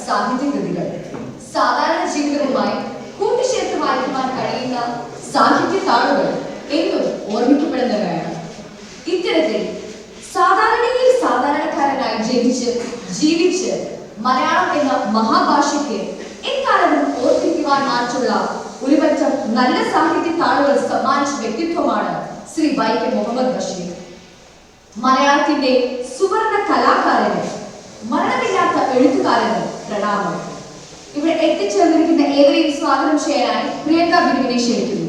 സാഹിത്യകൃതികൾ സാധാരണ ജീവിതവുമായി കൂട്ടിച്ചേർത്ത് വായിക്കുവാൻ കഴിയുന്ന സാഹിത്യ താളുകൾ എന്നും ഓർമ്മിക്കപ്പെടുന്നവയാണ്. ഇത്തരത്തിൽ സാധാരണയിൽ സാധാരണക്കാരനായി ജീവിച്ച് മലയാളം എന്ന മഹാഭാഷയ്ക്ക് എക്കാലവും ഓർമ്മിക്കുവാൻ മാറ്റുള്ള ഒരുപറ്റം നല്ല സാഹിത്യ താളുകൾ സമ്മാനിച്ച വ്യക്തിത്വമാണ് ശ്രീ വൈക്കം മുഹമ്മദ് ബഷീർ. മലയാളത്തിന്റെ സുവർണ കലാകാരന്, മരണമില്ലാത്ത എഴുത്തുകാരന് പ്രണാമം. ഇവിടെ എത്തിച്ചേർന്നിരിക്കുന്ന ഏവരെയും സ്വാഗതം ചെയ്യാനായി പ്രിയങ്ക ബിനുവിനെ ക്ഷണിക്കുന്നു.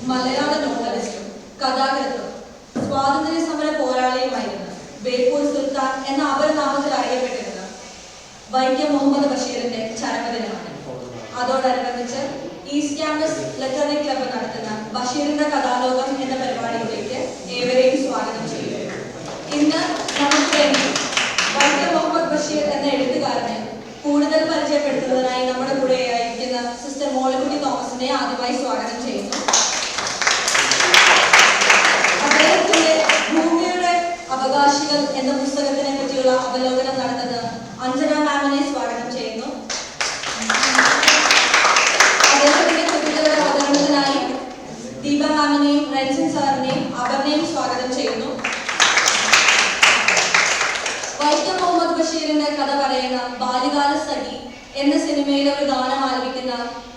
മലയാള നോവലിസ്റ്റും കഥാകൃത്തും സ്വാതന്ത്ര്യ സമര പോരാളിയുമായിരുന്ന ബേപ്പൂർ സുൽത്താൻ എന്ന അപരനാമത്തിൽ അറിയപ്പെട്ടിരുന്ന വൈക്കം മുഹമ്മദ് ബഷീറിന്റെ ചരമദിനമാണ്. അതോടനുബന്ധിച്ച് ഈസ്റ്റ് ക്യാമ്പസ് ലിറ്റററി ക്ലബ്ബ് നടത്തുന്ന ബഷീറിന്റെ കഥാലോകം എന്ന പരിപാടിയിലേക്ക് ഏവരെയും സ്വാഗതം ചെയ്യുന്നു. ഇന്ന് നമുക്ക് വേണ്ടി വൈക്കം മുഹമ്മദ് ബഷീർ എന്ന എഴുത്തുകാരനെ കൂടുതൽ പരിചയപ്പെടുത്തുന്നതിനായി നമ്മുടെ കൂടെയായിരിക്കുന്ന സിസ്റ്റർ മോളിക്കുട്ടി തോമസിനെ ആദ്യമായി സ്വാഗതം ചെയ്യുന്നു. അദ്ദേഹത്തിന്റെ ഭൂമിയുടെ അവകാശികൾ എന്ന പുസ്തകത്തിനെ പറ്റിയുള്ള അവലോകനം നടത്തുന്ന അഞ്ജന മാമിനെ സ്വാഗതം ചെയ്യുന്നു. അദ്ദേഹത്തിന്റെ കൃതികളുടെ അവതരണത്തിനായി ദീപ മാമിനെയും റെൻസൻ സാറിനെയും അപർണയും സ്വാഗതം ചെയ്യുന്നു. വൈക്കം മുഹമ്മദ് ബഷീറിന്റെ കഥ പറയുന്ന ബാല്യകാല സഖി എന്ന സിനിമയിലെ ഒരു ഗാനം ആലപിക്കുന്ന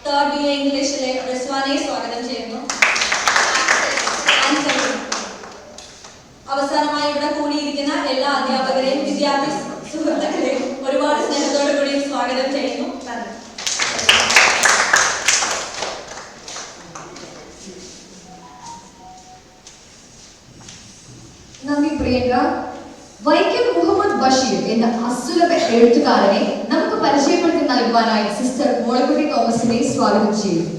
തേർഡ് ബി എ ഇംഗ്ലീഷിലെ റിസ്വാനെ സ്വാഗതം ചെയ്യുന്നു. അവസാനമായി ഇവിടെ കൂടിയിരിക്കുന്ന എല്ലാ അധ്യാപകരെയും വിദ്യാർത്ഥി സുഹൃത്തുക്കളെയും ഒരുപാട് സ്നേഹത്തോടു കൂടി സ്വാഗതം ചെയ്യുന്നു. നന്ദി പ്രിയങ്ക. വൈക്കം മുഹമ്മദ് ബഷീർ എന്ന അസുലഭ എഴുത്തുകാരനെ നമുക്ക് പരിചയപ്പെടുത്തി നൽകുവാനായി സിസ്റ്റർ മോളിക്കുട്ടി തോമസിനെ സ്വാഗതം ചെയ്യുന്നു.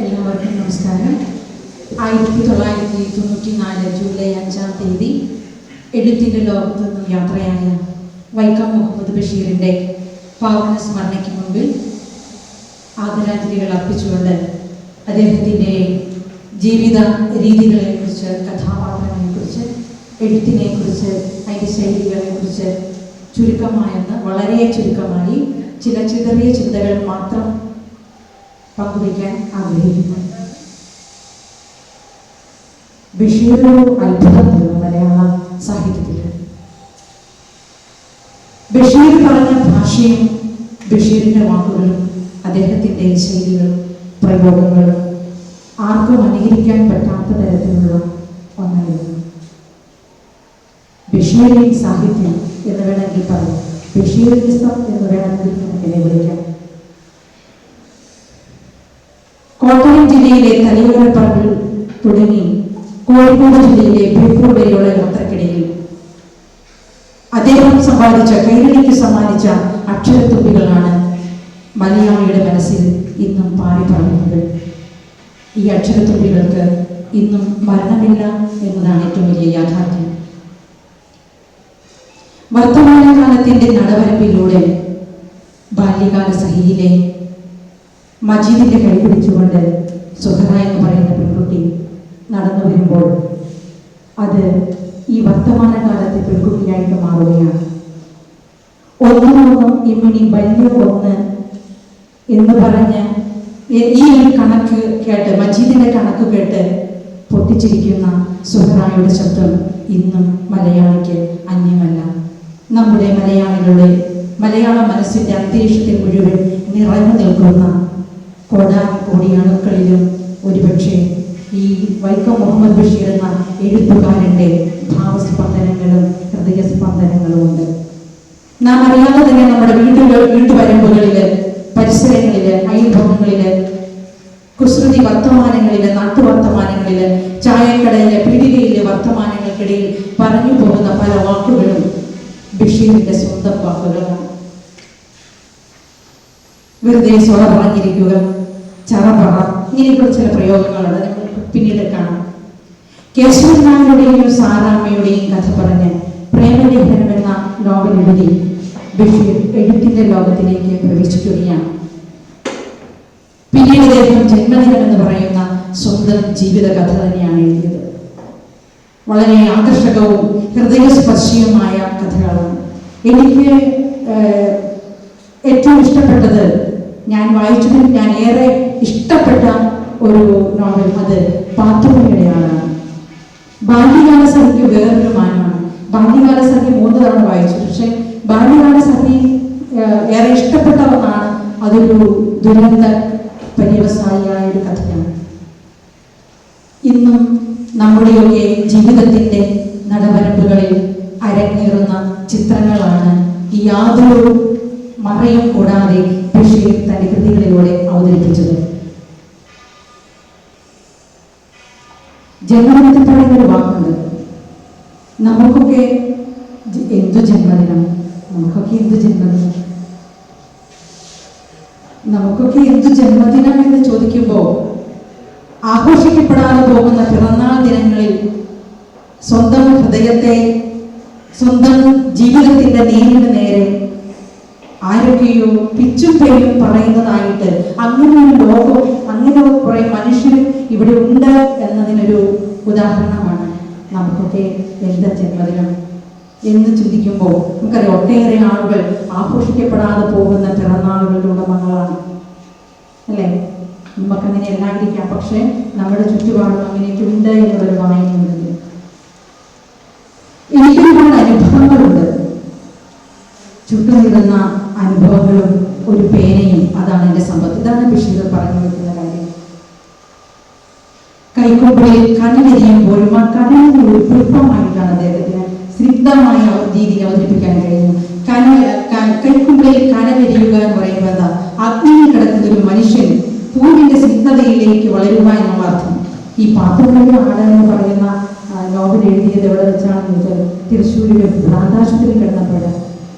എല്ലാവർക്കും നമസ്കാരം. 1994 ജൂലൈ 5-ാം തീയതി എഴുത്തിൻ്റെ ലോകത്ത് നിന്നും യാത്രയായ വൈക്കം മുഹമ്മദ് ബഷീറിൻ്റെ പാവന സ്മരണയ്ക്ക് മുമ്പിൽ ആദരാഞ്ജലികൾ അർപ്പിച്ചുകൊണ്ട് അദ്ദേഹത്തിൻ്റെ ജീവിത രീതികളെക്കുറിച്ച്, കഥാപാത്രങ്ങളെക്കുറിച്ച്, എഴുത്തിനെക്കുറിച്ച്, അതിൻ്റെ ശൈലികളെക്കുറിച്ച് ചുരുക്കമായെന്ന് വളരെ ചുരുക്കമായി ചില ചിതറിയ ചിന്തകൾ മാത്രം പങ്കുവയ്ക്കാൻ ആഗ്രഹിക്കുന്നു. ബഷീർ ഒരു അത്ഭുതമാണ് മലയാള സാഹിത്യത്തിൽ. ബഷീർ പറഞ്ഞ ഭാഷയും ബഷീറിൻ്റെ വാക്കുകളും അദ്ദേഹത്തിൻ്റെ ശൈലികളും പ്രയോഗങ്ങളും ആർക്കും അനുകരിക്കാൻ പറ്റാത്ത തരത്തിലുള്ള ഒന്നായിരുന്നു. ബഷീറിൻ സാഹിത്യം എന്ന് വേണമെങ്കിൽ പറയാം, ബഷീറിസം എന്ന് വേണമെങ്കിൽ നമുക്കിനെ വിളിക്കാം. കോട്ടയം ജില്ലയിലെ തലയോലപ്പറമ്പിൽ തുടങ്ങി കോഴിക്കോട് ജില്ലയിലെ ബേപ്പൂർ വരെയുള്ള യാത്രക്കിടയിൽ അദ്ദേഹം കൈരളിക്ക് സമ്മാനിച്ച അക്ഷരത്തുമ്പികളാണ് മലയാളിയുടെ മനസ്സിൽ ഇന്നും പാറി പറയുന്നത്. ഈ അക്ഷരത്തുമ്പികൾക്ക് ഇന്നും മരണമില്ല എന്നതാണ് ഏറ്റവും വലിയ യാഥാർത്ഥ്യം. വർത്തമാനകാലത്തിന്റെ നടവരമ്പിലൂടെ ബാല്യകാല സഹിയിലെ മജീദിന്റെ കൈപിടിച്ചുകൊണ്ട് സുഹറ എന്ന് പറയുന്ന പെൺകുട്ടി നടന്നു വരുമ്പോൾ അത് ഈ വർത്തമാനകാലത്തെ പെൺകുട്ടിയായിട്ട് മാറുകയാണ്. ഒന്നും ഇമ്മിണി വലിയ ഒന്ന് എന്ന് പറഞ്ഞ് ഈ ഒരു കണക്ക് കേട്ട്, മജീദിന്റെ കണക്ക് കേട്ട് പൊട്ടിച്ചിരിക്കുന്ന സുഹറയുടെ ശബ്ദം ഇന്നും മലയാളിക്ക് അന്യമല്ല. നമ്മുടെ മലയാളികളുടെ മലയാള മനസ്സിന്റെ അന്തരീക്ഷത്തിൽ മുഴുവൻ നിറഞ്ഞു നിൽക്കുന്ന കോടാനുകോടി അണുക്കളിലും ഒരുപക്ഷെ ഈ വൈക്കം മുഹമ്മദ് ബഷീർ എന്ന എഴുത്തുകാരൻ്റെ ഭാവസ്പന്ദനങ്ങളും ഹൃദയസ്പന്ദനങ്ങളും ഉണ്ട്. നാം അറിയാതെ തന്നെ നമ്മുടെ വീട്ടുവരമ്പുകളിൽ, പരിസരങ്ങളിൽ, അയൽഭവങ്ങളിൽ, കുസൃതി വർത്തമാനങ്ങളിൽ, നാട്ടുവർത്തമാനങ്ങളിൽ, ചായക്കടയിലെ പീടികയിലെ വർത്തമാനങ്ങൾക്കിടയിൽ പറഞ്ഞു പോകുന്ന പല വാക്കുകളും ബഷീറിന്റെ സ്വന്തം വാക്കുകളാണ്. വെറുതെ സ്വറ പറഞ്ഞിരിക്കുക, ചറപറ, ഇങ്ങനെയൊക്കെ ചില പ്രയോഗങ്ങളുണ്ട്, നമ്മൾ പിന്നീട് കാണാം. കേശവൻ നായരുടെയും സാറാമ്മയുടെയും കഥ പറഞ്ഞ് പ്രേമലേഖനം എന്ന നോവൽ എഴുതി ബഷീർ എഴുത്തിന്റെ ലോകത്തിലേക്ക് പ്രവേശിക്കുകയാണ്. പിന്നീട് അദ്ദേഹം ജന്മദിനം എന്ന് പറയുന്ന സ്വന്തം ജീവിത കഥ തന്നെയാണ് എഴുതിയത്. വളരെ ആകർഷകവും ഹൃദയസ്പർശിയുമായ കഥകളാണ്. എനിക്ക് ഏറ്റവും ഇഷ്ടപ്പെട്ടത്, ഞാൻ വായിച്ചതിൽ ഞാൻ ഏറെ ഇഷ്ടപ്പെട്ട ഒരു നോവൽ അത് പാത്തുമ്മയുടെ ആളാണ്. ബാല്യകാല സഖിക്ക് വേറൊരു മാനമാണ്. ബാല്യകാല സഖി 3 തവണ വായിച്ചു, പക്ഷെ ബാല്യകാല സഖി ഏറെ ഇഷ്ടപ്പെട്ട ഒന്നാണ്. അതൊരു ദുരന്ത പര്യവസായിയായ ഒരു കഥയാണ്. ഇന്നും നമ്മുടെയൊക്കെ ജീവിതത്തിന്റെ നടവരമ്പുകളിൽ അരങ്ങേറുന്ന ചിത്രങ്ങളാണ് ഈ യാതൊരു മറയും കൂടാതെ ബഷീർ തന്റെ കൃതികളിലൂടെ അവതരിപ്പിച്ചത്. ജന്മദിനത്തിൽ പറയുന്ന ഒരു വാക്കുണ്ട്, നമുക്കൊക്കെ എന്തു ജന്മദിനം, നമുക്കൊക്കെ എന്തു ജന്മദിനം, നമുക്കൊക്കെ എന്തു ജന്മദിനം എന്ന് ചോദിക്കുമ്പോൾ ആഘോഷിക്കപ്പെടാതെ പോകുന്ന പിറന്നാൾ ദിനങ്ങളിൽ സ്വന്തം ഹൃദയത്തെ, സ്വന്തം ജീവിതത്തിന്റെ നേരിന് നേരെ ആരൊക്കെയോ പിച്ചും പേരും പറയുന്നതായിട്ട്, അങ്ങനെ ഒരു ലോകം, അങ്ങനെ കുറെ മനുഷ്യർ ഇവിടെ ഉണ്ട് എന്നതിനൊരു ഉദാഹരണമാണ് നമുക്കൊക്കെ എന്താ ജന്മദിനം എന്ന് ചിന്തിക്കുമ്പോൾ നമുക്കറിയാം ഒട്ടേറെ ആളുകൾ ആഘോഷിക്കപ്പെടാതെ പോകുന്ന പിറന്നാളുകളുടെ ഉടമകളാണ്, അല്ലേ? നമുക്കങ്ങനെ എല്ലാണ്ടിരിക്കാം, പക്ഷെ നമ്മുടെ ചുറ്റുപാടും അങ്ങനെയൊക്കെ ഉണ്ട് എന്നുള്ളൊരു വായനയുണ്ട്. എനിക്കൊരുപാട് അനുഭവങ്ങളുണ്ട്, ചുറ്റുനിൽക്കുന്ന അനുഭവങ്ങളും ഒരു പേനയും, അതാണ് എൻ്റെ സമ്പത്ത്. ഇതാണ് ബഷീർ പറഞ്ഞു വെക്കുന്ന കാര്യം. കൈക്കൊമ്പിളിൽ കനലെരിയുമ്പോഴും ആ കനലിന് ഒരു പുഷ്പമായിട്ടാണ് അദ്ദേഹത്തിന് സ്നിഗ്ധമായ രീതിയിൽ അവതരിപ്പിക്കാൻ കഴിയുന്നു. കൈക്കൊമ്പിളിൽ കനലെരിയുക എന്ന് പറയുമ്പോൾ എന്താ? അഗ്നിയിൽ കിടക്കുന്ന ഒരു മനുഷ്യൻ പൂവിന്റെ സ്നിഗ്ധതയിലേക്ക് വളരുക എന്നുള്ള അർത്ഥം. ഈ പാത്തുമ്മയുടെ ആട് എന്ന് പറയുന്ന നോവൽ എഴുതിയത് എവിടെ വെച്ചാണെന്ന് വെച്ചാൽ തൃശ്ശൂരിലെ ഭ്രാന്താശുപത്രിയിൽ കിടന്നപ്പോൾ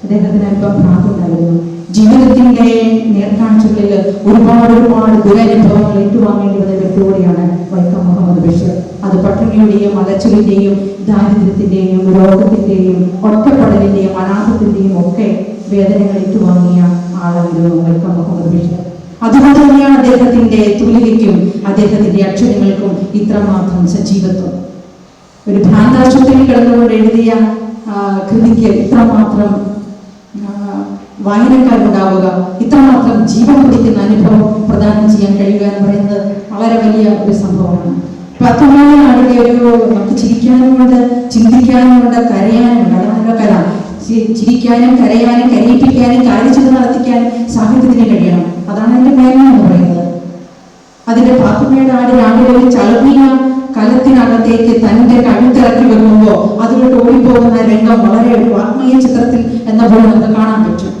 അദ്ദേഹത്തിന് അല്പം ഭ്രാന്തുണ്ടായിരുന്നു. ജീവിതത്തിന്റെ നേർക്കാഴ്ചകളിൽ ഒരുപാട് ദുരനുഭവങ്ങൾ ഏറ്റുവാങ്ങേണ്ടി വന്ന വ്യക്തിയോടെയാണ് വൈക്കം മുഹമ്മദ് ബഷീർ. അത് പട്ടിണിയുടെയും അലച്ചിലിന്റെയും ദാരിദ്ര്യത്തിന്റെയും രോഗത്തിന്റെയും ഒറ്റപ്പെടലിന്റെയും അനാഥത്തിന്റെയും ഒക്കെ വേദനകൾ ഏറ്റുവാങ്ങിയ ആളായിരുന്നു വൈക്കം മുഹമ്മദ് ബഷീർ. അതുകൊണ്ട് തന്നെയാണ് അദ്ദേഹത്തിന്റെ തൂലികയ്ക്കും അദ്ദേഹത്തിന്റെ അക്ഷരങ്ങൾക്കും ഇത്രമാത്രം സജീവത്വം. ഒരു ഭ്രാന്താശുപത്രിയിൽ കിടന്നുകൊണ്ട് എഴുതിയ കൃതിക്ക് ഇത്രമാത്രം വായനക്കാരുണ്ടാവുക, ഇത്രമാത്രം ജീവൻ കുടിക്കുന്ന അനുഭവം പ്രദാനം ചെയ്യാൻ കഴിയുക എന്ന് പറയുന്നത് വളരെ വലിയ ഒരു സംഭവമാണ്. പാത്തുമ്മയുടെ ആടിന്റെ ഒരു നമുക്ക് ചിരിക്കാനുമുണ്ട്, ചിന്തിക്കാനുമുണ്ട്, കരയാനുമുണ്ട്. അതാണല്ലോ കല. ചിരിക്കാനും കരയാനും കരയിപ്പിക്കാനും കാര്യചിന്ത നടത്തിക്കാനും സാഹിത്യത്തിന് കഴിയണം. അതാണ് അതിന്റെ മേന്മ എന്ന് പറയുന്നത്. അതിന്റെ പാത്തുമ്മയുടെ ആട് രാവിലെ ഒരു ചളങ്ങിയ കലത്തിനകത്തേക്ക് തന്റെ കഴുത്തിറക്കി വെക്കുമ്പോൾ അതിലോട്ട് ഓടിപ്പോകുന്ന രംഗം വളരെ ഒരു ആത്മീയ ചിത്രത്തിൽ എന്ന പോലെ നമുക്ക് കാണാൻ പറ്റും.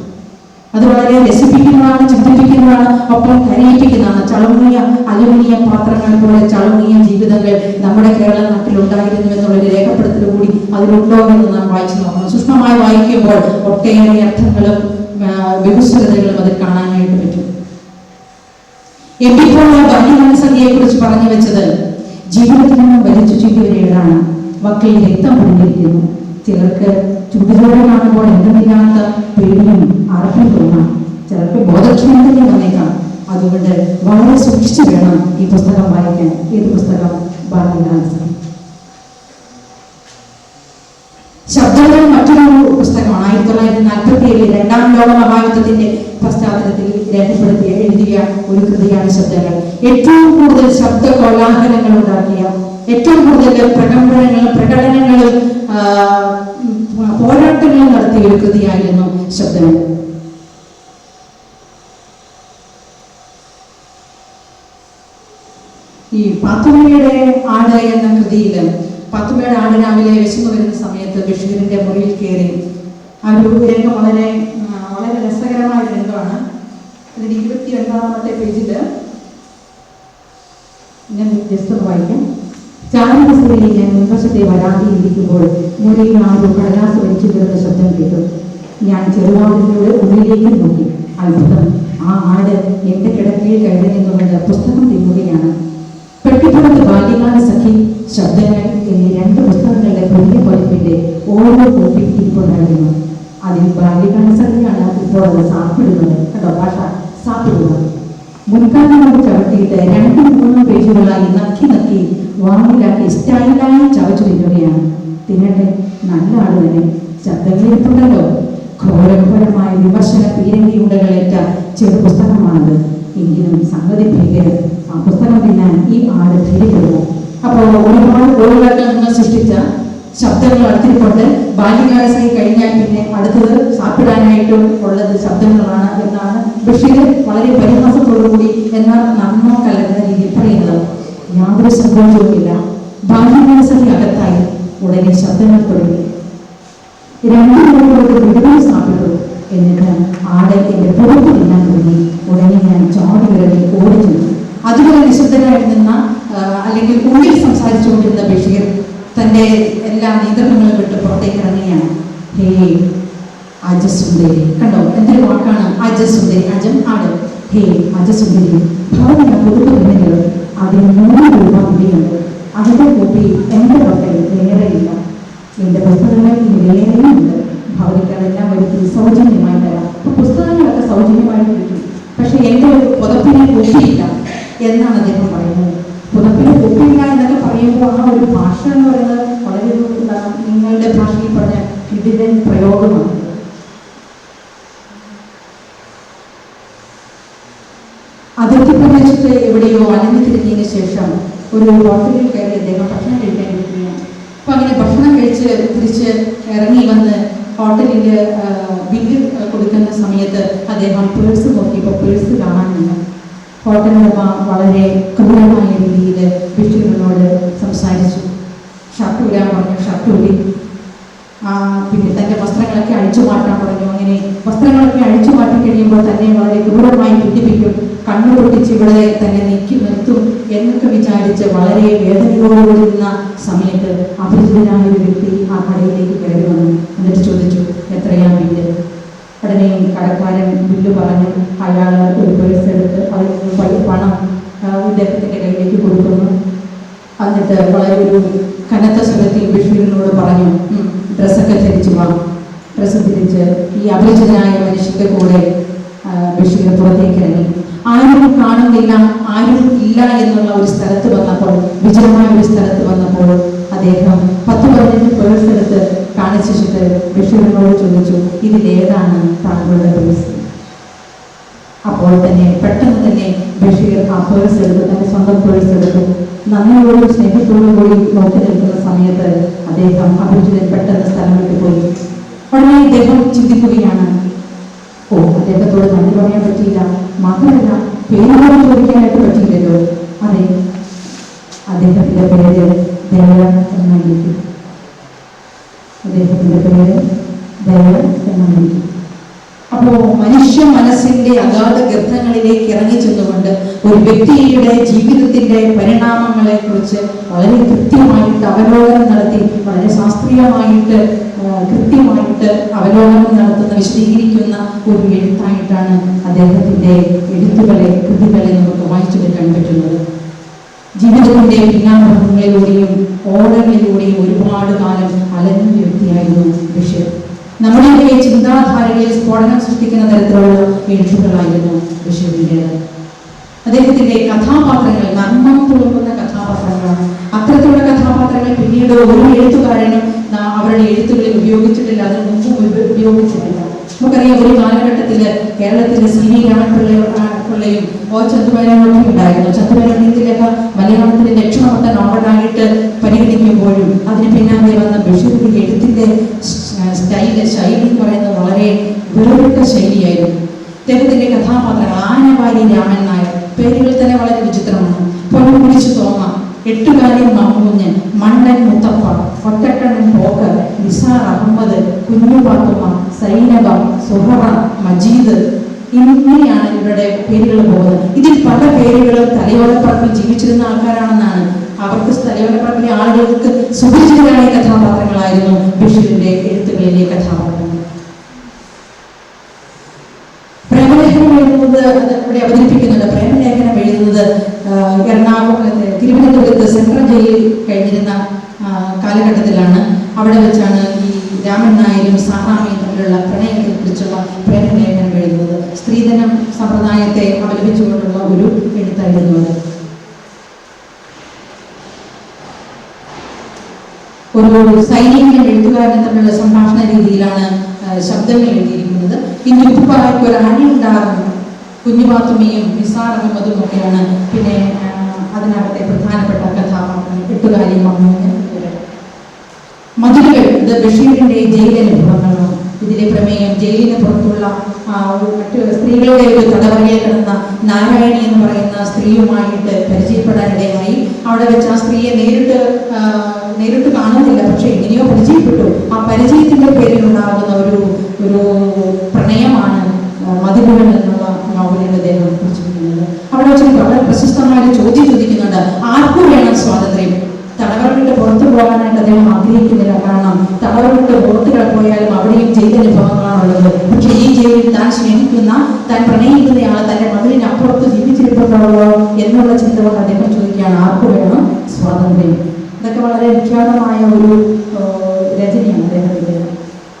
അത് വളരെ രസിപ്പിക്കുന്നതാണ്, ചിന്തിപ്പിക്കുന്നതാണ്, ഒപ്പം കരയിപ്പിക്കുന്നതാണ്. ചളങ്ങിയ അലുമിനിയം പാത്രങ്ങൾ പോലെ ചളങ്ങിയ ജീവിതങ്ങൾ നമ്മുടെ കേരള നാട്ടിലുണ്ടായിരുന്നു എന്നുള്ളൊരു രേഖപ്പെടുത്തൽ കൂടി അതിലുണ്ടോ എന്ന് നാം വായിച്ചു നോക്കണം. സൂക്ഷ്മമായി വായിക്കുമ്പോൾ ഒട്ടേറെ അർത്ഥങ്ങളും ബഹുസ്വരതകളും അതിൽ കാണാനായിട്ട് പറ്റും. എപ്പിപ്പോൾ ബാല്യകാലസഖിയെ കുറിച്ച് പറഞ്ഞു വെച്ചത് ജീവിതത്തിൽ നിന്നും വലിച്ചു ചുറ്റിവരേടാണ്. വക്കിൽ രക്തം പൊടിഞ്ഞിരിക്കുന്നു. ചിലർക്ക് ചുടുചോര കാണുമ്പോൾ എന്തെന്നില്ലാത്ത പേടിയും അറപ്പും തോന്നാം. ചിലർക്ക് ബോധക്ഷയം തന്നെ വന്നേക്കാം. അതുകൊണ്ട് വളരെ സൂക്ഷിച്ചു വേണം ഈ പുസ്തകം വായിക്കാൻ. ഏത് പുസ്തകം? ബാല്യകാലസഖി. ശബ്ദങ്ങൾ മറ്റൊരു പുസ്തകമാണ്. 1947 രണ്ടാം ലോക മഹായുദ്ധത്തിന്റെ പശ്ചാത്തലത്തിൽ രേഖപ്പെടുത്തിയ എഴുതിയ ഒരു കൃതിയാണ് ശബ്ദങ്ങൾ. ഏറ്റവും കൂടുതൽ ശബ്ദ കോലാഹലങ്ങൾ ഉണ്ടാക്കിയ, ഏറ്റവും കൂടുതൽ പ്രകടനങ്ങളും പോരാട്ടങ്ങളും നടത്തിയ ഒരു കൃതിയായിരുന്നു ശബ്ദങ്ങൾ. ഈ പാത്തുമ്മയുടെ ആട് എന്ന കൃതിയിൽ പാത്തുമ്മയുടെ ആട് രാവിലെ വിശന്നു വരുന്ന സമയത്ത് ബഷീറിന്റെ മുറിയിൽ കയറി ആ ഒരു രംഗം വളരെ വളരെ രസകരമായ രംഗമാണ്. അതിന് 29ാമത്തെ പേജിൽ ഞാൻ ജസ്റ്റ് ഒന്ന് വായിക്കാം. ചാരുകസേരയിൽ ഞാൻ മുൻവശത്തെ വരാതിയിരിക്കുമ്പോൾ മുറിയിൽ ആ ഒരു കടലാസ് വലിച്ചു കയറുന്ന ശബ്ദം കേട്ടു. ഞാൻ ചെറുവാതിലൂടെ ഉള്ളിലേക്ക് നോക്കി. അത്ഭുതം, ആ ആട് എന്റെ കിടക്കയിൽ കയറി നിന്നുകൊണ്ട് പുസ്തകം തിന്നുകയാണ്. പെട്ടിപ്പുറത്ത് ബാല്യകാല സഖി, ശബ്ദങ്ങൾ എന്നീ 2 പുസ്തകങ്ങളുടെ പുതിയ പതിപ്പിന്റെ ഓരോ കോപ്പി ഇരിപ്പുണ്ടായിരുന്നു. അതിൽ ബാല്യകാല സഖിയാണ് ഇപ്പോൾ അത് സാപ്പിടുന്നത്. കേട്ടോ, ഭാഷ സാപ്പിടുന്നത്. മുൻകാലങ്ങളോട് ചവിട്ടിയിട്ട് 2-3 പേജുകളായി നക്കി നക്കി വാങ്ങിലാക്കി സ്റ്റൈലായി ചവച്ചു തിന്നുകയാണ്. തിന്നട്ടെ, നല്ല ആട് തന്നെ. ശബ്ദങ്ങളിരിപ്പുണ്ടല്ലോ. ഘോരഘോരമായ വിമർശന പീരങ്കിയുണ്ടകളേറ്റ ചെറു പുസ്തകമാണത്. എങ്കിലും സംഗതി ഭീകരം. ആ പുസ്തകം തിന്നാൻ ഈ ആട് ധൈര്യപ്പെടുന്നു. അപ്പോൾ ഒരുപാട് ഗോളുകളൊക്കെ നിങ്ങൾ സൃഷ്ടിച്ച ശബ്ദങ്ങൾ അടുത്തിരിക്കൊണ്ട് ബാല്യകാലസായി കഴിഞ്ഞാൽ പിന്നെ അടുത്തത് സാപ്പിടാനായിട്ടും ഉള്ളത് ശബ്ദങ്ങളാണ് എന്നാണ് ബഷീർ വളരെ പരിഹാസത്തോടുകൂടി എന്നാൽ നന്നോ കലർന്ന രീതിയിൽ പറയുന്നത്. യാതൊരു സങ്കോചവുമില്ല. ബാല്യകാലസായി അകത്തായി. ഉടനെ ശബ്ദങ്ങൾ തുടങ്ങി. 2 മണിക്കൂർ വിടുതൽ സാപ്പിട്ടു. എന്നിട്ട് ആട് എന്റെ പുറത്ത് തിന്നാൻ തുടങ്ങി. ഉടനെ ഞാൻ ചാടി വിരലിൽ ഓടിച്ചു. അതുപോലെ നിശബ്ദനായിട്ട് നിന്ന അല്ലെങ്കിൽ ഉള്ളിൽ സംസാരിച്ചുകൊണ്ടിരുന്ന ബഷീർ തന്റെ എല്ലാ നിയന്ത്രണങ്ങളും വിട്ട് പുറത്തേക്ക് ഇറങ്ങുകയാണ്. ഹേ അജസുന്ദരി, കണ്ടോ എന്തൊരു വാക്കാണ് അജസുന്ദരി. അജം ആട്. ഹേ അജസുന്ദരി, ഭാവന പുതുപ്പ് തുണികൾ, അതിന് 3 രൂപ വിലയുണ്ട്. അതിന്റെ കോപ്പി എന്റെ പക്കൽ വേറെയില്ല. എന്റെ പുസ്തകങ്ങൾ ഇനി വേറെയുണ്ട്. ഭവനികളെല്ലാം വരുത്തി സൗജന്യമായി തരാം. അപ്പൊ പുസ്തകങ്ങളൊക്കെ സൗജന്യമായിട്ട് കിട്ടും. പക്ഷെ എന്റെ ഒരു പുതപ്പിനെ കോപ്പിയില്ല എന്നാണ് അദ്ദേഹം പറയുന്നത്. പുതപ്പിനെ കോപ്പിയില്ല എന്നൊക്കെ പറയുമ്പോൾ ആ ഒരു ഭാഷ എന്ന് പറയുന്നത് വളരെ നിങ്ങളുടെ ഭാഷയിൽ പറഞ്ഞ കിടിലൻ പ്രയോഗമാണ്. അതിർത്തി പ്രദേശത്ത് എവിടെയോ അലഞ്ഞു തിരിഞ്ഞതിന് ശേഷം ഒരു ഹോട്ടലിൽ കയറി അദ്ദേഹം ഭക്ഷണം കഴിക്കാനിരിക്കുകയാണ്. അപ്പൊ അങ്ങനെ ഭക്ഷണം കഴിച്ച് തിരിച്ച് ഇറങ്ങി വന്ന് ഹോട്ടലിൽ ബില്ല് കൊടുക്കുന്ന സമയത്ത് അദ്ദേഹം പേഴ്സ് നോക്കിയപ്പോൾ പേഴ്സ് കാണാനില്ല. ഹോട്ടൽ ഉടമ വളരെ ക്രൂരമായ രീതിയിൽ ബഷീറിനോട് സംസാരിച്ചു. ഷർട്ട് ഊരാൻ പറഞ്ഞു. ഷർട്ട് ഊരി. പിന്നെ തൻ്റെ വസ്ത്രങ്ങളൊക്കെ അഴിച്ചു മാറ്റാൻ പറഞ്ഞു. അങ്ങനെ വസ്ത്രങ്ങളൊക്കെ അഴിച്ചു മാറ്റി കഴിയുമ്പോൾ തന്നെ വളരെ ക്രൂരമായി പീഡിപ്പിക്കും. കണ്ണു പൊട്ടിച്ച് ഇവിടെ തന്നെ നിർത്തും എന്നൊക്കെ വിചാരിച്ച് വളരെ വേദനയോടുകൂടുന്ന സമയത്ത് അപരിചിതനായ ഒരു വ്യക്തി ആ കടയിലേക്ക് കയറി വന്നു. എന്നിട്ട് ചോദിച്ചു, എത്രയാ ബില്ല്? ഉടനെ കടക്കാരൻ ബില്ല് പറഞ്ഞു. അയാൾ ഒരു പേഴ്സ് എടുത്ത് അതിൽ നിന്ന് പണം ഇദ്ദേഹത്തിൻ്റെ കയ്യിലേക്ക് കൊടുക്കുന്നു. എന്നിട്ട് വളരെ ഒരു കനത്ത സ്വരത്തിൽ ബഷീറിനോട് പറഞ്ഞു, ഡ്രസ്സൊക്കെ ധരിച്ചു വാ. ഡ്രസ്സ് ധരിച്ച് ഈ അപരിചിതനായ മനുഷ്യന്റെ കൂടെ ബഷീർ പുറത്തേക്ക് ഇറങ്ങി. ആരും കാണുന്നില്ല, ആരും ഇല്ല എന്നുള്ള ഒരു സ്ഥലത്ത് വന്നപ്പോൾ, വിജയമായ ഒരു സ്ഥലത്ത് വന്നപ്പോൾ അദ്ദേഹം 10-15 പേഴ്സ് എടുത്ത് കാണിച്ചിട്ട് ബഷീറിനോട് ചോദിച്ചു, ഇതിലേതാണ് താങ്കളുടെ പേഴ്സ്? അപ്പോൾ തന്നെ പെട്ടെന്ന് തന്നെ ബഷീർ ആ പേഴ്സ് എടുത്ത് തന്റെ സ്വന്തം പേഴ്സ് എടുത്തു. നന്ദിയോടും സ്നേഹത്തോടും കൂടി നോക്കി നിൽക്കുന്ന സമയത്ത് അദ്ദേഹം അപരിചിതൻ പെട്ടെന്ന് സ്ഥലം വിട്ടുപോയി. ഉടനെ ഇദ്ദേഹം ചിന്തിക്കുകയാണ്, ഓ അദ്ദേഹത്തോട് നന്ദി പറയാൻ പറ്റിയില്ല, മാത്രമല്ല പേരോട് ചോദിക്കാനായിട്ട് പറ്റിയില്ലല്ലോ. അതെ, അദ്ദേഹത്തിന്റെ പേര് ദയ എന്നായിരിക്കും. അദ്ദേഹത്തിന്റെ പേര് ദയ എന്നായിരിക്കും. അപ്പോ മനുഷ്യ മനസ്സിന്റെ അഗാധ ഗർത്തങ്ങളിലേക്ക് ഇറങ്ങി ചെന്നുകൊണ്ട് ഒരു വ്യക്തിയുടെ ജീവിതത്തിന്റെ പരിണാമങ്ങളെ കുറിച്ച് വളരെ കൃത്യമായിട്ട് അവലോകനം നടത്തി, വളരെ ശാസ്ത്രീയമായിട്ട് കൃത്യമായിട്ട് അവലോകനം നടത്തുന്ന വിശദീകരിക്കുന്ന ഒരു എഴുത്തായിട്ടാണ് അദ്ദേഹത്തിന്റെ എഴുത്തുകളെ കൃതികളെ നമുക്ക് വായിച്ചെടുക്കാൻ പറ്റുന്നത്. ജീവിതത്തിന്റെ പിന്നാമ്പുറങ്ങളിലൂടെയും ഓടങ്ങളിലൂടെയും ഒരുപാട് കാലം അലഞ്ഞ വ്യക്തിയായിരുന്നു ബഷീർ. നമ്മുടെ ചിന്താധാരകളിൽ സ്ഫോടനം സൃഷ്ടിക്കുന്ന തരത്തിലുള്ള എഴുത്തുകളായിരുന്നു ബഷീറിൻ്റെത്. അദ്ദേഹത്തിന്റെ കഥാപാത്രങ്ങൾ നർമ്മം തുളുമ്പുന്ന കഥാപാത്രങ്ങളാണ്. അത്തരത്തിലുള്ള കഥാപാത്രങ്ങൾ പിന്നീട് ഒരു എഴുത്തുകാരനും അവരുടെ എഴുത്തുകളിൽ ഉപയോഗിച്ചിട്ടില്ല, അതിന് മുമ്പ് ഉപയോഗിച്ചിട്ടില്ല. നമുക്കറിയാം, ഒരു കാലഘട്ടത്തില് കേരളത്തിലെ സി വി രാമപിള്ളയും ഓ ചന്തുമേനോനും ഉണ്ടായിരുന്നു. ചന്തുമേനോനിലൊക്കെ മലയാളത്തിന്റെ ലക്ഷണമൊത്ത നോവലായിട്ട് പരിഗണിക്കുമ്പോഴും അതിന് പിന്നാലെ വന്ന ബഷീറിന്റെ എഴുത്തിന്റെ ശൈലി എന്ന് പറയുന്നത് വളരെ വേറിട്ട ശൈലിയായിരുന്നു. അദ്ദേഹത്തിന്റെ കഥാപാത്രങ്ങൾ ആനവാരി രാമൻ നായർ, പേരുകൾ തന്നെ വളരെ വിചിത്രമാണ്. പൊന്നുകുരിശ് തോമ, എട്ടുകാലി മമ്മൂഞ്ഞ്, മണ്ടൻ മുത്തപ്പ, ഒറ്റക്കണ്ണൻ പോക്കർ, നിസാർ അഹമ്മദ്, കുഞ്ഞുപാത്തുമ്മ, സൈനബ, സുഹറ, മജീദ്, ഇങ്ങനെയാണ് ഇവരുടെ പേരുകൾ പോകുന്നത്. ഇതിൽ പല പേരുകളും തലയോലപ്പറമ്പിൽ ജീവിച്ചിരുന്ന ആൾക്കാരാണെന്നാണ്. അവർക്ക് തലയോലപ്പറമ്പിലെ ആളുകൾക്ക് സുപരിചിതരായ കഥാപാത്രങ്ങളായിരുന്നു ബഷീറിന്റെ എഴുത്തുകളിലെ കഥാപാത്രങ്ങൾ. പ്രേമലേഖ പറയുന്നത് ഇവിടെ അവതരിപ്പിക്കുന്നുണ്ട്. പ്രേമലേഖനം എഴുതുന്നത് തിരുവനന്തപുരത്ത് സെൻട്രൽ ജയിലിൽ കഴിഞ്ഞിരുന്ന കാലഘട്ടത്തിലാണ്. അവിടെ വെച്ചാണ് ഈ രാമൻ നായരും സാറാമയും തമ്മിലുള്ള പ്രണയത്തെ കുറിച്ചുള്ള പ്രേമലേഖനം എഴുതുന്നത്. സ്ത്രീധനം സമ്പ്രദായത്തെ അവലംബിച്ചുകൊണ്ടുള്ള ഒരു എഴുത്തായിരുന്നു അത്. ഒരു സൈനികനും എഴുത്തുകാരനും തമ്മിലുള്ള സംഭാഷണ രീതിയിലാണ് ശബ്ദങ്ങൾ എഴുതിയിരിക്കുന്നത്. ഇനി ഉപ്പുപ്പായ്ക്ക് ഒരു അണിയുണ്ടാകും കുഞ്ഞുപാത്തുമ്മയും നിസാർ അഹമ്മദും ഒക്കെയാണ് പിന്നെ അതിനകത്തെ പ്രധാനപ്പെട്ട കഥാപാത്രങ്ങൾ. എട്ടുകാരി മമ്മൂഞ്ഞ് മധുരകൾ ഇത് ബഷീറിന്റെ ജയിലനുഭവങ്ങളാണ്. ഇതിലെ പ്രമേയം ജയിലിന് പുറത്തുള്ള മറ്റു സ്ത്രീകളുടെ ഒരു തടവറയിൽ കിടന്ന നാരായണി എന്ന് പറയുന്ന സ്ത്രീയുമായിട്ട് പരിചയപ്പെടാനിടയായി. അവിടെ വെച്ച് ആ സ്ത്രീയെ നേരിട്ട് കാണുന്നില്ല, പക്ഷെ എങ്ങനെയോ പരിചയപ്പെട്ടു. ആ പരിചയത്തിന്റെ പേരിൽ ഉണ്ടാകുന്ന ഒരു പ്രണയമാണ് മധുരകൾ എന്നുള്ള നോവലിൽ അദ്ദേഹം കുറിച്ചിരിക്കുന്നത്. അവിടെ വെച്ച് വളരെ പ്രശസ്തമായ ചോദ്യം ചോദിക്കുന്നുണ്ട്: ആർക്കു വേണം സ്വാതന്ത്ര്യം? തടവറ വിട്ട് പുറത്തു പോകാനായിട്ട് അദ്ദേഹം ആഗ്രഹിക്കുന്നില്ല. കാരണം തടവറ വിട്ട് പുറത്തുകൾ പോയാലും അവിടെയും ജയിലനുഭവങ്ങളാണുള്ളത്. പക്ഷെ ഈ ജയിലിൽ താൻ സ്നേഹിക്കുന്ന, താൻ പ്രണയിക്കുന്നയാൾ തന്റെ മതിലിന് അപ്പുറത്ത് ജീവിച്ചിരിപ്പുണ്ടോ എന്നുള്ള ചിന്ത കൊണ്ട് അദ്ദേഹം ചോദിക്കുകയാണ്: ആർക്കു വേണം സ്വാതന്ത്ര്യം? ഇതൊക്കെ വളരെ വിഖ്യാതമായ ഒരു രചനയാണ് അദ്ദേഹത്തിന്റെ.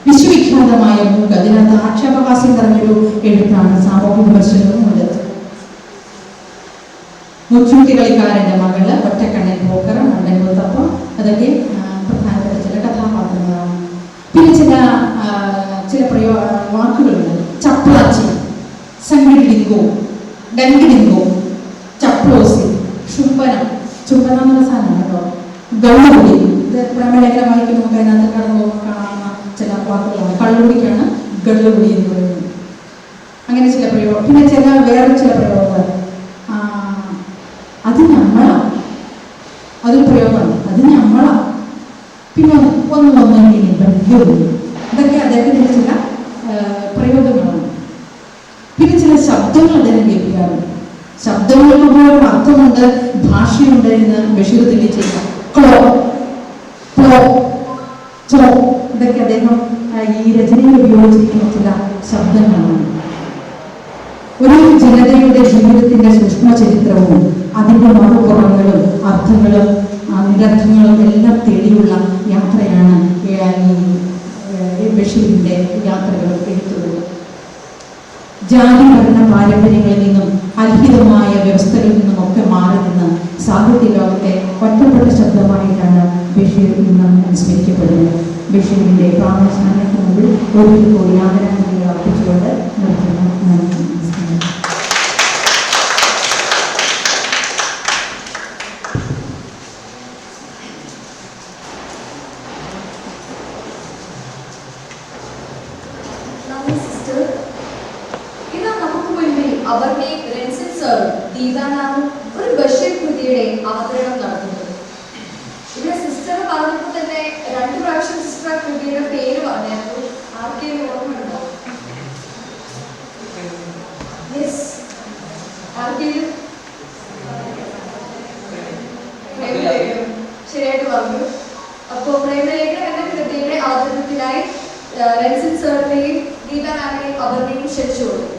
വിശ്വവിഖ്യാതമായ മൂക്ക്, അതിനകത്ത് ആക്ഷേപഹാസ്യം നിറഞ്ഞൊരു എഴുത്താണ്. സാമൂഹ്യ വിമർശനവുമുണ്ട്. മുച്ചൂട്ടി കളിക്കാരന്റെ മകള്, ഒറ്റക്കണ്ണൻ പോക്കർ, മണ്ടൻ മുത്തപ്പ, അതൊക്കെ പ്രധാനപ്പെട്ട ചില കഥാപാത്രങ്ങളാണ്. പിന്നെ ചില വാക്കുകളുണ്ട്. ചപ്ലാച്ചി, സംഗിഡിലിംഗോ, ഡങ്കിഡിംഗോ, ചപ്ലോസി, ചുംബനം എന്നുള്ള സാധനമാണ് കേട്ടോ. ഗൗളകുടി, ഇത് പ്രേമലേഖനം വായിക്കുമ്പോൾ നമുക്ക് അതിനകത്ത് കടന്നു കാണാവുന്ന ചില വാക്കുകളാണ്. കള്ളുകുടിക്കാണ് ഗള്ളുകുടി എന്ന് പറയുന്നത്. അങ്ങനെ ചില പ്രയോഗം. പിന്നെ വേറെ ചില പ്രയോഗങ്ങൾ. അത് നമ്മളാ, അതൊരു പ്രയോഗമാണ്. അത് നമ്മളാ. പിന്നെ ഒന്നിനി ബന്ധ്യവും, ഇതൊക്കെ അദ്ദേഹത്തിന്റെ ചില പ്രയോഗങ്ങളാണ്. പിന്നെ ചില ശബ്ദങ്ങൾ അദ്ദേഹം കേൾപ്പിക്കാറുണ്ട്. ശബ്ദങ്ങൾക്ക് പോലും അർത്ഥമുണ്ട്, ഭാഷയുണ്ട് എന്ന് ബഷീർ തെളിയിച്ചില്ല. ക്ലോ, പ്ലോ, ചോ, ഇതൊക്കെ അദ്ദേഹം ഈ രചനയിൽ ഉപയോഗിച്ചിരിക്കുന്ന ചില ശബ്ദങ്ങളാണ്. ഒരു ജനതയുടെ ജീവിതത്തിന്റെ സൂക്ഷ്മ ചരിത്രവും അതിൻ്റെ മറുപുറങ്ങളും അർത്ഥങ്ങളും നിരർത്ഥങ്ങളും എല്ലാം തേടിയുള്ള യാത്രയാണ് ഈ ബഷീറിന്റെ യാത്രകളും എഴുത്തുകളും. ജാതി ഭരണ പാരമ്പര്യങ്ങളിൽ നിന്നും അത്ഭുതമായ വ്യവസ്ഥകളിൽ നിന്നും ഒക്കെ മാറി നിന്ന് സാഹിത്യ ലോകത്തെ ഒറ്റപ്പെട്ട ശബ്ദമായിട്ടാണ് ബഷീർ ഇന്ന് അനുസ്മരിക്കപ്പെടുന്നത്. ബഷീറിന്റെ പ്രാണസ്മരണയ്ക്ക് മുമ്പിൽ ഒരിക്കൽ കൂടി ആദരാഞ്ജലി അർപ്പിച്ചുകൊണ്ട് നിർത്തുന്നു. അപർണയും റെൻസിൻ സാറും ദീപാനാവും ഒരു ബഷീർ കൃതിയുടെ അവതരണം നടത്തുന്നത്. ഇവിടെ സിസ്റ്റർ പറഞ്ഞപ്പോൾ തന്നെ 2 പ്രാവശ്യം സിസ്റ്റർ കൃതിയുടെ പേര് പറഞ്ഞായിരുന്നു. ആർക്കെങ്കിലും ഓർമ്മയുണ്ടോ? ആർക്കെങ്കിലും? ശരിയായിട്ട് പറഞ്ഞു. അപ്പോൾ പ്രേമലേഖനം എന്ന കൃതിയുടെ അവതരണത്തിനായി റെൻസിൻ സാറിനെയും ദീപാനാവിനെയും അപർണയും ക്ഷണിച്ചു കൊടുത്തു.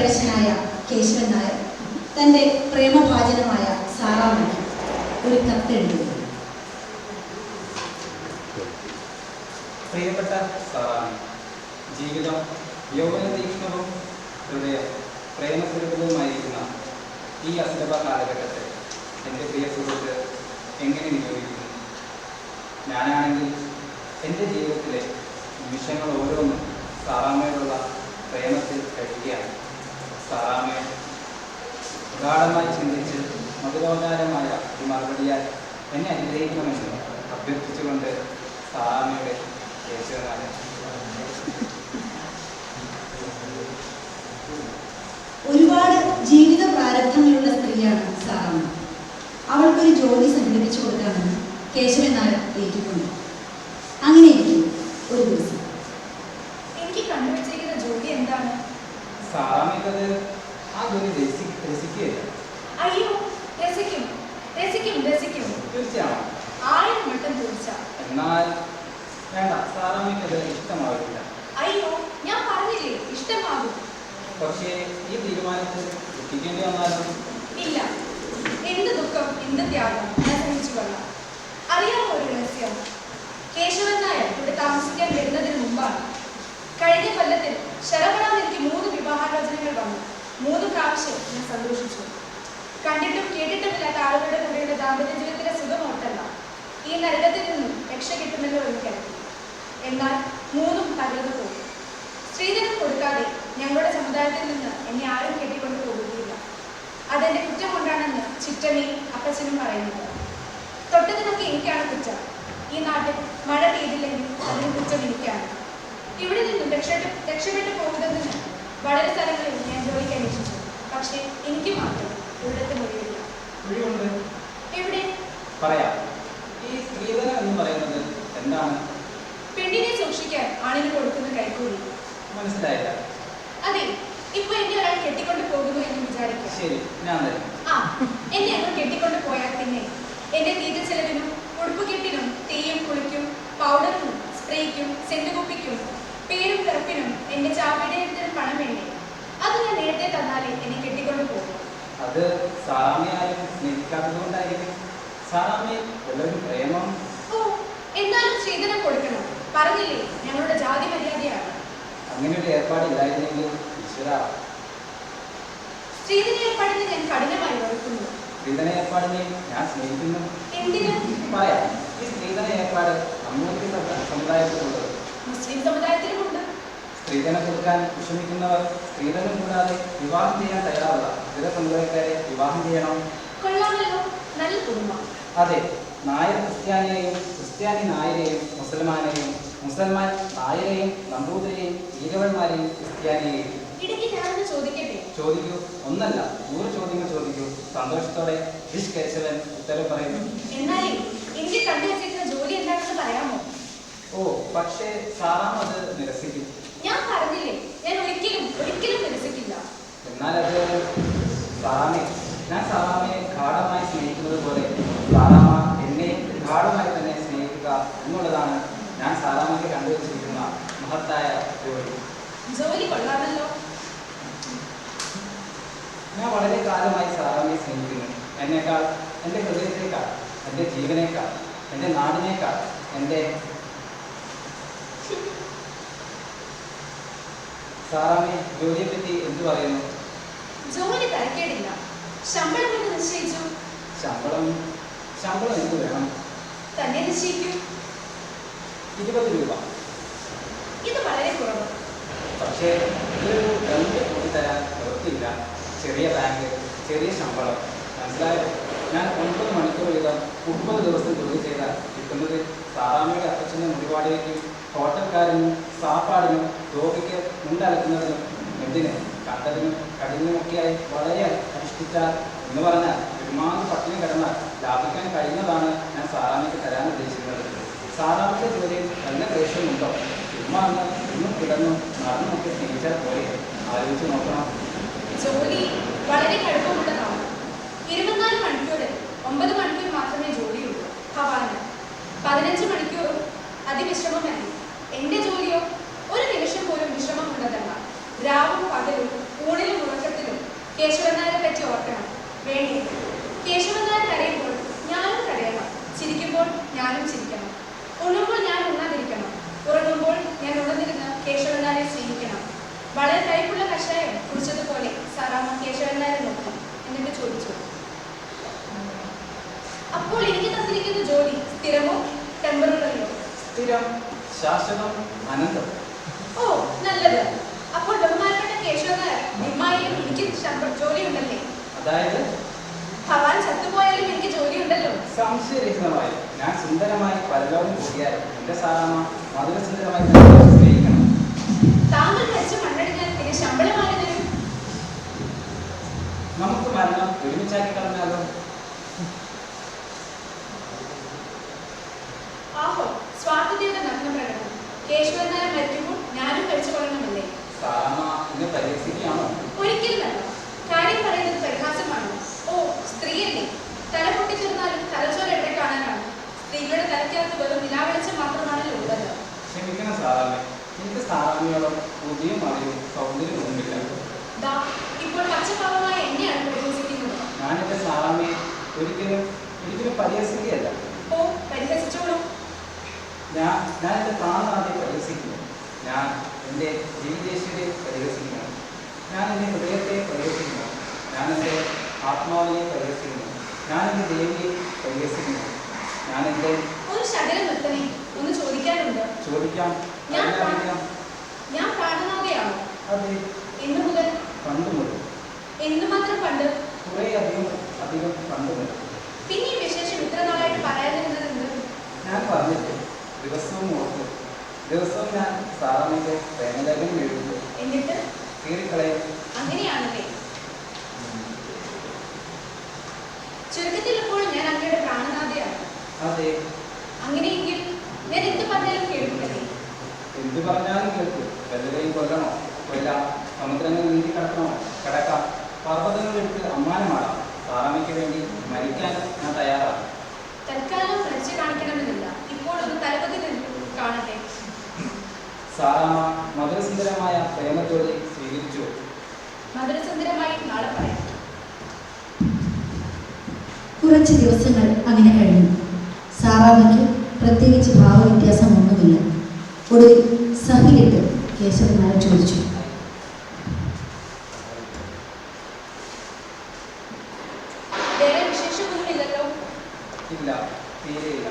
പ്രവേശനായ കേശവൻ നായർ തൻ്റെ പ്രേമഭാജനമായ സാറാമ്മയ്ക്ക് ഒരു കത്തെഴുതി. പ്രിയപ്പെട്ട സാറാമ്മ, ജീവിതം യൗവന തീക്ഷ്ണവും ഹൃദയം പ്രേമസുരഭവുമായിരിക്കുന്ന ഈ അസുലഭ കാലഘട്ടത്തെ എൻ്റെ പ്രിയ സുഹൃത്ത് എങ്ങനെ നിയോഗിക്കുന്നു? ഞാനാണെങ്കിൽ എൻ്റെ ജീവിതത്തിലെ നിമിഷങ്ങൾ ഓരോന്നും സാറാമ്മയോടുള്ള പ്രേമത്തിൽ കഴിയുകയാണ്. സാറാമ്മയെ ഗാഢമായി ചിന്തിച്ച് മധുരോദാരമായ ഈ മറുപടിയാൽ എന്നെ അനുഗ്രഹിക്കണമെന്ന് അഭ്യർത്ഥിച്ചുകൊണ്ട് സാറാമ്മയുടെ കേശവനായ. ഒരുപാട് ജീവിത പ്രാരബ്ധങ്ങളുള്ള സ്ത്രീയാണ് സാറാമ്മ. അവൾക്കൊരു ജോലി സംഘടിപ്പിച്ചു കൊടുക്കാമെന്ന് കേശവൻ നായർ ഏറ്റുകൊണ്ട്. അങ്ങനെയിരിക്കും ഒരു ദിവസം. എനിക്ക് കണ്ടുവച്ചിരിക്കുന്ന ജോലി എന്താണ്? സാറാമ്മയ്ക്കത് ആ ജോലി രസിക്കുകയില്ല. അയ്യോ, രസിക്കും രസിക്കും രസിക്കും. തീർച്ചയാണോ? 1000 വട്ടം ചോദിച്ചാൽ. എന്നാൽ വേണ്ട, സാറാമ്മയ്ക്കത് ഇഷ്ടമാവില്ല. അയ്യോ, ഞാൻ പറഞ്ഞില്ലേ ഇഷ്ടമാകും. പക്ഷേ ഈ തീരുമാനത്തിൽ ദുഃഖിക്കേണ്ടി വന്നാലും? ഇല്ല, എന്ത് ദുഃഖം എന്ത് ത്യാഗം ഞാൻ സഹിച്ചു കൊള്ളാം. അറിയാമോ ഒരു രഹസ്യം? കേശവൻ നായർ ഇവിടെ താമസിക്കാൻ വരുന്നതിന് മുമ്പാണ് കഴിഞ്ഞ കൊല്ലത്തിൽ ശരവണാൻ എനിക്ക് 3 വിവാഹാലോചനകൾ വന്നു. 3 പ്രാവശ്യം ഞാൻ സന്തോഷിച്ചു. കണ്ടിട്ടും കേട്ടിട്ടുമില്ലാത്ത ആളുകളുടെ കൂടെയുള്ള ദാമ്പത്യ ജീവിതത്തിലെ സുഖം ഓർത്തല്ല ഈ നരകത്തിൽ നിന്നും രക്ഷ കിട്ടുമല്ലോ എന്ന് കരുതി. എന്നാൽ 3ഉം തകർന്നു പോകും. സ്ത്രീധനം കൊടുക്കാതെ ഞങ്ങളുടെ സമുദായത്തിൽ നിന്ന് എന്നെ ആരും കെട്ടിക്കൊണ്ടു പോകുകയില്ല. അതെന്റെ കുറ്റം കൊണ്ടാണെന്ന് ചിറ്റമ്മയും അപ്പച്ചനും പറയുന്നത്. തൊട്ടതിനൊക്കെ എനിക്കാണ് കുറ്റം. ഈ നാട്ടിൽ മഴ പെയ്തില്ലെങ്കിൽ അതിന് കുറ്റം എനിക്കാണ്. ഇവിടെ നിന്നും രക്ഷപ്പെട്ടു പോകുന്നതിന് വളരെ സ്ഥലങ്ങളിൽ ഞാൻ ജോലിക്ക് അന്വേഷിച്ചു. പക്ഷേ എനിക്ക് മാത്രം ഇവിടുത്തെ മൊഴിയില്ല. എവിടെ? പറയാം. ഈ സ്ത്രീധനം എന്ന് പറയുന്നത് എന്താണ്? പെണ്ണിനെ സൂക്ഷിക്കാൻ ആണിന് കൊടുക്കുന്ന കൈക്കൂലി. മനസ്സിലായില്ല. അതെ, ഇപ്പൊ എന്നെ ഒരാൾ കെട്ടിക്കൊണ്ട് പോകുന്നു എന്ന് വിചാരിക്കുക. ശരി, ഞാൻ തരാം. എന്നെ അങ്ങ് കെട്ടിക്കൊണ്ട് പോയാൽ പിന്നെ എന്റെ തീറ്റ ചെലവിനും ഉടുപ്പ് കെട്ടിനും തീയും കുളിക്കും പൗഡറിനും സ്പ്രേക്കും സെന്റുകുപ്പിക്കും പേരും കിറപ്പിനും എന്റെ ചാവടിയത്തിന് പണം വേണ്ടേ? അത് ഞാൻ നേരത്തെ തന്നാലേ എന്നെ കെട്ടിക്കൊണ്ട് പോകും. അത് സാറാമ്മയാരും സ്നേഹിക്കാത്തത് കൊണ്ടായിരിക്കും. സാറാമ്മയിൽ വല്ലൊരു പ്രേമം. ഓ, എന്നാലും സ്ത്രീധനം കൊടുക്കണം. പറഞ്ഞില്ലേ ഞങ്ങളുടെ ജാതി മര്യാദയാണ്. അങ്ങനെ ഒരു ഏർപ്പാടില്ലായിരുന്നെങ്കിൽ ഈശ്വര. സ്ത്രീധന ഏർപ്പാടിനെ ഞാൻ കഠിനമായി വെറുക്കുന്നു. സ്ത്രീധന ഏർപ്പാടിനെ ഞാൻ സ്നേഹിക്കുന്നു. എന്തിന്? പറയാം. ഈ സ്ത്രീധന ഏർപ്പാട് അമ്മൂർത്തി സമുദായത്തിലുള്ളത്. മുസ്ലിം സമുദായത്തിലുമുണ്ട്. സ്ത്രീധനം കൊടുക്കാൻ വിഷമിക്കുന്നവർ സ്ത്രീധനം കൂടാതെ വിവാഹം ചെയ്യാൻ തയ്യാറുള്ള ഇതര സമുദായക്കാരെ വിവാഹം ചെയ്യണം. കൊള്ളാമല്ലോ, നല്ല കുടുംബം. അതെ, നായർ ക്രിസ്ത്യാനിയെയും ക്രിസ്ത്യാനി നായരെയും മുസൽമാനെയും മുസൽമാൻ നായരെയും നമ്പൂതിരെയും ഈരവന്മാരെയും ക്രിസ്ത്യാനിയെയും. ഇടയ്ക്ക് ഞാനൊന്ന് ചോദിക്കട്ടെ? ചോദിക്കൂ. ഒന്നല്ല, 100 ചോദ്യങ്ങൾ ചോദിക്കൂ. സന്തോഷത്തോടെ ഋഷ് കേശവൻ ഉത്തരം പറയുന്നു. എന്നാലേ എനിക്ക് കണ്ടുവച്ചിരിക്കുന്ന ജോലി എന്താണെന്ന് പറയാമോ? ഓ, പക്ഷേ സാറാമ്മ അത് നിരസിക്കും. ഞാൻ പറഞ്ഞില്ലേ, ഞാൻ ഒരിക്കലും നിരസിക്കില്ല. എന്നാലത് ഞാൻ സാറാമ്മയെ ഗാഢമായി സ്നേഹിക്കുന്നത് പോലെ സാറാമ്മ എന്നെ ഗാഢമായി തന്നെ സ്നേഹിക്കുക എന്നുള്ളതാണ് ഞാൻ സാറാമ്മയ്ക്ക് കണ്ടുവച്ചിരിക്കുന്ന മഹത്തായ ജോലി. ജോലി കൊള്ളാമല്ലോ. ഞാൻ വളരെ കാലമായി സാറാമ്മയെ സ്നേഹിക്കുന്നു. എന്നേക്കാൾ, എൻ്റെ ഹൃദയത്തേക്കാൾ, എൻ്റെ ജീവനേക്കാൾ, എൻ്റെ നാടിനേക്കാൾ, എൻ്റെ സാറാമ്മയെ ജോലിയെപ്പറ്റി എന്തു പറയുന്നു? ജോലി തരക്കേടില്ല. ശമ്പളം എന്ന് നിശ്ചയിച്ചു. ശമ്പളം എന്ത് വേണം? തന്നെ നിശ്ചയിക്കൂ. 20 രൂപ. ഇത് വളരെ കുറവ്. പക്ഷേ ഇതൊരു 2 കോടി തരാൻ നിവൃത്തിയില്ല. ചെറിയ ബാങ്ക്, ചെറിയ ശമ്പളം, മനസ്സിലായോ? ഞാൻ 9 മണിക്കൂർ വീതം 30 ദിവസം ജോലി ചെയ്താൽ കിട്ടുന്നത് സാറാമ്മയുടെ അപ്പച്ചൻ്റെ മുറിവാടകയ്ക്കും ഹോട്ടൽക്കാരനും സാപ്പാടിനും രോഗിക്ക് മുണ്ടലക്കുന്നതിനും എന്തിന് കണ്ടതിനും കഠിനമൊക്കെയായി വളരെ അനുഷ്ഠിച്ചാൽ എന്ന് പറഞ്ഞാൽ ഒരുമാതിരി പട്ടിണി കിടന്നാൽ ലാഭിക്കാൻ കഴിയുന്നതാണ് ഞാൻ സാറാമ്മയ്ക്ക് തരാൻ ഉദ്ദേശിക്കുന്നത്. സാറാമ്മയുടെ ജോലിയിൽ നല്ല ദേഷ്യമുണ്ടോ? ചുമ്മാ ഇന്നും കിടന്നും നടന്നുമൊക്കെ സ്നേഹിച്ചാൽ പോലെ ആലോചിച്ച് നോക്കണം. ജോലി വളരെ കടുപ്പമുള്ളതാണ്. 24 മണിക്കൂറിൽ 9 മണിക്കൂർ മാത്രമേ ജോലിയുള്ളൂ. ഭവാന 15 മണിക്കൂറും അതിവിശ്രമമല്ല. എന്റെ ജോലിയോ ഒരു നിമിഷം പോലും വിശ്രമമുള്ളതല്ല. രാവും പകലും ഊണിലും ഉറക്കം കേശവൻ നായരെ പറ്റി ഓർക്കണം. വേണ്ടി കേശവൻ നായർ കരയുമ്പോൾ ഞാനും കരയണം. ചിരിക്കുമ്പോൾ ഞാനും ചിരിക്കണം. ഉണ്ണുമ്പോൾ ഞാൻ ഉണ്ണാതിരിക്കണം. ഉറങ്ങുമ്പോൾ ഞാൻ ഉണർന്നിരുന്ന് കേശവൻ നായരെ സ്നേഹിക്കണം. വളരെ കയ്പുള്ള കഷായം കുടിച്ചതുപോലെ സാറാമ്മ കേശവൻ നായരെ നോക്കി എന്നിട്ട് ചോദിച്ചു, അപ്പോൾ എനിക്ക് തന്നിരിക്കുന്ന ജോലി സ്ഥിരമോ ടെമ്പററിയോ? സ്ഥിരം, ശാശ്വതം, അനന്തം. ഓ, നല്ലത്. അപ്പോൾ ബഹുമാനപ്പെട്ട കേശവൻ നായർ നിമ്മായാലും എനിക്ക് ജോലി ഉണ്ടല്ലേ? അതായത് ഭവാൻ ചത്തുപോയാലും എനിക്ക് ജോലി ഉണ്ടല്ലോ. സംശയരഹിതമായി ഞാൻ സുന്ദരമായി പരലോകം കൂടിയാൽ എന്റെ സാറാമ്മ മധുരസുന്ദരമായി സ്നേഹിക്കണം. താങ്കൾ വെച്ച് മണ്ണടിഞ്ഞാൽ പിന്നെ ശമ്പളമായി തരും. നമുക്ക് മരണം ഒരുമിച്ചാക്കി കളഞ്ഞാലോ? ആഹോ, സ്വാർത്ഥതയുടെ നഗ്നപ്രകടനം. കേശവൻ നായർ മരിക്കുമ്പോൾ ഞാനും കഴിച്ചു കൊള്ളണമല്ലേ? സാറാമ്മ എന്നെ പരിഹസിക്കുകയാണോ? ഒരിക്കലുമല്ല. കാര്യം പറയുന്നത് പരിഹാസമാണ്. ഓ, സ്ത്രീയല്ലേ? തല പൊട്ടിച്ചേർന്നാലും തലച്ചോറ് എവിടെ കാണാനാണ്? സ്ത്രീകളുടെ തലയ്ക്കകത്ത് വെറും നിലാവെളിച്ചം മാത്രമാണല്ലോ ഉള്ളത്. ക്ഷമിക്കണം സാറാമ്മ, എനിക്ക് സാറാമ്മയോളം ബുദ്ധിയും അറിവും സൗന്ദര്യവും ഒന്നുമില്ല. ദാ ഇപ്പോൾ പച്ചപ്പാവമായ എന്നെയാണ് പരിഹസിക്കുന്നത്. ഞാനെന്റെ സാറാമ്മയെ ഒരിക്കലും പരിഹസിക്കുകയല്ല. ഓ, പരിഹസിച്ചോളൂ. ഞാൻ എൻ്റെ പ്രാണനാഥയെ പരിഹസിക്കുന്നു. ഞാൻ എൻ്റെ ജീവിതേശ്വരെ പരിഹസിക്കുന്നു. ഞാൻ എൻ്റെ ഹൃദയത്തെ പരിഹസിക്കുന്നു. ഞാൻ എൻ്റെ ആത്മാവിനെ പരിഹസിക്കുന്നു. ഞാൻ എൻ്റെ ദേവിയെ പരിഹസിക്കുന്നു. ഞാൻ എൻ്റെ ഒരു ശകലം നിർത്തണേ, ഒന്ന് ചോദിക്കാനുണ്ട്. ചോദിക്കാം. ഞാൻ പ്രാണനാഥയാണോ? അതെ. എന്ന് മുതൽ? പണ്ട് മുതൽ. എന്ന് മാത്രം പണ്ട്? കുറേ അധികം പണ്ട് മുതൽ. പിന്നെ ഈ വിശേഷം ഇത്ര നാളായിട്ട് പറയാതിരുന്നത് എന്ത്? ഞാൻ പറഞ്ഞിട്ട് ദിവസവും ഓർത്ത് ദിവസവും ഞാൻ സാറാമ്മയ്ക്ക് പ്രേമലേഖനം എഴുതുന്നു. എന്നിട്ട് കീറിക്കളയും. അങ്ങനെയാണല്ലേ? ചുരുക്കത്തിൽ ഇപ്പോൾ ഞാൻ അങ്ങയുടെ പ്രാണനാഥയാണ്. അതെ. അങ്ങനെയെങ്കിൽ ഞാൻ എന്ത് പറഞ്ഞാലും കേൾക്കില്ലേ? എന്ത് പറഞ്ഞാലും കേൾക്കും. വല്ലതെയും കൊല്ലണോ? കൊല്ലാം. സമുദ്രങ്ങൾ നീന്തി കടക്കാം. പർവ്വതങ്ങളെടുത്ത് അമ്മാനമാടാം. സാറാമ്മയ്ക്ക് വേണ്ടി മരിക്കാൻ ഞാൻ തയ്യാറാണ്. തൽക്കാലം മരിച്ചു കാണിക്കണമെന്നില്ല. ഇപ്പോൾ ഒന്ന് തലപതി കാണട്ടെ. സാറാമ്മ മധുരസുന്ദരമായ പ്രേമത്തോടെ സ്വീകരിച്ചു. മധുരസുന്ദരമായി നാളെ പറയാം. കുറച്ച് ദിവസങ്ങൾ അങ്ങനെ കഴിഞ്ഞു. സാറാമ്മയ്ക്ക് പ്രത്യേകിച്ച് ഭാവവ്യത്യാസമൊന്നുമില്ല. ഒടുവിൽ സഹിലിട്ട് കേശവൻ നായർ ചോദിച്ചു, വേറെ വിശേഷമൊന്നുമില്ലല്ലോ? ഇല്ല, തീരെയില്ല.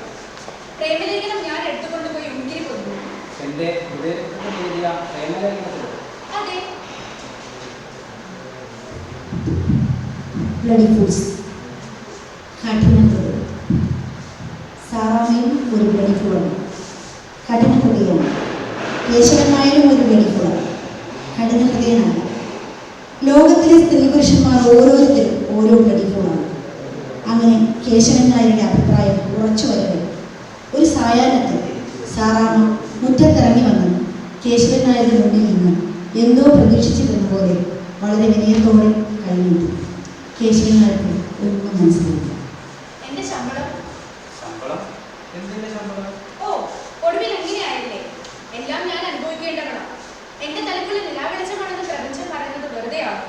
പ്രേമലേഖനം ഞാൻ എടുത്തുകൊണ്ടുപോയി ഉങ്കിരി കൊടുത്തു. എൻ്റെ ഹൃദയത്തിൽ എഴുതിയ പ്രേമലേഖനത്തിൽ അതെ. Bloody fools, കഠിനഹൃദയം. സാറാമ്മയും ഒരു ബ്ലഡി ഫുള്ളാണ്, കഠിനഹൃദയമാണ്. കേശവൻ നായരും ഒരു ബ്ലഡി ഫുള്ളാണ്, കഠിനഹൃദയനാണ്. ലോകത്തിലെ സ്ത്രീ പുരുഷന്മാർ ഓരോരുത്തരും ഓരോ ബ്ലഡി ഫുള്ളാണ്. അങ്ങനെ കേശവൻ നായരുടെ അഭിപ്രായം ഉറച്ചു വരവേ ഒരു സായാഹ്നത്തിൽ സാറാമ്മ മുറ്റത്തിറങ്ങി വന്ന് കേശവൻ നായരുടെ മുന്നിൽ നിന്ന് എന്തോ പ്രതീക്ഷിച്ചിരുന്ന പോലെ വളരെ വിനയത്തോടെ കഴിഞ്ഞു. കേശവൻ നായർക്ക് ഒന്നും മനസ്സിലായില്ല. എന്റെ ശമ്പളം? ശമ്പളം? എന്തിന്റെ ശമ്പളം? ഓ, ഒടുവിൽ എങ്ങനെയായില്ലേ? എല്ലാം ഞാൻ അനുഭവിക്കേണ്ടവണം. എന്റെ തലക്കുള്ളിൽ നിലാവെളിച്ചമാണെന്ന് പ്രപഞ്ചം പറയുന്നത് വെറുതെയാണ്.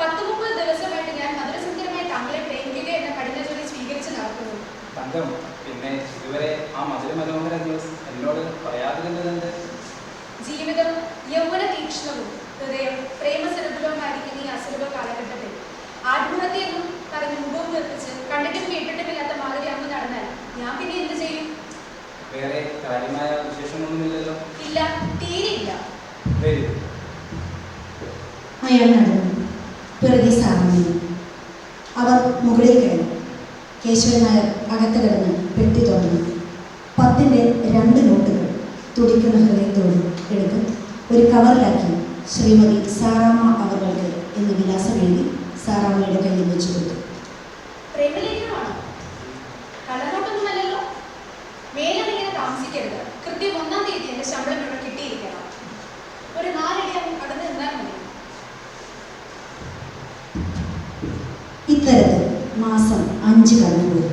10-30 ദിവസമായിട്ട് ഞാൻ മധുരസുന്ദരമായി താങ്കളെ പ്രേമിക്കുക എന്ന കഠിന ജോലി സ്വീകരിച്ച് നടക്കുന്നു. തങ്കം, പിന്നെ ഇതുവരെ ആ മധുരമനോഹര ന്യൂസ് എന്നോട് പറയാതിരുന്നതെന്ത്? ജീവിതം യൗവന തീക്ഷ്ണവും ഹൃദയം പ്രേമസരബുലവുമായിരിക്കുന്ന ഈ അസുലഭ കാലഘട്ടത്തിൽ ആത്മഹത്യ എന്നും പറഞ്ഞ് മുഖവും നിർത്തിച്ച് കണ്ടിട്ടും കേട്ടിട്ടുമില്ലാത്ത മാതിരി അന്ന് നടന്നാൽ ഞാൻ പിന്നെ എന്ത് ചെയ്യും? വേറെ കാര്യമായ വിശേഷമൊന്നുമില്ലല്ലോ? ഇല്ല, തീരെയില്ല. വരൂ. അയാൾ നടന്നു. പിറകെ സാറാമ്മയും. അവർ മുകളിൽ കയറി. കേശവൻ നായർ അകത്ത് കിടന്ന് പെട്ടി തുറന്നു. 10ന്റെ 2 നോട്ടുകൾ തുടിക്കുന്ന ഹൃദയത്തോട് എടുത്ത് ഒരു കവറിലാക്കി ശ്രീമതി സാറാമ്മ അവർക്ക് എന്ന് വിലാസം എഴുതി സാറാമ്മയുടെ കയ്യിൽ വെച്ചു കൊടുത്തു. പ്രേമലേഖനമാണോ? കള്ളനോട്ടൊന്നുമല്ലല്ലോ? മേലാണ് ഇങ്ങനെ താമസിക്കരുത്. കൃത്യം 1-ാം തീയതി എന്റെ ശമ്പളം ഇവിടെ കിട്ടിയിരിക്കണം. ഒരു 4 അടി അങ്ങ് കടന്നു നിന്നാൽ മതി. ഇത്തരത്തിൽ മാസം 5 കടന്നുപോയി.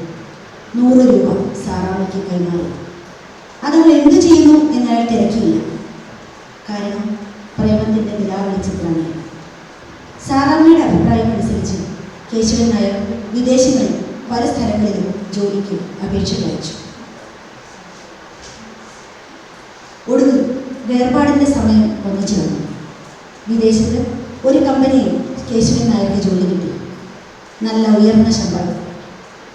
100 രൂപ സാറാമ്മയ്ക്ക് കൈമാറി. അതവൾ എന്തു ചെയ്യുന്നു എന്നയാൾ തിരക്കിയില്ല. കാരണം പ്രേമത്തിൻ്റെ നിലാവെളിച്ചത്തിലാണ്. സാറാമ്മയുടെ അഭിപ്രായം കേശവൻ നായർ വിദേശങ്ങളിൽ പല സ്ഥലങ്ങളിലും ജോലിക്ക് അപേക്ഷ അയച്ചു. ഒടുവിൽ വേർപാടിൻ്റെ സമയം ഒന്നിച്ചു വന്നു. വിദേശത്ത് ഒരു കമ്പനിയിൽ കേശവൻ നായർക്ക് ജോലി കിട്ടി. നല്ല ഉയർന്ന ശമ്പളം.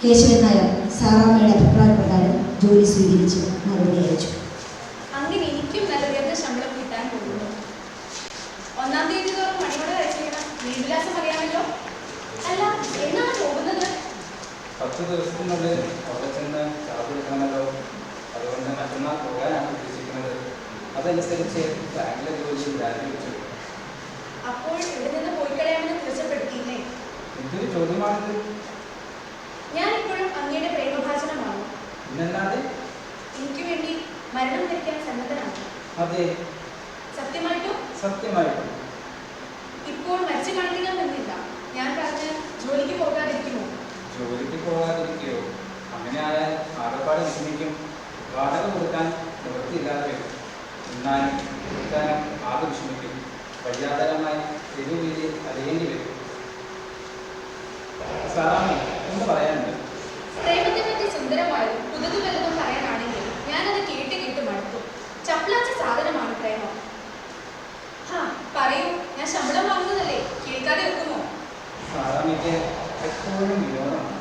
കേശവൻ നായർ സാറാമ്മയുടെ അഭിപ്രായപ്രകാരം ജോലി സ്വീകരിച്ച് മറുപടി അയച്ചു. അങ്ങനെ എനിക്കും നല്ല ഉയർന്ന ശമ്പളം കിട്ടാൻ പോകുന്നു. 1-ാം തീയതി തോറും മണിയോട് കഴിച്ചിരിക്കണം. വീട്ടുവിലാസം അറിയാമല്ലോ. അല്ല, എന്നാണ് പോകുന്നത്? 10 ദിവസത്തിനുള്ളിൽ അവിടെ ചെന്ന് ചാർജ് എടുക്കണമല്ലോ. അതുകൊണ്ട് മറ്റന്നാൾ പോകാനാണ് ഉദ്ദേശിക്കുന്നത്. അതനുസരിച്ച് ബാങ്കിലെ ജോലി രാജിവെച്ചു. അപ്പോൾ ഇവിടെ നിന്ന് പോയി കളയാമെന്ന് തീർച്ചപ്പെടുത്തിയില്ലേ? എന്തൊരു ചോദ്യമാണിത്? ഞാൻ ഇപ്പോഴും അങ്ങയുടെ പ്രേമഭാചനമാണ്. പിന്നല്ലാതെ? എനിക്ക് വേണ്ടി മരണം ധരിക്കാൻ സന്നദ്ധനാണ്. അതെ, സത്യമായിട്ടും? സത്യമായിട്ടും. ഇപ്പോൾ മരിച്ചു കാണിക്കണമെന്നില്ല. ഞാൻ പറഞ്ഞ് ജോലിക്ക് പോകാതിരിക്കുമോ? ജോലിക്ക് പോകാതിരിക്കുകയോ? അങ്ങനെ ആയാൽ ആകപ്പാട് വിഷമിക്കും. വാടക കൊടുക്കാൻ നിവൃത്തിയില്ലാതെ വരും. എന്നാലും കൊടുക്കാനും ആകെ വിഷമിക്കും. വഴിയാതരമായി തെരുവീതിയിൽ അറിയേണ്ടി വരും. സാറാമ്മ, എന്ന് പറയാനുണ്ട്. പ്രേമത്തെ പറ്റി സുന്ദരമായതും പുതുതു വല്ലതും പറയാനാണെങ്കിൽ ഞാനത് കേട്ട് കേട്ട് മടുത്തു. ചപ്പിളാച്ച സാധനമാണ് പ്രേമം. പറയൂ, ഞാൻ ശമ്പളം വാങ്ങുന്നതല്ലേ, കേൾക്കാതെ വെക്കുമോ? സാറാമ്മയ്ക്ക് എപ്പോഴും വിനോദമാണ്.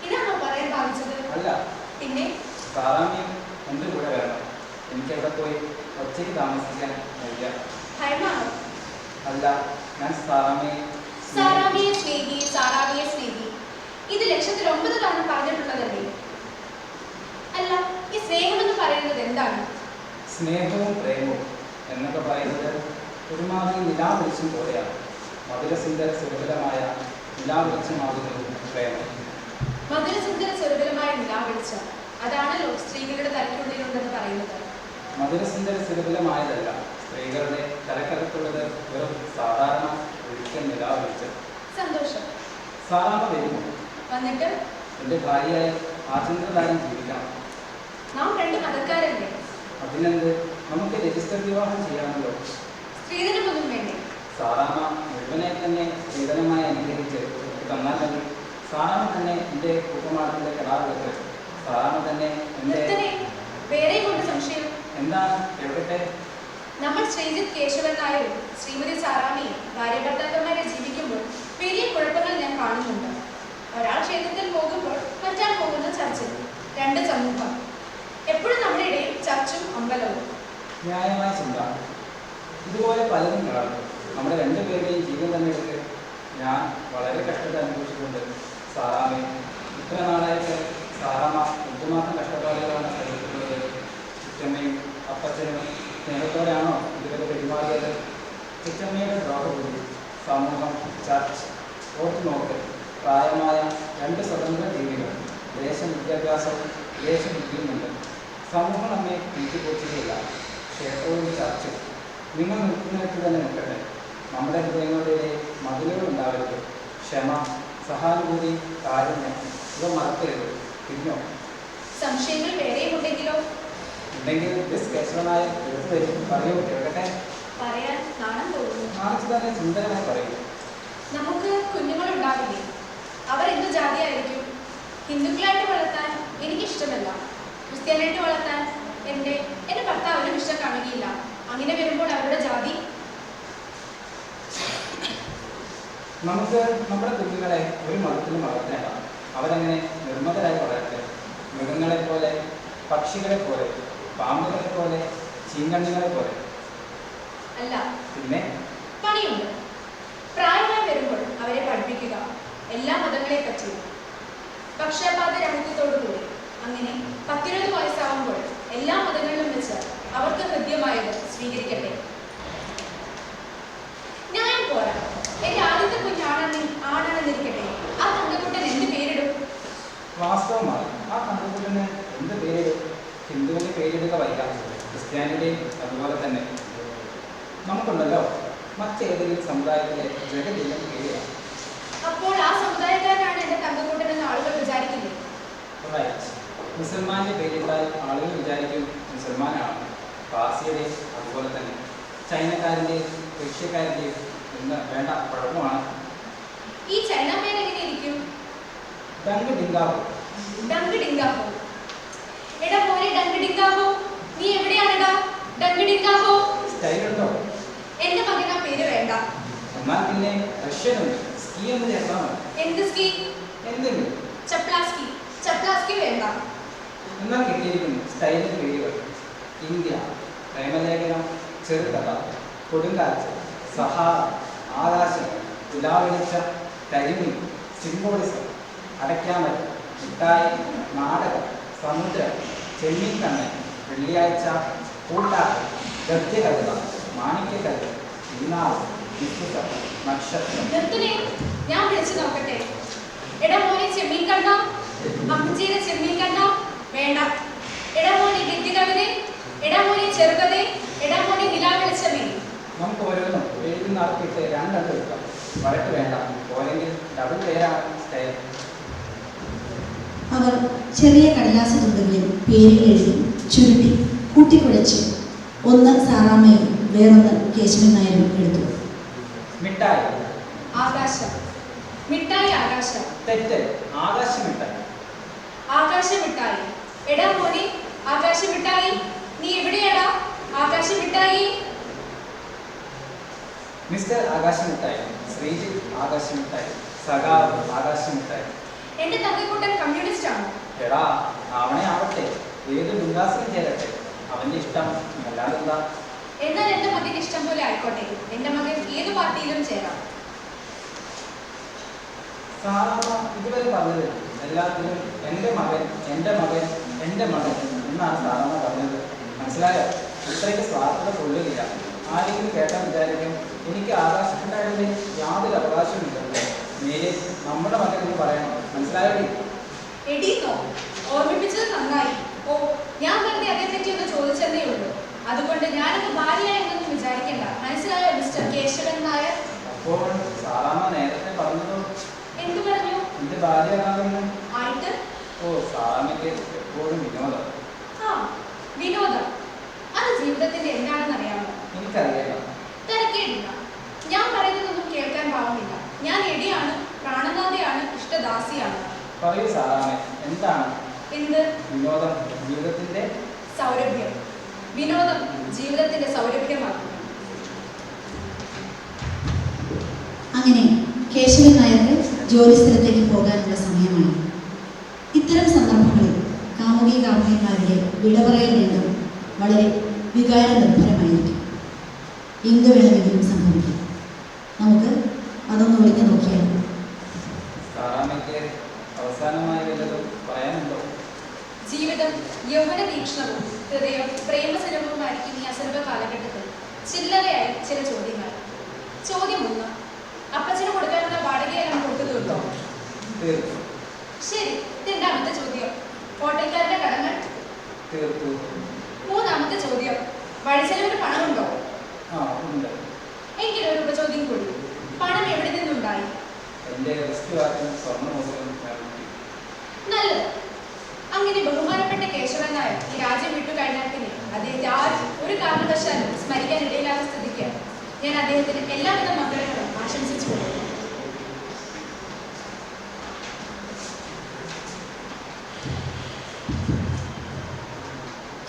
ഇതാണോ പറയാൻ ഭാവിച്ചത്? അല്ല, പിന്നെ സാറാമ്മയും എൻ്റെ കൂടെ വരണം. എനിക്ക് അവിടെ പോയി ഒറ്റയ്ക്ക് താമസിക്കാൻ കഴിയില്ല. ഭയമാണോ? അല്ല, ഞാൻ സാറാമ്മയെ സാറാവിയെ സ്നേഹി, സാറാവിയെ സ്നേഹി, ഇത് 1,9 തവണ പറഞ്ഞിട്ടുള്ളതല്ലേ? അല്ല, ഈ സ്നേഹമെന്ന് പറയുന്നത് എന്താണ്? സ്നേഹവും പ്രേമവും എന്നൊക്കെ പറയുന്നത് ഒരുമാതിരി നിലാവെളിച്ചം പോലെയാണ്. മധുരസുന്ദര സുരഭിലമായ നിലാവെളിച്ചമാകുന്നു പ്രേമം. മധുരസുന്ദര സുരഭിലമായ നിലാവെളിച്ചം, അതാണല്ലോ സ്ത്രീകളുടെ തലയ്ക്കുള്ളിലുണ്ടെന്ന് പറയുന്നത്. മധുരസുന്ദര സുരഭിലമായതല്ല, സ്ത്രീകളുടെ തലക്കകത്തുള്ളത് വെറും സാധാരണ ഒരിക്കൽ നിലാവെളിച്ചം. സന്തോഷം. സാറാമ്മ വരുമോ? വന്നിട്ട് എൻ്റെ ഭാര്യയായി ആചന്ദ്രദാനം ജീവിക്കണം. നാം 2 മതക്കാരല്ലേ? അതിനെന്ത്, നമുക്ക് രജിസ്റ്റർ വിവാഹം ചെയ്യാമല്ലോ. സ്ത്രീധനമൊന്നും വേണ്ടേ? സാറാമ്മ മുഴുവനെ തന്നെ സ്ത്രീധനമായി അനുഗ്രഹിച്ച് തന്നാൽ മതി. സാറാമ്മ തന്നെ എൻ്റെ കുപ്പമാടത്തിൻ്റെ കിടാവെടുത്ത്, സാറാമ്മ തന്നെ എൻ്റെ വേറെ കൊണ്ട് സംശയം എന്താണ് എവിടത്തെ? നമ്മൾ ശ്രീജിത്ത് കേശവൻ നായരും ശ്രീമതി സാറാമ്മയും ഭാര്യ ഭർത്താക്കന്മാരെ ജീവിക്കുമ്പോൾ വലിയ കുഴപ്പങ്ങൾ ഞാൻ കാണുന്നുണ്ട്. ഒരാൾ ക്ഷേത്രത്തിൽ പോകുമ്പോൾ മറ്റാൾ പോകുന്ന ചർച്ചിൽ. 2 സമൂഹം. എപ്പോഴും നമ്മുടെ ഇടയിൽ ചർച്ചും അമ്പലവും. ന്യായമായ ചിന്ത. ഇതുപോലെ പലതും കാണും. നമ്മുടെ 2 പേരുടെയും ജീവിതം തന്നെ എടുത്ത് ഞാൻ വളരെ കഷ്ടത അനുഭവിച്ചിട്ടുണ്ട്. സാറാമ്മ ഇത്ര നാളായിട്ട് സാറാമ്മ എന്തുമാത്രം കഷ്ടപ്പാടുകളാണ് സഹിച്ചിട്ടുള്ളത്. ചിറ്റമ്മയും അപ്പച്ചനും സ്നേഹത്തോടെയാണോ ഇതുവരെ പെരുമാറിയത്? ചിറ്റമ്മയുടെ ദ്രോഹബുദ്ധി, സമൂഹം, ചർച്ച്, ഓർത്തു നോക്ക്. പ്രായമായ 2 സ്വതന്ത്ര ജീവികൾ, ദേശവിദ്യാഭ്യാസവും ദേശബുദ്ധിയുമുണ്ട്. സമൂഹം നമ്മെ തീറ്റിപ്പോറ്റുകയില്ല. ക്ഷേത്രവും ചർച്ചും നിങ്ങൾ നിൽക്കുന്നിടത്ത് തന്നെ നിൽക്കട്ടെ. നമ്മുടെ ഹൃദയങ്ങളുടെ മതിലുകൾ ഉണ്ടാവരുത്. ക്ഷമ, സഹാനുഭൂതി, കാരുണ്യം ഇവ മറക്കരുത്. പിന്നോ സംശയങ്ങൾ വേറെയും ഉണ്ടെങ്കിലോ? ഉണ്ടെങ്കിൽ മിസ് കേശവനായ എടുത്തു തരും. പറയൂ, കേൾക്കട്ടെ. പറയാൻ നാണം തോന്നുന്നു. കാണിച്ചു തന്നെ സുന്ദരമായി പറയൂ. നമുക്ക് കുഞ്ഞുങ്ങളുണ്ടാവില്ലേ? അവർ എന്ത് ജാതിയായിരിക്കും? ഹിന്ദുക്കളായിട്ട് വളർത്താൻ എനിക്കിഷ്ടമല്ല. ക്രിസ്ത്യാനായിട്ട് വളർത്താൻ എൻ്റെ ഭർത്താവിനും ഇഷ്ടം കാണുകയില്ല. അങ്ങനെ വരുമ്പോൾ അവരുടെ ജാതി. നമുക്ക് നമ്മുടെ കുഞ്ഞുങ്ങളെ ഒരു മതത്തിലും വളർത്തേണ്ട. അവരങ്ങനെ നിർമ്മതരായി വളരട്ടെ. മൃഗങ്ങളെ പോലെ, പക്ഷികളെ പോലെ, പാമ്പുകളെ പോലെ, ചീങ്കണ്ണികളെ പോലെ. അല്ല, പിന്നെ പണിയുണ്ട്. പ്രായമായി വരുമ്പോൾ അവരെ പഠിപ്പിക്കുക എല്ലാ മതങ്ങളെ പറ്റിയും പക്ഷപാതരഹിതത്തോടുകൂടി. അങ്ങനെ 10-20 വയസ്സാവുമ്പോൾ എല്ലാ മതങ്ങളിലും വെച്ച് അവർക്ക് ഹൃദ്യമായത് സ്വീകരിക്കട്ടെ. ഞാൻ പോരാ. എൻ്റെ ആദ്യത്തെ കുഞ്ഞാണെന്നിരിക്കട്ടെ. ആ തങ്കക്കുട്ടൻ എന്ത് പേരിടും? വാസ്തവമായി ആ കണ്ടുകൂട്ടിന് എന്ത് പേരിടും? ഹിന്ദുവിൻ്റെ പേരിടുക വയ്യ, ക്രിസ്ത്യാനിയുടെയും അതുപോലെ തന്നെ. നമുക്കുണ്ടല്ലോ മറ്റേതെങ്കിലും സമുദായത്തിലെ ജഗതിയിലും പേരാണ്. അപ്പോൾ ആ സമുദായക്കാരനാണ് എൻ്റെ തങ്കക്കുട്ടനെന്ന് ആളുകൾ വിചാരിക്കില്ലേ? റൈറ്റ്. മുസൽമാൻ്റെ പേരിട്ടാൽ ആളുകൾ വിചാരിക്കും മുസൽമാനാണ്. പാർസിയുടെയും അതുപോലെ തന്നെ. ചൈനക്കാരൻ്റെയും റഷ്യക്കാരൻ്റെയും എന്ന് വേണ്ട കുഴപ്പമാണ്. ഈ ചൈന പേര് എങ്ങനെ ഡങ്ക് ഡിങ്കാഹോ. ഡങ്ക് ഡിങ്കാഹോ. എടാ മോനെ ഡങ്ക് ഡിങ്കാഹോ, നീ എവിടെയാണെടാ? ഡങ്ക് ഡിങ്കാഹോ. സ്റ്റൈലുണ്ടോ? എന്റെ മകൻ ആ പേര് വേണ്ട. എന്നാൽ പിന്നെ റഷ്യനുണ്ട്, സ്കീ എന്ന് ചേർത്താൽ മതി. എന്ത് സ്കീ? എന്തെങ്കിലും. ചപ്ലാസ്കി. ചപ്ലാസ്കി വേണ്ട. എന്നാൽ കിട്ടിയിരിക്കുന്നു സ്റ്റൈലിന്റെ പേരുകൾ: ഇന്ത്യ, പ്രേമലേഖനം, ചെറുകഥ, കൊടുങ്കാറ്റ്, സഹാറ, ആകാശം, തുലാവെളിച്ച, കരിമീൻ, സിംബോളിസം, അടയ്ക്കാമൽ, മിഠായി, നാടകം, സമുദ്രം, ചെമ്മീൻ കണ്ണൻ, വെള്ളിയാഴ്ച, കൂട്ടാട്ട്, ഗദ്യകവിത, മാണിക്യക്കല്ല്, ഇന്നാൾ, വിസ്തുത, നക്ഷത്രം. നിർത്തണേ, ഞാൻ വിളിച്ചു നോക്കട്ടെ. എടാ മോനെ ചെമ്മീൻ കണ്ണ, അമ്മച്ചിയുടെ ചെമ്മീൻ കണ്ണ വേണ്ട. എടാ മോനെ ഗദ്യകവിത, എടാ മോനെ ചെറുകഥ, എടാ മോനെ നിലാവെളിച്ചമേ. നമുക്ക് ഓരോന്നും എഴുതുന്ന ആർക്കിട്ട് രണ്ടെണ്ണം എടുക്കാം. വഴക്ക് വേണ്ട, പോലെങ്കിൽ ഡബിൾ പേരാണ് സ്റ്റൈൽ. അവർ ചെറിയ കടലാസ തുണ്ടുകളിൽ പേരുകൾ എഴുതി ചുരുട്ടി കൂട്ടിക്കുഴച്ച് ഒന്ന് സാറാമ്മയും വേറൊന്ന് കേശവൻ നായരും എടുത്തു. മിഠായി. ആകാശം. മിഠായി ആകാശം. തെറ്റ്, ആകാശ മിഠായി. ആകാശ മിഠായി. എടാ മോനെ ആകാശ മിഠായി, നീ എവിടെയാടാ? ആകാശ മിഠായി. മിസ്റ്റർ ആകാശ മിഠായി, ശ്രീജിത്ത് ആകാശ മിഠായി, സഖാവ് ആകാശ മിഠായി. എന്റെ തങ്കക്കൂട്ടൻ കമ്മ്യൂണിസ്റ്റ് ആണോ? എടാ, അവനെ ആവട്ടെ, ഏത് ബിന്ദാസിലും ചേരട്ടെ, അവന്റെ ഇഷ്ടം, അല്ലാതെന്താ. എന്നാൽ എന്റെ മകൻ ഇഷ്ടം പോലെ ആയിക്കോട്ടെ, എന്റെ മകൻ ഏത് പാർട്ടിയിലും ചേരാം. സാറാമ്മ ഇതുവരെ പറഞ്ഞത് എല്ലാത്തിനും എൻ്റെ മകൻ, എൻ്റെ മകൻ, എൻ്റെ മകൻ എന്നാണ് സാറാമ്മ പറഞ്ഞത്. മനസ്സിലായോ? ഇത്രയ്ക്ക് സ്വാർത്ഥത കൊള്ളുകയില്ല. ആരെങ്കിലും കേട്ടാൽ വിചാരിക്കും എനിക്ക് ആകാശത്തിൻ്റെ യാതൊരു അവകാശമില്ല. നേരെ നമ്മുടെ മകൻ എന്ന് പറയണം. മനസ്സിലായോ? എടീന്നോ? ഓർമ്മിപ്പിച്ചത് നന്നായി. ഓ, ഞാൻ വെറുതെ അതേപ്പറ്റി ഒന്ന് ചോദിച്ചതേ ഉള്ളൂ. അതുകൊണ്ട് ഞാനൊന്ന് ഭാര്യയായെന്നൊന്നും വിചാരിക്കണ്ട. മനസ്സിലായോ മിസ്റ്റർ കേശവൻ നായർ? അപ്പോൾ സാറാമ്മ നേരത്തെ പറഞ്ഞതോ? എന്തു പറഞ്ഞു? എന്റെ ഭാര്യയാകുന്നു ആയിട്ട്. ഓ, സാറാമ്മയ്ക്ക് എപ്പോഴും വിനോദം. ആ, വിനോദം. അത് ജീവിതത്തിന്റെ എന്താണെന്ന് അറിയാമോ? എനിക്കറിയാം. തിരക്കേടില്ല. ഞാൻ പറയുന്നതൊന്നും കേൾക്കാൻ പാവുന്നില്ല. ഞാൻ എടിയാണ്, പ്രാണനാഥയാണ്, ഇഷ്ടദാസിയാണ്. പറയൂ സാറാമ്മ, എന്താണ് എന്ത്? വിനോദം ജീവിതത്തിന്റെ സൗരഭ്യം. വിനോദം ജീവിതത്തിന്റെ സൗരഭ്യമാകുന്നു. അങ്ങനെ കേശവൻ നായർക്ക് ജോലിസ്ഥലത്തേക്ക് പോകാനുള്ള സമയമായി. ഇത്തരം സന്ദർഭങ്ങളിൽ കാമുകി കാമുകന്മാരുടെ വിടപറയൽ രംഗം വളരെ വികാരനിർഭരമായിരിക്കും. എന്ത് വേണമെങ്കിലും സംഭവിക്കാം. നമുക്ക് അതൊന്ന് ഒളിഞ്ഞു നോക്കിയാൽ. സാറാമ്മയ്ക്ക് അവസാനമായി വല്ലതും പറയാനുണ്ടോ? ജീവിതം യൗവന തീക്ഷ്ണവും ഹൃദയം പ്രേമസുലഭവുമായിരിക്കും ഈ അസർവ കാലഘട്ടത്തിൽ ചില്ലറയായി ചില ചോദ്യങ്ങൾ. ചോദ്യം 1: അപ്പച്ചന് കൊടുക്കാനുള്ള വാടകയെല്ലാം കൊടുത്തു തീർത്തോ? തീർത്തു. ശരി. രണ്ടാമത്തെ ചോദ്യം: ഹോട്ടൽക്കാരുടെ കടങ്ങൾ തീർത്തു. മൂന്നാമത്തെ ചോദ്യം: വഴിച്ചെലവിന് പണമുണ്ടോ? ആ, ഉണ്ട്. എങ്കിലൊരു ഉപചോദ്യം കൂടി: പണം എവിടെ നിന്നുണ്ടായി? എന്റെ റിസ്റ്റുകാരൻ സ്വർണ്ണ മോതിരം നല്ലത്. അങ്ങനെ ബഹുമാനപ്പെട്ട കേശവൻ നായർ ഈ രാജ്യം വിട്ടു കഴിഞ്ഞാൽ പിന്നെ അദ്ദേഹത്തെ ആരും ഒരു കാരണവശാലും സ്മരിക്കാൻ ഇടയില്ലാത്ത സ്ഥിതിക്ക് ഞാൻ അദ്ദേഹത്തിന് എല്ലാവിധ മംഗളങ്ങളും ആശംസിച്ചു കൊടുക്കുന്നു.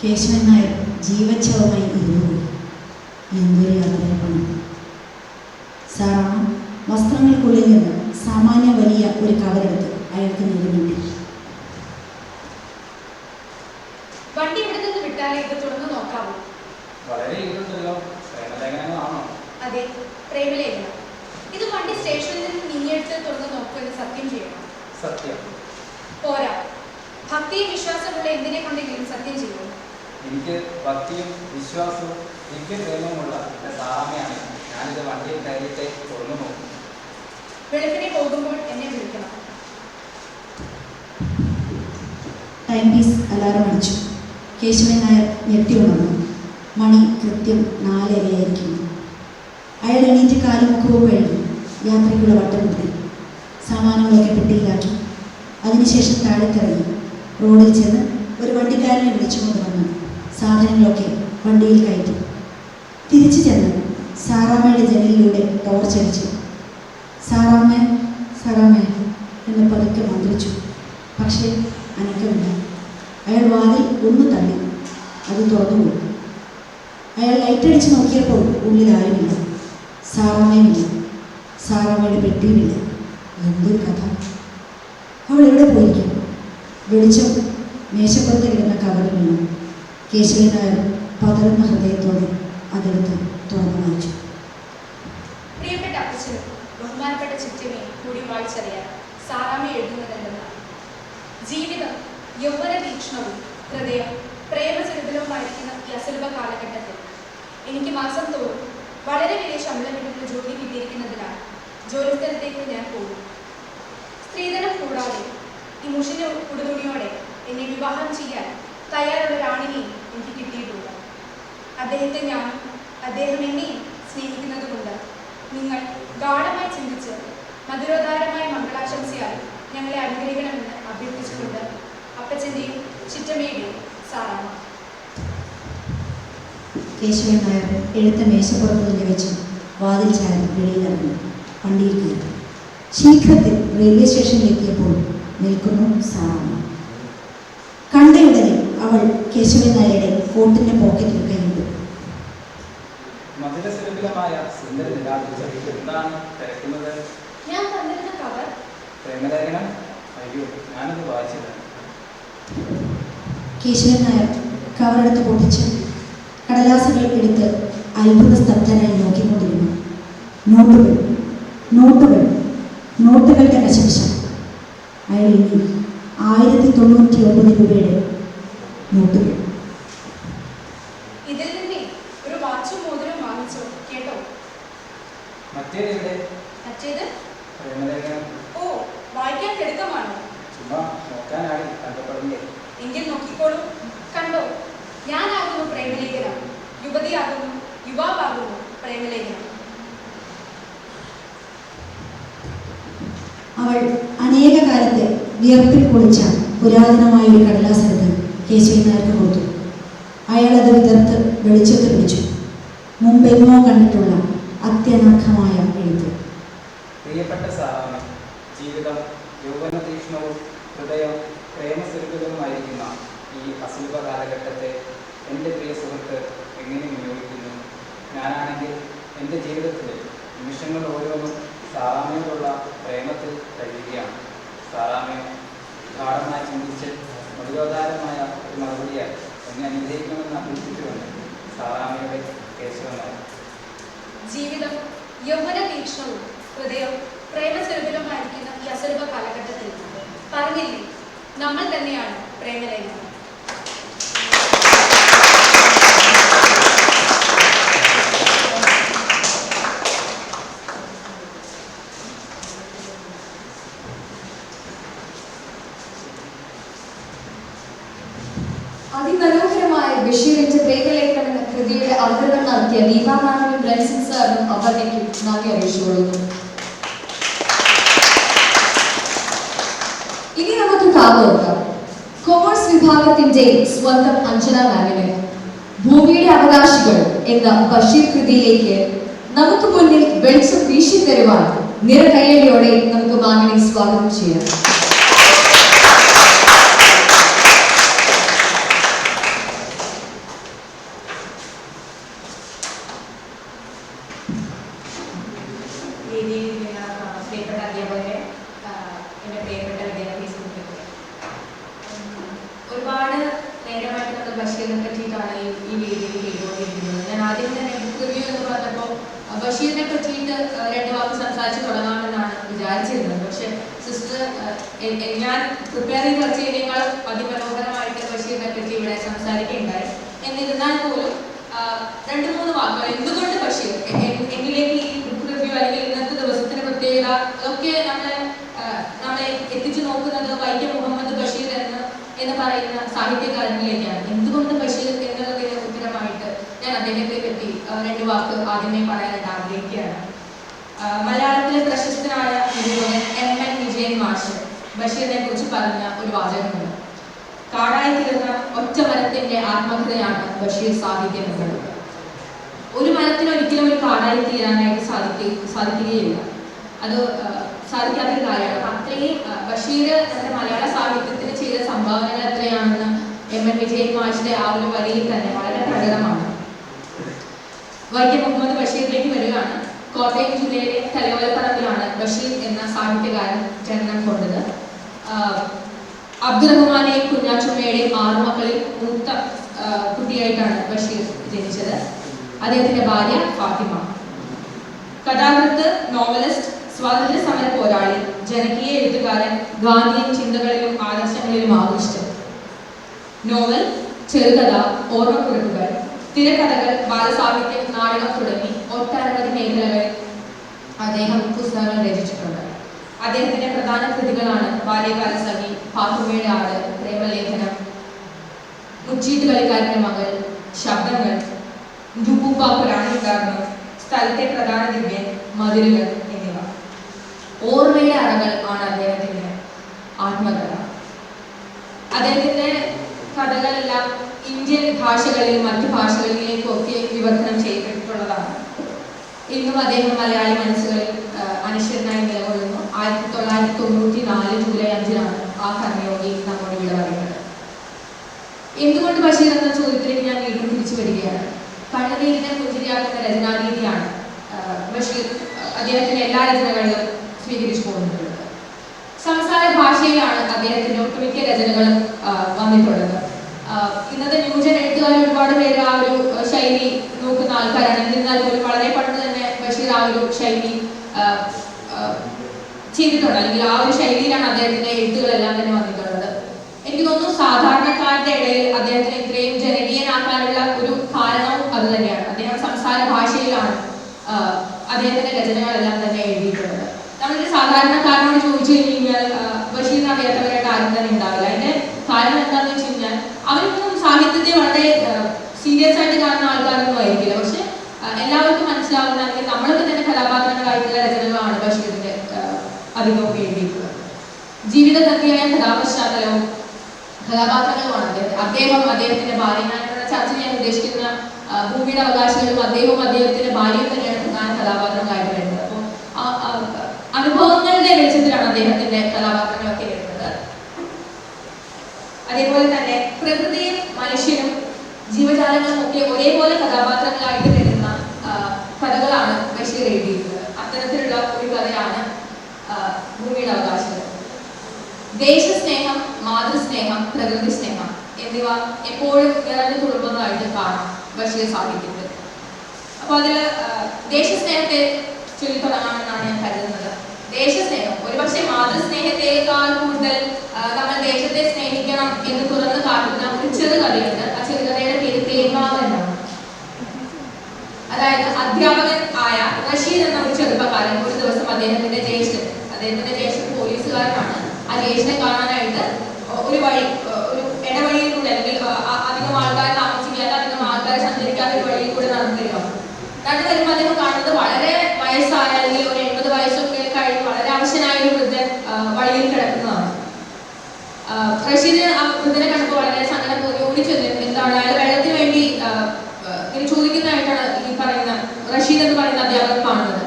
കേശവൻ നായർ ജീവച്ഛവമായി ഇരുന്നു. എന്തൊരു യാത്രയപ്പണം! സാറാമ്മ വസ്ത്രങ്ങൾക്കുള്ളിൽ നിന്ന് സാമാന്യ വലിയ ഒരു കവറെടുത്ത് അയാൾക്ക് നൽകുന്നുണ്ട്. വണ്ടി ഇവിടെ നിന്ന് വിട്ടാലേ ഇത് തുറന്നു നോക്കാവൂ. വളരെ ഇതുണ്ടല്ലോ. പ്രേമലേഖനങ്ങളാണോ? അതെ, പ്രേമലേഖനം. ഇത് വണ്ടി സ്റ്റേഷനിൽ നിന്ന് നീങ്ങിയെടുത്ത് തുറന്നു നോക്കുമെന്ന് സത്യം ചെയ്യണം. സത്യം. പോരാ, ഭക്തിയും വിശ്വാസമുള്ള എന്തിനെ കൊണ്ടെങ്കിലും സത്യം ചെയ്യൂ. എനിക്ക് ഭക്തിയും വിശ്വാസവും ദിവ്യപ്രേമവുമുള്ള സാറാമ്മയാണ്. ഞാനിത് വണ്ടിയിൽ കയറിയിട്ട് തുറന്നു നോക്കും. വെളുപ്പിനെ പോകുമ്പോൾ എന്നെ വിളിക്കണം. ടൈം പീസ് അലാറം അടിച്ചു. കേശവൻ നായർ ഞെട്ടി ഉണർന്നു. മണി കൃത്യം 4:30 അയാൾ എണീറ്റ് കാലും മുഖവും കഴുകി യാത്രയ്ക്കുള്ള വട്ടം കുത്തി സാമാനങ്ങളൊക്കെ പെട്ടിയിലാക്കി. അതിനുശേഷം താഴത്തിറങ്ങി റോഡിൽ ചെന്ന് ഒരു വണ്ടിക്കാരനെ വിളിച്ചുകൊണ്ട് വന്നു സാധനങ്ങളൊക്കെ വണ്ടിയിൽ കയറ്റി. തിരിച്ചു ചെന്ന് സാറാമ്മയുടെ ജനലിലൂടെ ടോർച്ചടിച്ചു. സാറാമ്മ സാറാമ്മ എന്ന് പതുക്കെ മന്ത്രിച്ചു. പക്ഷേ അനക്കമില്ല. അയാൾ വാതിൽ ഒന്ന് തള്ളി, അത് തുറന്നുപോയി. അയാൾ ലൈറ്റടിച്ച് നോക്കിയപ്പോൾ ഉള്ളിൽ ആരുമില്ല. സാറാമ്മയുമില്ല, സാറാമ്മയുടെ പെട്ടിയുമില്ല. എന്തൊരു കഥ! അവൾ എവിടെ പോയിരിക്കും? വെളിച്ചം മേശപ്പുറത്ത് കിടന്ന കവറിൽ വീണു. കേശവൻ നായർ പതറുന്ന ഹൃദയത്തോടെ അതെടുത്ത് തുറന്നു വായിച്ചു. പ്രിയപ്പെട്ട അപ്പച്ചനും ബഹുമാനപ്പെട്ട ചിറ്റമ്മയും കൂടി വായിച്ചറിയാൻ സാറാമ്മ എഴുതുന്നതെന്തെന്നാൽ, ജീവിതം യൗവന തീക്ഷ്ണവും ഹൃദയം പ്രേമചരിതവുമായിരിക്കുന്ന ഈ അസുലഭ കാലഘട്ടത്തിൽ എനിക്ക് മാസം തോറും വളരെ വലിയ ശമ്പളം കിട്ടുന്ന ജോലി കിട്ടിയിരിക്കുന്നതിനാൽ ജോലിസ്ഥലത്തേക്ക് ഞാൻ പോകും. സ്ത്രീധനം കൂടാതെ ഈ മുഷിഞ്ഞ കുടുതുണിയോടെ എന്നെ വിവാഹം ചെയ്യാൻ തയ്യാറുള്ള ഒരാണിനെയും എനിക്ക് കിട്ടിയിട്ടുണ്ട്. അദ്ദേഹത്തെ ഞാനും അദ്ദേഹം എന്നെയും സ്നേഹിക്കുന്നത് കൊണ്ട് നിങ്ങൾ ഗാഢമായി ചിന്തിച്ച് മധുരോധാരമായ മംഗളാശംസയായി ഞങ്ങളെ അനുഗ്രഹിക്കണമെന്ന് അഭ്യർത്ഥിച്ചുകൊണ്ട് അപ്പച്ചൻ്റെയും ചിറ്റമ്മയുടെയും സാറാമ്മ. കേശവൻ നായർ എഴുത്ത മേശപ്പുറത്ത് തന്നെ വെച്ച് വാതിൽ ചാരി വെളിയിലിറങ്ങി വണ്ടിയിൽ കയറി. ശീഘ്രത്തിൽ റെയിൽവേ സ്റ്റേഷനിലെത്തിയപ്പോൾ നിൽക്കുന്നു സാറാമ്മ. കണ്ടയുടനെ അവൾ കേശവൻ നായരുടെ കോട്ടിൻ്റെ പോക്കറ്റിൽ കൈയിട്ടു. മധുരസുരഭിലമായ സുന്ദര നിലാവിൽ എന്താണ് തിരക്കുന്നത്? ഞാൻ തന്നിരുന്ന കവർ. പ്രേമലേഖനം? അയ്യോ, ഞാനത് വായിച്ചില്ല. കേശവൻ നായർ കവറെടുത്ത് പൊട്ടിച്ച് കടലാസുകൾ എടുത്ത് അത്ഭുത സ്തബ്ധനായി നോക്കിക്കൊണ്ടിരുന്നു. നോട്ടുകൾ, നോട്ടുകൾ, നോട്ടുകളുടെ കശംശം. അയാൾ എണ്ണി 1099 രൂപയുടെ നോട്ടുകൾ. ഇതിൽ നിന്നേ ഒരു വാച്ചും മോതിരം വാങ്ങിച്ചോ കേട്ടോ. മറ്റേതെവിടെ? മറ്റേത് പ്രേമലേഖനം. ഓ, വായിക്കാൻ തിടുക്കമാണോ? ചുമ്മാ നോക്കാനായി കണ്ടപ്പെടുന്നേ. എങ്കിൽ നോക്കിക്കോളൂ. കണ്ടോ, ഞാനാകുന്നു പ്രേമലേഖനം, യുവതിയാകുന്നു, യുവാവാകുന്നു പ്രേമലേഖനം. അവൾ അനേക കാലത്തെ വിയർപ്പിൽ കുളിച്ച പുരാതനമായ ഒരു കടലാസെടുത്ത് കേശവൻ നായർക്ക് കൊടുത്തു. അയാളത് വിതർത്ത് വെളിച്ചത്ത് പിടിച്ചു. മുമ്പെങ്ങോ കണ്ടിട്ടുള്ള അത്യനർഘമായ എഴുത്ത്. പ്രിയപ്പെട്ട സാറാമ്മ, ജീവിതം യൗവന തീക്ഷ്ണവും ഹൃദയം പ്രേമസുരഭിലവുമായിരിക്കുന്ന ഈ അസുലഭ കാലഘട്ടത്തെ എൻ്റെ പ്രിയ സുഹൃത്ത് എങ്ങനെ വിനിയോഗിക്കുന്നു? ഞാനാണെങ്കിൽ എൻ്റെ ജീവിതത്തിലെ നിമിഷങ്ങൾ ഓരോന്നും സാറാമ്മയോടുള്ള പ്രേമത്തിൽ കഴിയുകയാണ്. സാറാമ്മയെ ഗാഢമായി ചിന്തിച്ച് മധുരോധാരമായ ഒരു മറുപടിയായി എന്നെ അനുഗ്രഹിക്കണമെന്ന് അഭ്യർത്ഥിച്ചുകൊണ്ട് സാറാമ്മയുടെ കേശവൻ നായർ. ജീവിതം യൗവന തീക്ഷ്ണവും ഹൃദയം പ്രേമസുരഭിലവുമായിരിക്കുന്ന ഈ അസുലഭ കാലഘട്ടത്തിൽ പറഞ്ഞില്ലേ, നമ്മൾ തന്നെയാണ് പ്രേമലേഖനം. അതിമനോഹരമായ ബഷീറിന്റെ പ്രേമലേഖനം എന്ന കൃതിയുടെ അവതരണം നടത്തിയ ദീപാനാഥനും ബ്രൻസൺ സാറിനും അപർണയ്ക്കും നന്ദി അറിയിച്ചുകൊള്ളുന്നു. ഇനി നമുക്ക് കാതോർക്കാം. കൊമേഴ്സ് വിഭാഗത്തിന്റെ സ്വന്തം അഞ്ജന മാമിനെ ഭൂമിയുടെ അവകാശികൾ എന്ന ബഷീർ കൃതിയിലേക്ക് നമുക്ക് മുന്നിൽ വെളിച്ചം വീശി തരുവാൻ നിറകയ്യടിയോടെ നമുക്ക് മാമിനെ സ്വാഗതം ചെയ്യാം. പ്രിയപ്പെട്ട അധ്യാപകരെ, എൻ്റെ പ്രിയപ്പെട്ട വിദ്യാർത്ഥി സുഹൃത്തുക്കളെ, ഒരുപാട് നേരമായിട്ട് നമ്മൾ ബഷീറിനെ പറ്റിയിട്ടാണ് ഈ വീഡിയോ ചെയ്തുകൊണ്ടിരിക്കുന്നത്. ഞാൻ ആദ്യം തന്നെ ബുക്ക് റിവ്യൂ എന്ന് പറഞ്ഞപ്പോൾ ബഷീറിനെ പറ്റിയിട്ട് 2 വാക്ക് സംസാരിച്ച് തുടങ്ങാമെന്നാണ് വിചാരിച്ചിരുന്നത്. പക്ഷെ സിസ്റ്റർ ഞാൻ പ്രിപ്പയർ ചെയ്ത് വെച്ചതിനേക്കാൾ അതിമനോഹരമായിട്ട് ബഷീറിനെ പറ്റി ഇവിടെ സംസാരിക്കുകയുണ്ടായി. എന്നിരുന്നാൽ പോലും 2-3 വാക്കുകൾ എന്തുകൊണ്ട് ബഷീർ എന്നിലേക്ക് ഈ ബുക്ക് റിവ്യൂ അല്ലെങ്കിൽ ഇന്നത്തെ ദിവസത്തിന്റെ പ്രത്യേകത അതൊക്കെ നമ്മളെ എത്തിച്ചു നോക്കുന്നത് വൈക്കം മുഹമ്മദ് ബഷീർ എന്ന് പറയുന്ന സാഹിത്യകാരനിലേക്കാണ്. എന്തുകൊണ്ട് ബഷീർ എന്നുള്ളതിന് ഉത്തരമായിട്ട് ഞാൻ അദ്ദേഹത്തെ പറ്റി 2 വാക്ക് ആദ്യമേ പറയാനായിട്ട് ആഗ്രഹിക്കുകയാണ്. മലയാളത്തിലെ പ്രശസ്തനായ നിരൂപകൻ M.N. വിജയൻ മാഷ് ബഷീറിനെ കുറിച്ച് പറഞ്ഞ ഒരു വാചകമുണ്ട്. കാടായി തീർന്ന ഒറ്റ മരത്തിന്റെ ആത്മകഥയാണ് ബഷീർ സാഹിത്യം എന്നത്. ഒരു മരത്തിന് ഒരിക്കലും ഒരു കാടായി തീരാനായിട്ട് സാധിക്കുകയില്ല. അത് സാധിക്കാത്തൊരു കാര്യമാണ്. അത്രയും ബഷീർ നമ്മുടെ മലയാള സാഹിത്യത്തിന് ചെയ്ത സംഭാവനകൾ എത്രയാണെന്ന് MN വിജയൻ മാഷിന്റെ ആ ഒരു വരിയിൽ തന്നെ വളരെ പ്രകടമാണ്. വൈക്കം മുഹമ്മദ് ബഷീറിലേക്ക് വരികയാണ്. കോട്ടയം ജില്ലയിലെ തലയോലപ്പറമ്പിലാണ് ബഷീർ എന്ന സാഹിത്യകാരൻ ജനനം കൊണ്ടത്. അബ്ദുറഹ്മാനെയും കുഞ്ഞാച്ചുമ്മയുടെയും 6 മക്കളിൽ മൂത്ത കുട്ടിയായിട്ടാണ് ബഷീർ ജനിച്ചത്. അദ്ദേഹത്തിന്റെ ഭാര്യ ഫാത്തിമ. കഥാകൃത്ത്, നോവലിസ്റ്റ്, സ്വാതന്ത്ര്യ സമര പോരാളി, ജനകീയ എഴുത്തുകാരൻ, ഗാന്ധിയൻ ചിന്തകളിലും ആദർശങ്ങളിലും ആകൃഷ്ടൻ. നോവൽ, ചെറുകഥ, ഓർമ്മക്കുറിപ്പുകൾ, തിരക്കഥകൾ, ബാലസാഹിത്യം, നാടകം തുടങ്ങി ഒട്ടനവധി മേഖലകളിൽ അദ്ദേഹം പുസ്തകങ്ങൾ രചിച്ചിട്ടുണ്ട്. അദ്ദേഹത്തിന്റെ പ്രധാന കൃതികളാണ് ബാല്യകാലസഖി, പാത്തുമ്മയുടെ ആട്, പ്രേമലേഖനം, മുച്ചീട്ട് കളിക്കാരന്റെ മകൾ, ശബ്ദങ്ങൾ, ജുബൂബ പുരാണിക്കാരണം, സ്ഥലത്തെ പ്രധാന ദിവ്യൻ, മതിലുകൾ എന്നിവ. ഓർമ്മയുടെ അറകൾ ആണ് അദ്ദേഹത്തിന്റെ ആത്മകഥ. അദ്ദേഹത്തിന്റെ കഥകളെല്ലാം ഇന്ത്യൻ ഭാഷകളിലും മറ്റു ഭാഷകളിലേക്കും ഒക്കെ വിവർത്തനം ചെയ്യപ്പെട്ടിട്ടുള്ളതാണ്. ഇന്നും അദ്ദേഹം മലയാളി മനസ്സുകളിൽ അനശ്വരനായി നിലകൊള്ളുന്നു. 1994 ജൂലൈ 5 ആ കർമ്മയോഗി നമ്മോട് ഇവിടെ പറയുന്നത്. എന്തുകൊണ്ട് ബഷീർ എന്ന ചോദ്യത്തിലേക്ക് ഞാൻ വീണ്ടും തിരിച്ചു വരികയാണ്. കണ്ണുനീരിനെ പുഞ്ചിരിയാക്കുന്ന രചനാരീതിയാണ് ബഷീർ അദ്ദേഹത്തിന്റെ എല്ലാ രചനകളിലും സ്വീകരിച്ചു പോകുന്നത്. സംസാര ഭാഷയിലാണ് അദ്ദേഹത്തിന്റെ ഒട്ടുമിക്ക രചനകളും വന്നിട്ടുള്ളത്. ഇന്നത്തെ ന്യൂജൻ എഴുത്തുകാർ ഒരുപാട് പേര് ആ ഒരു ശൈലി നോക്കുന്ന ആൾക്കാരാണ്. എന്നിരുന്നാൽ പോലും വളരെ പണ്ട് തന്നെ ബഷീർ ആ ഒരു ശൈലി ചെയ്തിട്ടുണ്ട്, അല്ലെങ്കിൽ ആ ഒരു ശൈലിയിലാണ് അദ്ദേഹത്തിന്റെ എഴുത്തുകളെല്ലാം തന്നെ വന്നിട്ടുള്ളത്. എനിക്ക് തോന്നുന്നു സാധാരണക്കാരുടെ ഇടയിൽ അദ്ദേഹത്തിന് ഇത്രയും ജനകീയനാക്കാനുള്ള ഒരു കാരണവും അത് തന്നെയാണ്. അദ്ദേഹം സംസാര ഭാഷയിലാണ് അദ്ദേഹത്തിന്റെ രചനകളെല്ലാം തന്നെ എഴുതിയിട്ടുള്ളത്. നമ്മളൊരു സാധാരണക്കാരനോട് ചോദിച്ചു കഴിഞ്ഞാൽ ബഷീറിനെ അറിയാത്തവരായിട്ട് ആരും തന്നെ ഉണ്ടാവില്ല. അതിന്റെ കാരണം എന്താണെന്ന് വെച്ച് കഴിഞ്ഞാൽ അവരൊന്നും സാഹിത്യത്തെ വളരെ സീരിയസ് ആയിട്ട് കാണുന്ന ആൾക്കാരൊന്നും ആയിരിക്കില്ല. പക്ഷെ എല്ലാവർക്കും മനസ്സിലാവുന്ന, അല്ലെങ്കിൽ നമ്മളൊക്കെ തന്നെ കഥാപാത്രങ്ങളായിട്ടുള്ള രചനകളാണ് ബഷീറിന്റെ അധികവും എഴുതിയിട്ടുള്ളത്. ജീവിതഗതിയായ കഥാപശ്ചാത്തലവും കഥാപാത്രങ്ങളുമാണ് അദ്ദേഹത്തിന്റെ ഭാര്യ. ഞാനിവിടെ ചർച്ച ചെയ്യാൻ ഉദ്ദേശിക്കുന്ന ഭൂമിയുടെ അവകാശികളും അദ്ദേഹത്തിന്റെ ഭാര്യയും തന്നെയാണ് പ്രധാന കഥാപാത്രങ്ങളായിട്ട് വരുന്നത്. അപ്പോൾ അനുഭവങ്ങളുടെ വെളിച്ചത്തിലാണ് അദ്ദേഹത്തിന്റെ കഥാപാത്രങ്ങളൊക്കെ വരുന്നത്. അതേപോലെ തന്നെ പ്രകൃതിയും മനുഷ്യനും ജീവജാലങ്ങളും ഒക്കെ ഒരേപോലെ കഥാപാത്രങ്ങളായിട്ട് വരുന്ന കഥകളാണ് ബഷീർ എഴുതിയിട്ടുള്ളത്. അത്തരത്തിലുള്ള ഒരു കഥയാണ് ഭൂമിയുടെ അവകാശികൾ. ദേശസ്നേഹം, മാതൃസ്നേഹം, പ്രകൃതി സ്നേഹം എന്നിവ എപ്പോഴും നിറഞ്ഞു തുളുമ്പുന്നതായിട്ട് കാണാം ബഷീർ സാഹിത്യത്തിൽ. അപ്പൊ അതിൽ ദേശസ്നേഹത്തെ ചൊല്ലിത്തുടങ്ങാമെന്നാണ് ഞാൻ കരുതുന്നത്. ദേശസ്നേഹം ഒരുപക്ഷെ മാതൃസ്നേഹത്തെക്കാൾ കൂടുതൽ നമ്മൾ ദേശത്തെ സ്നേഹിക്കണം എന്ന് തുറന്നു കാട്ടുന്ന ഒരു ചെറുകഥയുണ്ട്. ആ ചെറുകഥയുടെ പേര് തേന്മാവ് എന്നാണ്. അതായത് അധ്യാപകൻ ആയ റഷീദ് എന്ന ഒരു ചെറുപ്പക്കാരൻ ഒരു ദിവസം അദ്ദേഹത്തിന്റെ ജ്യേഷ്ഠൻ പോലീസുകാരനാണ്. ആ ജ്യേഷ്ഠനെ കാണാനായിട്ട് ഒരു ഇടവഴിയിലൂടെ, അല്ലെങ്കിൽ അധികം ആൾക്കാർ താമസിക്കാത്ത, അധികം ആൾക്കാർ സഞ്ചരിക്കാത്ത ഒരു വഴിയിൽ കൂടെ നടന്നു വരുമ്പോൾ അദ്ദേഹം കാണുന്നത് വളരെ വയസ്സായ, അല്ലെങ്കിൽ ഒരു 80 വയസ്സൊക്കെ കഴിഞ്ഞ് വളരെ അവശനായ ഒരു വൃദ്ധൻ വഴിയിൽ കിടക്കുന്നതാണ്. റഷീദിന് ആ വൃദ്ധനെ കണ്ടപ്പോൾ വളരെ സങ്കടം തോന്നി. ഓടിച്ചെന്ന് എന്താണ് അയാൾ വെള്ളത്തിന് വേണ്ടി ഇങ്ങനെ ചോദിക്കുന്നതായിട്ടാണ് ഈ പറയുന്ന റഷീദ് എന്ന് പറയുന്ന അധ്യാപകൻ കാണുന്നത്.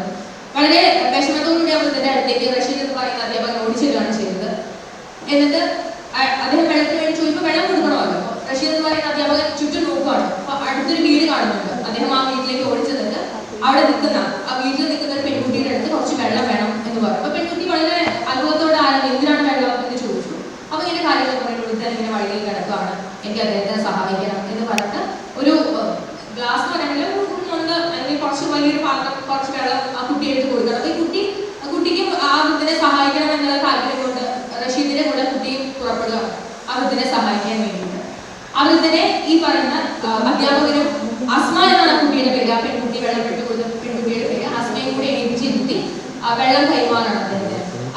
വളരെ വിഷമത്തോടുകൂടി ആ വൃദ്ധന്റെ അടുത്തേക്ക് റഷീദ് എന്ന് പറയുന്ന അധ്യാപകൻ ഓടിച്ചെല്ലുകയാണ് ചെയ്തത്. എന്നിട്ട് അദ്ദേഹം വെള്ളത്തിന് വേണ്ടി ചോദിക്കുമ്പോൾ വെള്ളം കൊടുക്കണമല്ലോ. റഷീദ് എന്ന് പറയുന്ന അധ്യാപകൻ ചുറ്റും നോക്കുകയാണ്. അപ്പൊ അടുത്തൊരു വീട് കാണുന്നുണ്ട്. അദ്ദേഹം ആ വീട്ടിലേക്ക് ഓടിച്ചെന്നിട്ട് അവിടെ ആ വീട്ടിൽ നിൽക്കുന്ന ഒരു പെൺകുട്ടിയുടെ അടുത്ത് കുറച്ച് വെള്ളം വേണം എന്ന് പറഞ്ഞു. അപ്പൊ പെൺകുട്ടി വളരെ അത്ഭുതത്തോടെ എന്തിനാണ് വെള്ളം എന്ന് ചോദിച്ചു. അപ്പൊ ഇങ്ങനെ കാര്യങ്ങൾ പറയുന്നത് വൃദ്ധൻ ഇങ്ങനെ വഴിയിൽ കിടക്കുകയാണ്, എനിക്ക് അദ്ദേഹത്തെ സഹായിക്കണം എന്ന് പറഞ്ഞിട്ട് ഒരു ഗ്ലാസ് പറയുമ്പോൾ അല്ലെങ്കിൽ കുറച്ച് വലിയൊരു പാത്രം കുറച്ച് വെള്ളം ആ കുട്ടി എടുത്ത് കൊടുക്കണം. അപ്പൊ കുട്ടിക്കും ആ വൃദ്ധനെ സഹായിക്കണം എന്നുള്ള താല്പര്യം കൊണ്ട് റഷീദിന്റെ കൂടെ കുട്ടിയും പുറപ്പെടുകയാണ് ആ വൃദ്ധനെ സഹായിക്കാൻ വേണ്ടിയിട്ട്. ആ വൃദ്ധനെ ഈ പറയുന്ന അധ്യാപകനും അസ്മ എന്നാണ് കുട്ടിയുടെ പേര്. ആ പെൺകുട്ടി വെള്ളം ഇട്ട് കൊടുത്ത പെൺകുട്ടിയുടെ പേര് അസ്മയും കൂടെ എണീപ്പിച്ചിരുത്തി വെള്ളം കൈമാറാണ്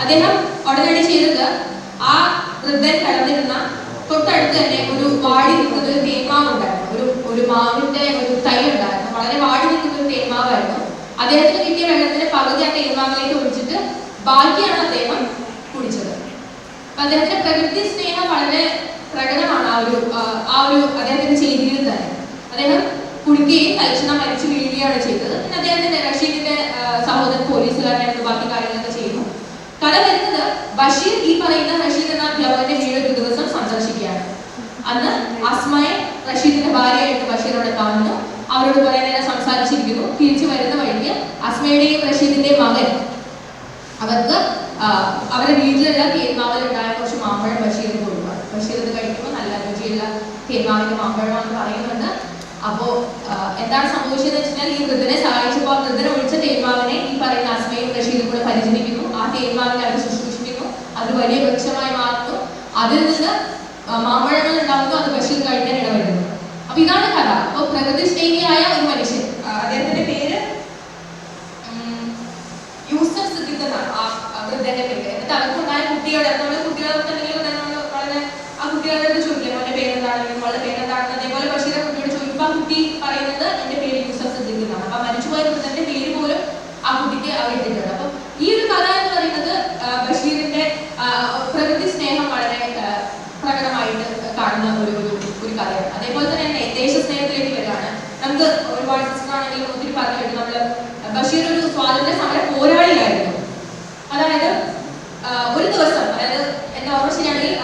അദ്ദേഹം ഉടനടി ചെയ്തത്. ആ വൃദ്ധൻ കിടന്നിരുന്ന തൊട്ടടുത്ത് തന്നെ ഒരു വാടി നിൽക്കുന്ന ഒരു തേന്മാവ് ഉണ്ടായിരുന്നു. ഒരു മാവിന്റെ ഒരു തൈ ഉണ്ടായിരുന്നു. വളരെ വാടി നിൽക്കുന്ന ഒരു തേന്മാവായിരുന്നു. അദ്ദേഹത്തിന് കിട്ടിയ വെള്ളത്തിന്റെ പകുതി ആ തേന്മാവിലേക്ക് ഒഴിച്ചിട്ട് ബാക്കിയാണ് അദ്ദേഹം കുടിച്ചത്. അപ്പൊ അദ്ദേഹത്തിന്റെ പ്രകൃതി സ്നേഹം വളരെ പ്രകടമാണ് ആ ഒരു അദ്ദേഹത്തിന്റെ ചെയ്തിയിൽ തന്നെ. അദ്ദേഹം കുടിക്കുകയും തൽക്ഷണം മരിച്ചു വീഴുകയാണ് ചെയ്തത്. അദ്ദേഹത്തിന്റെ റഷീദിന്റെ സഹോദരൻ പോലീസുകാരനായിരുന്നു, ബാക്കി കാര്യങ്ങളൊക്കെ ചെയ്യുന്നു. കഥ വരുന്നത് ബഷീർ ഈ പറയുന്ന റഷീദ് എന്ന അധ്യാപകന്റെ വീട് ഒരു ദിവസം സന്ദർശിക്കുകയാണ്. അന്ന് അസ്മയെ റഷീദിന്റെ ഭാര്യയായിട്ട് ബഷീർ അവിടെ കാണുന്നു. അവരോട് കുറെ നേരം സംസാരിച്ചിരിക്കുന്നു. തിരിച്ചു വരുന്ന വഴിക്ക് അസ്മയുടെയും റഷീദിന്റെയും മകൻ അവർക്ക് അവരുടെ വീട്ടിലുള്ള തേന്മാവിലുണ്ടായ കുറച്ച് മാമ്പഴം ബഷീറിന് കൊടുക്കുക. ബഷീർ ഇത് കഴിക്കുമ്പോൾ നല്ല രുചിയുള്ള തേന്മാവിന്റെ മാമ്പഴമാണെന്ന് പറയുന്നുണ്ട്. അപ്പോ എന്താണ് സംഭവിച്ചതെന്ന് വെച്ചാൽ ഈ വൃദ്ധനെ സഹായിച്ചപ്പോൾ ആ വൃദ്ധനെ ഒഴിച്ച തേന്മാവിനെ ഈ പറയുന്ന അസ്മയും റഷീദും കൂടെ പരിചരിക്കുന്നു. ആ തേന്മാവിനെ അവർ ശുശ്രൂഷിക്കുന്നു. അത് വലിയ വൃക്ഷമായി മാറുന്നു. അതിൽ നിന്ന് മാമ്പഴങ്ങൾ ഉണ്ടാകുന്നു. അത് ബഷീർ കഴിക്കാൻ ഇടവരുന്നു. അപ്പൊ ഇതാണ് കഥ. അപ്പൊ പ്രകൃതി സ്നേഹിയായ ഒരു മനുഷ്യൻ, അദ്ദേഹത്തിന്റെ പേര് യൂസഫ് സിദ്ദീഖ് എന്നാണ് ആ വൃദ്ധന്റെ പേര്. എന്നിട്ട് അവർക്കുണ്ടായ കുട്ടികളെ കുട്ടികളെ വളരെ ആ കുട്ടികളുടെ ചോദിക്കില്ല അവന്റെ പേരെന്താണെങ്കിലും അവളുടെ പേരെന്താണെന്ന് അതേപോലെ ബഷീറെ കുട്ടിയോട് ചോദിക്കുമ്പോൾ ആ കുട്ടി പറയുന്നത് എന്റെ പേര് യൂസഫ് സിദ്ദീഖ് എന്നാണ്. അപ്പൊ മരിച്ചുപോയ വൃദ്ധന്റെ പേര് പോലും ആ കുട്ടിക്ക് അവർ ഇട്ടിട്ടുണ്ട്. അപ്പൊ ഈ ഒരു കഥ എന്ന് പറയുന്നത് ബഷീറിന്റെ പ്രകൃതി സ്നേഹം വളരെ പ്രകടമായിട്ട് കാണുന്ന ഒരു കഥയാണ്. അതേപോലെ തന്നെ ദേശസ്നേഹത്തിലേക്ക് വരികയാണ്. നമുക്ക് ഒരുപാട് ആണെങ്കിലും ഒത്തിരി പറഞ്ഞിട്ട് നമ്മള് ബഷീർ ഒരു സ്വാതന്ത്ര്യ സമര പോരാളിയായിരുന്നു. അതായത് ഒരു ദിവസം, അതായത് എന്റെ ഓർമ്മ ശരിയാണെങ്കിൽ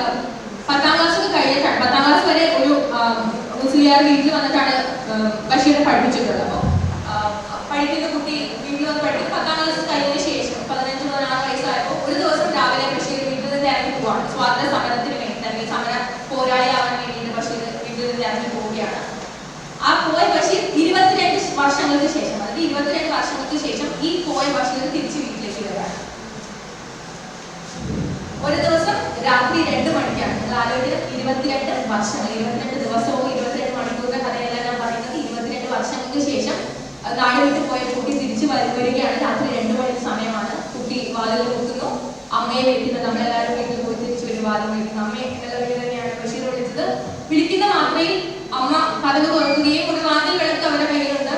10ാം ക്ലാസ് കഴിഞ്ഞിട്ടാണ്, 10ാം ക്ലാസ് വരെ ഒരു മുസ്ലിയാർ വീട്ടിൽ വന്നിട്ടാണ് ബഷീറിനെ പഠിപ്പിച്ചിട്ടുള്ളത്. അപ്പോൾ പഠിക്കുന്ന കുട്ടി വീട്ടിൽ വന്ന് പഠിക്കും. 10ാം ക്ലാസ് കഴിഞ്ഞതിന് ശേഷം 15-16 വയസ്സായപ്പോൾ ഒരു ദിവസം രാവിലെ ബഷീർ വീട്ടിൽ നിന്ന് ഇറങ്ങി പോവാണ്. സ്വാതന്ത്ര്യ സമരത്തിന് വേണ്ടി തന്നെ സമര പോരാളിയാവാൻ വേണ്ടിയിട്ട് ബഷീർ വീട്ടിൽ നിന്ന് ഇറങ്ങി പോവുകയാണ്. ആ പോയ ബഷീർ 22 വർഷങ്ങൾക്ക് ശേഷം, അതായത് 22 വർഷങ്ങൾക്ക് ശേഷം ഈ പോയ ബഷീർ തിരിച്ച് വീട്ടിലേക്ക് വരികയാണ്. ഒരു ദിവസം രാത്രി 2 മണിക്കാണ്. നിങ്ങൾ ആലോചിക്കുന്നത് 22 വർഷങ്ങൾ, 22 ദിവസവും 22 മണിക്കൂറിന്റെ കഥയെല്ലാം ഞാൻ പറയുന്നത് 22 വർഷങ്ങൾക്ക് ശേഷം നാട് വിട്ട് പോയ കുട്ടി തിരിച്ചു വരികയാണ്. രാത്രി 2 മണി സമയമാണ്. കുട്ടി വാതിൽ നോക്കുന്നു. അമ്മയെ വിളിക്കുന്നത്, നമ്മളെല്ലാവരും വീട്ടിൽ പോയി തിരിച്ചു വരും. വാതിൽ വിളിക്കുന്നു. അമ്മയെ എന്നുള്ള വീട് തന്നെയാണ് ബഷീർ വിളിച്ചത്. വിളിക്കുന്ന മാത്രയിൽ അമ്മ കഥക് തുറക്കുകയും ഒരു വാതിൽ വിളക്ക് അവരുടെ കയ്യിലുണ്ട്.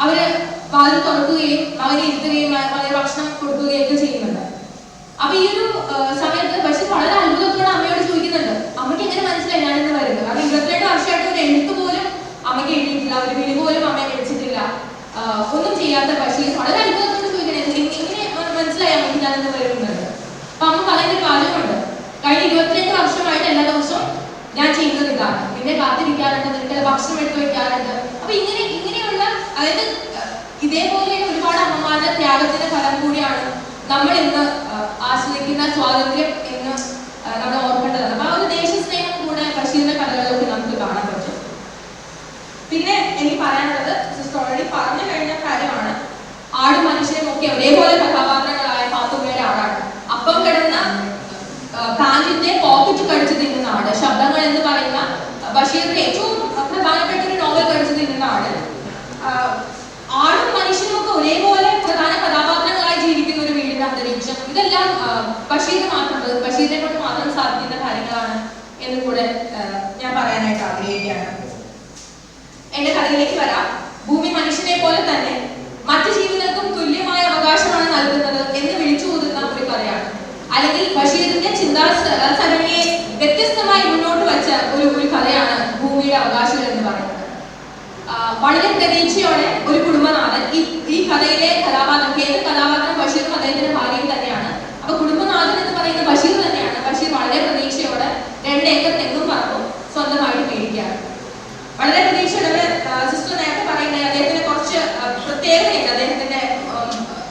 അവര് വാതിൽ തുറക്കുകയും അവരെ ഇരുത്തുകയും അവരെ ഭക്ഷണം കൊടുക്കുകയും ഒക്കെ ചെയ്യുന്നുണ്ട്. അപ്പൊ ഈ ഒരു സമയത്ത് ബഷീർ വളരെ അത്ഭുതത്തോടെ അമ്മയോട് ചോദിക്കുന്നുണ്ട്, അമ്മയ്ക്ക് എങ്ങനെ മനസ്സിലായി ഞാനിന്ന് വരുന്നത്? കാരണം 22 വർഷമായിട്ട് ഒരു എഴുത്ത് പോലും അമ്മയ്ക്ക് എഴുതിയിട്ടില്ല, ഒരു വിളി പോലും അമ്മയെ വിളിച്ചിട്ടില്ല, ഒന്നും ചെയ്യാത്ത ബഷീർ വളരെ അത്ഭുതത്തോട് ചോദിക്കണേ എങ്ങനെ മനസ്സിലായി അമ്മയ്ക്ക് ഞാനിന്ന് വരുന്നത്? അപ്പൊ അമ്മ പറയുന്നൊരു കാര്യമുണ്ട്, കഴിഞ്ഞ 22 വർഷമായിട്ട് എല്ലാ ദിവസവും ഞാൻ ചെയ്യുന്നത് ഇതാണ്. നിന്നെ കാത്തിരിക്കാറുണ്ട്, നിനക്ക് ഭക്ഷണം എടുത്തു വയ്ക്കാറുണ്ട്. അപ്പൊ ഇങ്ങനെയുള്ള, അതായത് ഇതേപോലെ ഒരുപാട് അമ്മമാരുടെ ത്യാഗത്തിന്റെ ഫലം കൂടിയാണ് നമ്മൾ ഇന്ന് ആസ്വദിക്കുന്ന സ്വാതന്ത്ര്യം എന്ന് നമ്മൾ ഓർക്കേണ്ടതാണ്. അപ്പൊ ആ ഒരു ദേശസ്നേഹം കൂടെ ബഷീറിന്റെ കഥകളിലൊക്കെ നമുക്ക് കാണാൻ പറ്റും. പിന്നെ എനിക്ക് പറയാനുള്ളത്, സിസ്റ്റർ ഓൾറെഡി പറഞ്ഞു കഴിഞ്ഞ കാര്യമാണ്, ആടും മനുഷ്യനും ഒക്കെ ഒരേപോലെ കഥാപാത്രങ്ങളായ പാത്തുമ്മയുടെ ആടാണ്. അപ്പം കിടന്ന പാന്റിന്റെ പോക്കറ്റ് കടിച്ചു തിന്നുന്ന ആട്, ശബ്ദങ്ങൾ എന്ന് പറയുന്ന ബഷീറിന്റെ ഏറ്റവും പ്രധാനപ്പെട്ട ഒരു നോവൽ കടിച്ചു തിന്നുന്ന ആട്, ആടും മനുഷ്യനും ഒക്കെ ഒരേപോലെ പ്രധാന കഥാപാത്രങ്ങളായി ജീവിക്കുന്ന ഒരു വീടിന്റെ അന്തരീക്ഷം, ഇതെല്ലാം ബഷീറിനെ കൊണ്ട് മാത്രം സാധിക്കുന്ന കാര്യങ്ങളാണ് എന്ന് കൂടെ ഞാൻ പറയാനായിട്ട് ആഗ്രഹിക്കുകയാണ്. എന്റെ കഥയിലേക്ക് വരാം. ഭൂമി മനുഷ്യനെ പോലെ തന്നെ മറ്റു ജീവികൾക്കും തുല്യമായ അവകാശമാണ് നൽകുന്നത് എന്ന് വിളിച്ചു ഊതുന്ന ഒരു കഥയാണ്. അല്ലെങ്കിൽ ബഷീറിന്റെ ചിന്താസരണിയെ വ്യത്യസ്തമായി മുന്നോട്ട് വെച്ച ഒരു കഥയാണ് ഭൂമിയുടെ അവകാശികൾ എന്ന് പറയുന്നത്. വളരെ പ്രതീക്ഷയോടെ ഒരു കുടുംബനാഥൻ, ഈ കഥയിലെ കഥാപാത്രം, കേന്ദ്ര കഥാപാത്രം ബഷീറും അദ്ദേഹത്തിന്റെ ഭാര്യയും തന്നെയാണ്. അപ്പൊ കുടുംബനാഥൻ എന്ന് പറയുന്ന ബഷീർ തന്നെയാണ്. ബഷീർ വളരെ പ്രതീക്ഷയോടെ 2 ഏക്കർ തെങ്ങും പറമ്പും സ്വന്തമായിട്ട് മേടിക്കുകയാണ്. വളരെ പ്രതീക്ഷയോടെ, സിസ്റ്റർ നേരത്തെ പറയുന്നത് അദ്ദേഹത്തിന് കുറച്ച് പ്രത്യേകതയുണ്ട്. അദ്ദേഹത്തിന്റെ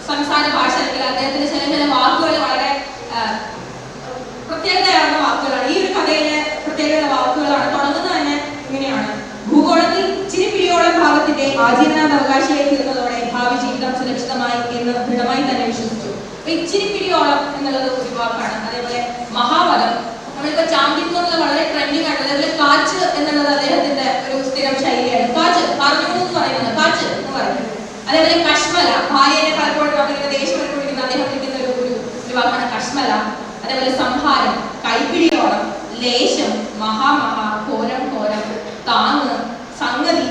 സംസാര ഭാഷ, അല്ലെങ്കിൽ അദ്ദേഹത്തിന്റെ ചില വാക്കുകൾ വളരെ പ്രത്യേകതയാർന്ന വാക്കുകളാണ്. ഈ ഒരു കഥയിലെ പ്രത്യേകത വാക്കുകളാണ്. തുടങ്ങുന്നത് തന്നെ ഇങ്ങനെയാണ്: ഭൂഗോളത്തിൽ ചിരിപ്പിടിയോളം ഭാഗത്തിന്റെ ആജീവനാവകാശിയായി തീർന്നതോടെ ഭാവി ജീവിതം സുരക്ഷിതമായി എന്ന് ദൃഢമായി തന്നെ വിശ്വസിച്ചു. അപ്പൊ ഇച്ചിരിപ്പിടിയോളം എന്നുള്ളത് ഒരു വാക്കാണ്. അതേപോലെ മഹാവധം, നമ്മളിപ്പോ ചാമ്പ്യൻ എന്നുള്ളത് വളരെ ട്രെൻഡിങ് ആണ്. അതേപോലെ കാച്ച് എന്നുള്ളത് അദ്ദേഹത്തിന്റെ ഒരു സ്ഥിരം ശൈലിയാണ്. കാച്ച് പറഞ്ഞു എന്ന് പറയുന്നത്, കാച്ച് എന്ന് പറയുന്നത്. അതേപോലെ കശ്മല, ഭാര്യനെ പലപ്പോഴും നമ്മളിങ്ങനെ ദേഷ്യം വിളിക്കുന്ന അദ്ദേഹം വിളിക്കുന്ന ഒരു വാക്കാണ് കശ്മല. അതേപോലെ സംഹാരം, കൈപ്പിടിയോളം, ലേശം, മഹാമഹാ, ഘോരം ഘോരം, താങ്ങ്, സംഗതി,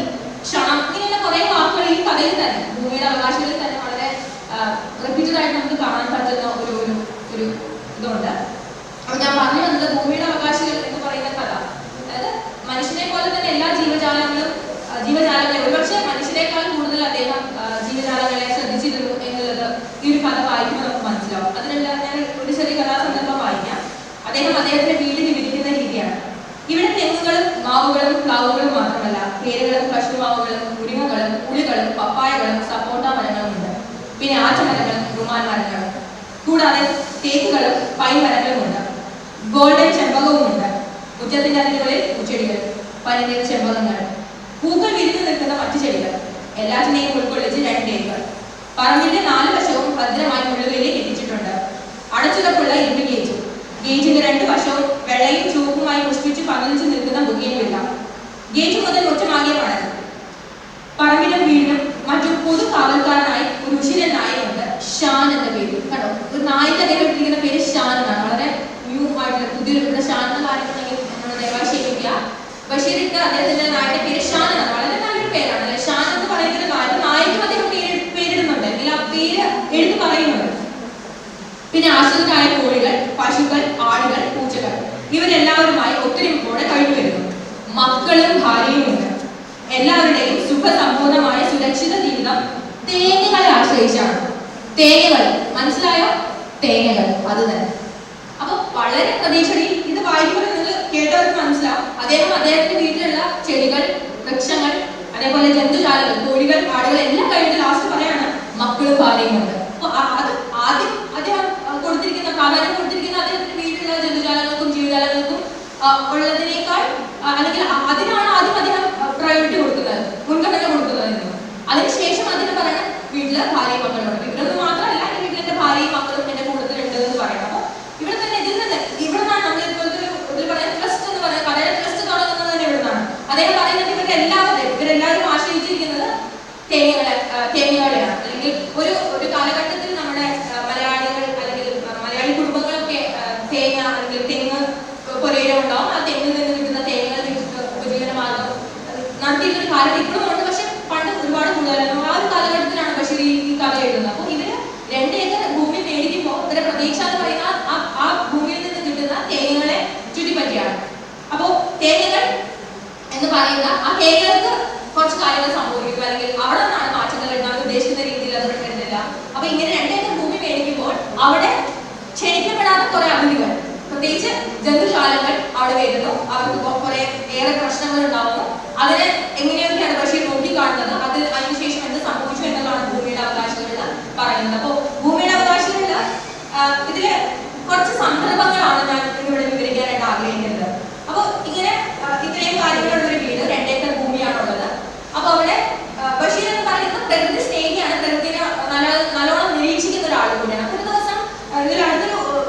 ക്ഷണം, ഇങ്ങനെയുള്ള കുറെ വാക്കുകൾ ഈ കഥയിൽ തന്നെ, ഭൂമിയുടെ അവകാശങ്ങളിൽ തന്നെ വളരെ റിപ്പീറ്റഡ് ആയിട്ട് നമുക്ക് കാണാൻ പറ്റുന്ന ഒരു ഇതുണ്ട്. അപ്പൊ ഞാൻ പറഞ്ഞു വന്നത് ഭൂമിയുടെ അവകാശികൾ എന്ന് പറയുന്ന കഥ, അതായത് മനുഷ്യനെ പോലെ തന്നെ എല്ലാ ജീവജാലങ്ങളെ ഒരുപക്ഷെ മനുഷ്യരെക്കാൾ കൂടുതൽ അദ്ദേഹം ജീവജാലങ്ങളെ ശ്രദ്ധിച്ചിരുന്നു എന്നുള്ളത് ഈ ഒരു കഥ വായിക്കുമ്പോൾ നമുക്ക് മനസ്സിലാവും. അതിനെല്ലാം ഞാൻ ഒരു ചെറിയ കഥാസന്ദർഭം അദ്ദേഹം അദ്ദേഹത്തിന്റെ വീടിന് വിധിക്കുന്ന രീതിയാണ്. ഇവിടെ തെങ്ങുകളും മാവുകളും പ്ലാവുകളും മാത്രമല്ല, പേരുകളും കശുമാവുകളും മുരിങ്ങകളും പുളികളും പപ്പായകളും സപ്പോട്ട മരങ്ങളും ഉണ്ട്. പിന്നെ ആറ്റമരങ്ങളും റുമാൻ മരങ്ങളും, കൂടാതെ തേക്കുകളും പൈൻ മരങ്ങളും ഉണ്ട്. ഗോൾഡൻ ചെമ്പകവും ഉണ്ട്. മുറ്റത്തിന്റെ അതിരുകളിൽ പൂച്ചെടികൾ, പനിനീർ ചെമ്പകങ്ങൾ, പൂക്കൾ വിരിഞ്ഞു നിൽക്കുന്ന മറ്റു ചെടികൾ, എല്ലാറ്റിനെയും ഉൾക്കൊള്ളിച്ച് 2 ഏക്കർ. പറമ്പിന്റെ 4 വശവും ഭദ്രമായി മുള്ളുവേലി കെട്ടിച്ചിട്ടുണ്ട്. അടച്ചുറപ്പുള്ള ഇരുമ്പ് ഗേറ്റും. ഗേറ്റിന്റെ 2 വശവും വെള്ളയും ചുവപ്പുമായി പുഷ്പിച്ച് പതിച്ചു നിൽക്കുന്ന ബുഗേൻവില്ല. ഗേറ്റ് മുതൽ മുറ്റമാകിയ മണൽ. പറമ്പിലും വീടിനും മറ്റു പൊതു കാവൽക്കാരനായി ഒരു ഉശിരൻ നായയുണ്ട്, ഷാൻ എന്ന പേര്. കണ്ടോ, ഒരു നായിക്ക് അദ്ദേഹം ഇട്ടിരിക്കുന്ന പേര് ഷാൻ എന്നാണ്. വളരെ ന്യൂ ആയിട്ടുള്ള പുതിയൊരു ഷാൻ എന്ന കാര്യമുണ്ടെങ്കിൽ നമ്മൾ ദയവായി ക്ഷമിക്കുക. ബഷീറിട്ട് അദ്ദേഹത്തിന്റെ നായയുടെ പേര് ഷാൻ എന്നാണ്. വളരെ നല്ലൊരു പേരാണ് അല്ലെ. ഷാൻ എന്ന് പറയുന്ന നായക്കും അദ്ദേഹം പേരിടുന്നുണ്ട്, അല്ലെങ്കിൽ ആ പേര് എടുത്തു പറയുന്നുണ്ട്. പിന്നെ ആശ്രിതരായ കോഴികൾ, പശുക്കൾ, ആടുകൾ, പൂച്ചകൾ ഇവരെല്ലാവരുമായി ഒത്തൊരുമയോടെ കഴിഞ്ഞു വരുന്നു. മക്കളും ഭാര്യയും ഉണ്ട്. എല്ലാവരുടെയും സുഖസമ്പൂർണമായ സുരക്ഷിത ജീവിതം തേങ്ങകളെ ആശ്രയിച്ചാണ്. തേങ്ങകൾ മനസ്സിലായോ? തേങ്ങകൾ അത് തന്നെ. അപ്പൊ വളരെ പ്രതീക്ഷയിൽ ഇത് വായിക്കുമ്പോൾ നിങ്ങൾ കേട്ടവർക്ക് മനസ്സിലാവും. അദ്ദേഹത്തിന്റെ വീട്ടിലുള്ള ചെടികൾ, വൃക്ഷങ്ങൾ, അതേപോലെ ജന്തുജാലങ്ങൾ, കോഴികൾ, ആടുകൾ എല്ലാം കഴിഞ്ഞിട്ട് ലാസ്റ്റ് പറയാണ് മക്കളും ഭാര്യയും ഉണ്ട്. അപ്പൊ അത് ആദ്യം അദ്ദേഹം കൊടുത്തിരിക്കുന്ന പ്രാധാന്യം കൊടുത്തിരിക്കുന്ന അദ്ദേഹത്തിന്റെ വീട്ടിലുള്ള ജന്തുജാലങ്ങൾക്കും ജീവജാലങ്ങൾക്കും ഉള്ളതിനേക്കാൾ, അല്ലെങ്കിൽ അതിനാണ് ആദ്യം അദ്ദേഹം പ്രയോറിറ്റി കൊടുക്കുന്നത്, മുൻഗണന കൊടുക്കുന്നത്. അതിനുശേഷം അദ്ദേഹം പറയണം വീട്ടില് ഭാര്യയും മക്കളുണ്ട്. ഇവരൊന്നും മാത്രമല്ല, എന്റെ വീട്ടിൽ എന്റെ ഭാര്യയും മക്കളും എന്റെ കൂട്ടത്തിലുണ്ട് എന്ന് പറയണം. അപ്പൊ ഇവിടെ തന്നെ ഇതിൽ നിന്നാണ് നമ്മൾ ഇപ്പോഴത്തെ ഇതിൽ പറയുന്ന ട്രസ്റ്റ് എന്ന് പറയുന്നത്, കടയുടെ ട്രസ്റ്റ് തുടങ്ങുന്നത് തന്നെ ഇവിടെ നിന്നാണ്. അദ്ദേഹം പറയുന്നത് ഇവരെല്ലാവരും ആശ്രയിച്ചിരിക്കുന്നത് തേങ്ങകളെയാണ്. അല്ലെങ്കിൽ ഒരു കാലഘട്ടത്തിൽ നമ്മുടെ മലയാളികൾ അല്ലെങ്കിൽ മലയാളി കുടുംബങ്ങളൊക്കെ തേങ്ങ അല്ലെങ്കിൽ തെങ്ങ് പുരയിടം ഉണ്ടാവും. ആ തെങ്ങിൽ നിന്ന് കിട്ടുന്ന തേങ്ങകൾ ഉപജീവന മാർഗം നടത്തിയിട്ടൊരു കാലം ഇപ്പോഴും ഉണ്ട്. പക്ഷെ പണ്ട് ഒരുപാട് കൂടുതലായിരുന്നു. ആ ഒരു കാലഘട്ടത്തിലാണ് ബഷീർ ഈ കഥ എഴുതുന്നത്. അപ്പൊ ഇവര് 2 ഏക്കർ ഭൂമി മേടിക്കുമ്പോൾ ഇവരുടെ പ്രതീക്ഷ എന്ന് പറയുന്ന ആ ഭൂമിയിൽ നിന്ന് കിട്ടുന്ന തേങ്ങകളെ ചുറ്റിപ്പറ്റിയാണ്. അപ്പോ തേങ്ങകൾ എന്ന് പറയുന്ന ആ തേങ്ങകൾക്ക് കുറച്ച് കാര്യങ്ങൾ സംഭവിക്കും, അല്ലെങ്കിൽ അവിടെ നിന്നാണ് മാറ്റങ്ങൾ ഉണ്ടാകുന്ന ഉദ്ദേശിക്കുന്ന രീതിയിൽ അത് വരുന്നില്ല. അപ്പൊ ഇങ്ങനെ 2 ഏക്കർ ഭൂമി മേടിക്കുമ്പോൾ അവിടെ ക്ഷണിക്കപ്പെടാത്ത കുറെ അതിഥികൾ, പ്രത്യേകിച്ച് ജന്തുജാലങ്ങൾ അവിടെ വരുന്നു. അവർക്ക് കുറെ ഏറെ പ്രശ്നങ്ങൾ ഉണ്ടാവുന്നു. അതിനെ എങ്ങനെയൊക്കെയാണ് ബഷീർ നോക്കിക്കാണുന്നത്, അതിനുശേഷം എന്ത് സംഭവിച്ചു എന്നതാണ് ഭൂമിയുടെ അവകാശങ്ങളിൽ പറയുന്നത്. അപ്പോ ഭൂമിയുടെ അവകാശങ്ങളിൽ ഇതില് കുറച്ച് സന്ദർഭങ്ങളാണ് ഞാൻ ഇവിടെ വിവരിക്കാനായിട്ട് ആഗ്രഹിക്കുന്നത്. അപ്പൊ ഇങ്ങനെ ഇത്രയും കാര്യങ്ങളുള്ള ഒരു വീട്, 2 ഏക്കർ ഭൂമിയാണുള്ളത്. അപ്പൊ അവിടെ ബഷീർ എന്ന് പറയുന്നത് പ്രകൃതി സ്നേഹിയാണ്, പ്രകൃതിനെ നല്ലോണം നിരീക്ഷിക്കുന്ന ഒരാൾ കൂടിയാണ്. ഒരു ദിവസം ഇതിൽ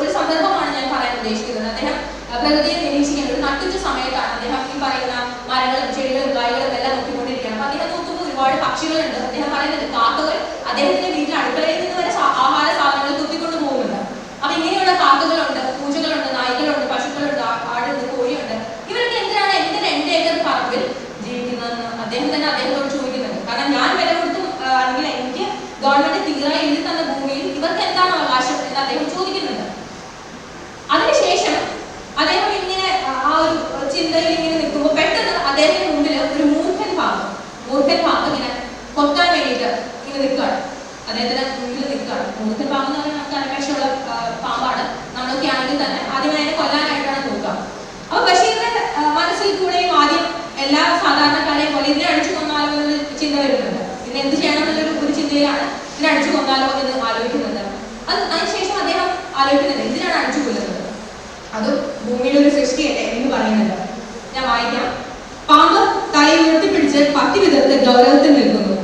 ഒരു സന്ദർഭമാണ് ഞാൻ പറയാൻ ഉദ്ദേശിക്കുന്നത്. അദ്ദേഹം പ്രകൃതിയെ നിരീക്ഷിക്കുന്നത് ഒരു നട്ടുച്ച സമയത്താണ്. അദ്ദേഹം ഈ പറയുന്ന മരങ്ങളും ചെടികളും കായ്കളും എല്ലാം നോക്കിക്കൊണ്ടിരിക്കുകയാണ്. അപ്പൊ അദ്ദേഹം നോക്കുമ്പോൾ ഒരുപാട് പക്ഷികളുണ്ട്. അദ്ദേഹം പറയുന്നത് കാക്കകൾ അദ്ദേഹത്തിന്റെ വീട്ടിൽ അടുക്കളയിൽ നിന്ന് വരെ ആഹാര സാധനങ്ങൾ കുത്തിക്കൊണ്ട് പോകുന്നുണ്ട്. അപ്പൊ ഇങ്ങനെയുള്ള കാക്കകളുണ്ട്, പൂച്ചകളുണ്ട്, നായ്ക്കളുണ്ട്, പശുക്കളുണ്ട്, ആടുണ്ട്, കോഴിയുണ്ട്. ഇവരൊക്കെ എന്തിനാണ് എന്റെ 2 ഏക്കർ പറമ്പിൽ ജീവിക്കുന്നതെന്ന് അദ്ദേഹം തന്നെ അദ്ദേഹത്തോട് ചോദിക്കുന്നുണ്ട്. കാരണം ഞാൻ വില കൊടുത്തും അല്ലെങ്കിൽ എനിക്ക് ഗവൺമെന്റ് തീരായി എഴുതി തന്ന ഭൂമിയിൽ ഇവർക്ക് എന്താണ് അവകാശം എന്ന് അദ്ദേഹം ചോദിക്കുന്നുണ്ട്. അതിനുശേഷം അദ്ദേഹം ഇങ്ങനെ ആ ഒരു ചിന്തയിൽ ഇങ്ങനെ നിൽക്കുമ്പോൾ പെട്ടെന്ന് അദ്ദേഹത്തിന്റെ മുമ്പിൽ ഒരു മൂർഖൻ പാമ്പ് ഇങ്ങനെ കൊത്താൻ വേണ്ടിയിട്ട് ഇങ്ങനെ നിൽക്കുകയാണ്. അദ്ദേഹത്തിന്റെ മുമ്പിൽ നിൽക്കുകയാണ്. മൂർഖൻ പാമ്പ് എന്ന് പറഞ്ഞാൽ നമുക്ക് അനപേക്ഷയുള്ള പാമ്പാണ്. നമ്മളൊക്കെ ആണെങ്കിൽ തന്നെ ആദ്യം അതിനെ കൊല്ലാനായിട്ടാണ് നോക്കുക. അപ്പൊ ബഷീറിന്റെ മനസ്സിൽ കൂടെയും ആദ്യം എല്ലാ സാധാരണക്കാരെയും പോലെ ഇതിനെ അടിച്ചു കൊന്നാലോ എന്നൊരു ചിന്ത വരുന്നുണ്ട്. ഇതിനെ എന്ത് ചെയ്യണം എന്നുള്ളൊരു ചിന്തയിലാണ് ഇതിനെ അടിച്ചു കൊന്നാലോ എന്ന് ആലോചിക്കുന്നുണ്ട്. അതിനുശേഷം അദ്ദേഹം ആലോചിക്കുന്നുണ്ട് എന്തിനാണ് അടിച്ചു കൊല്ലുന്നത്, അതും ഭൂമിയുടെ ഒരു സൃഷ്ടിയല്ലേ എന്ന് പറയുന്നുണ്ട്. ഞാൻ വായിക്കാം. പാമ്പ് തലയിൽ ഉയർത്തിപ്പിടിച്ച് പത്തി വിധത്ത് ഗൗരവത്തിൽ നിൽക്കുന്നു.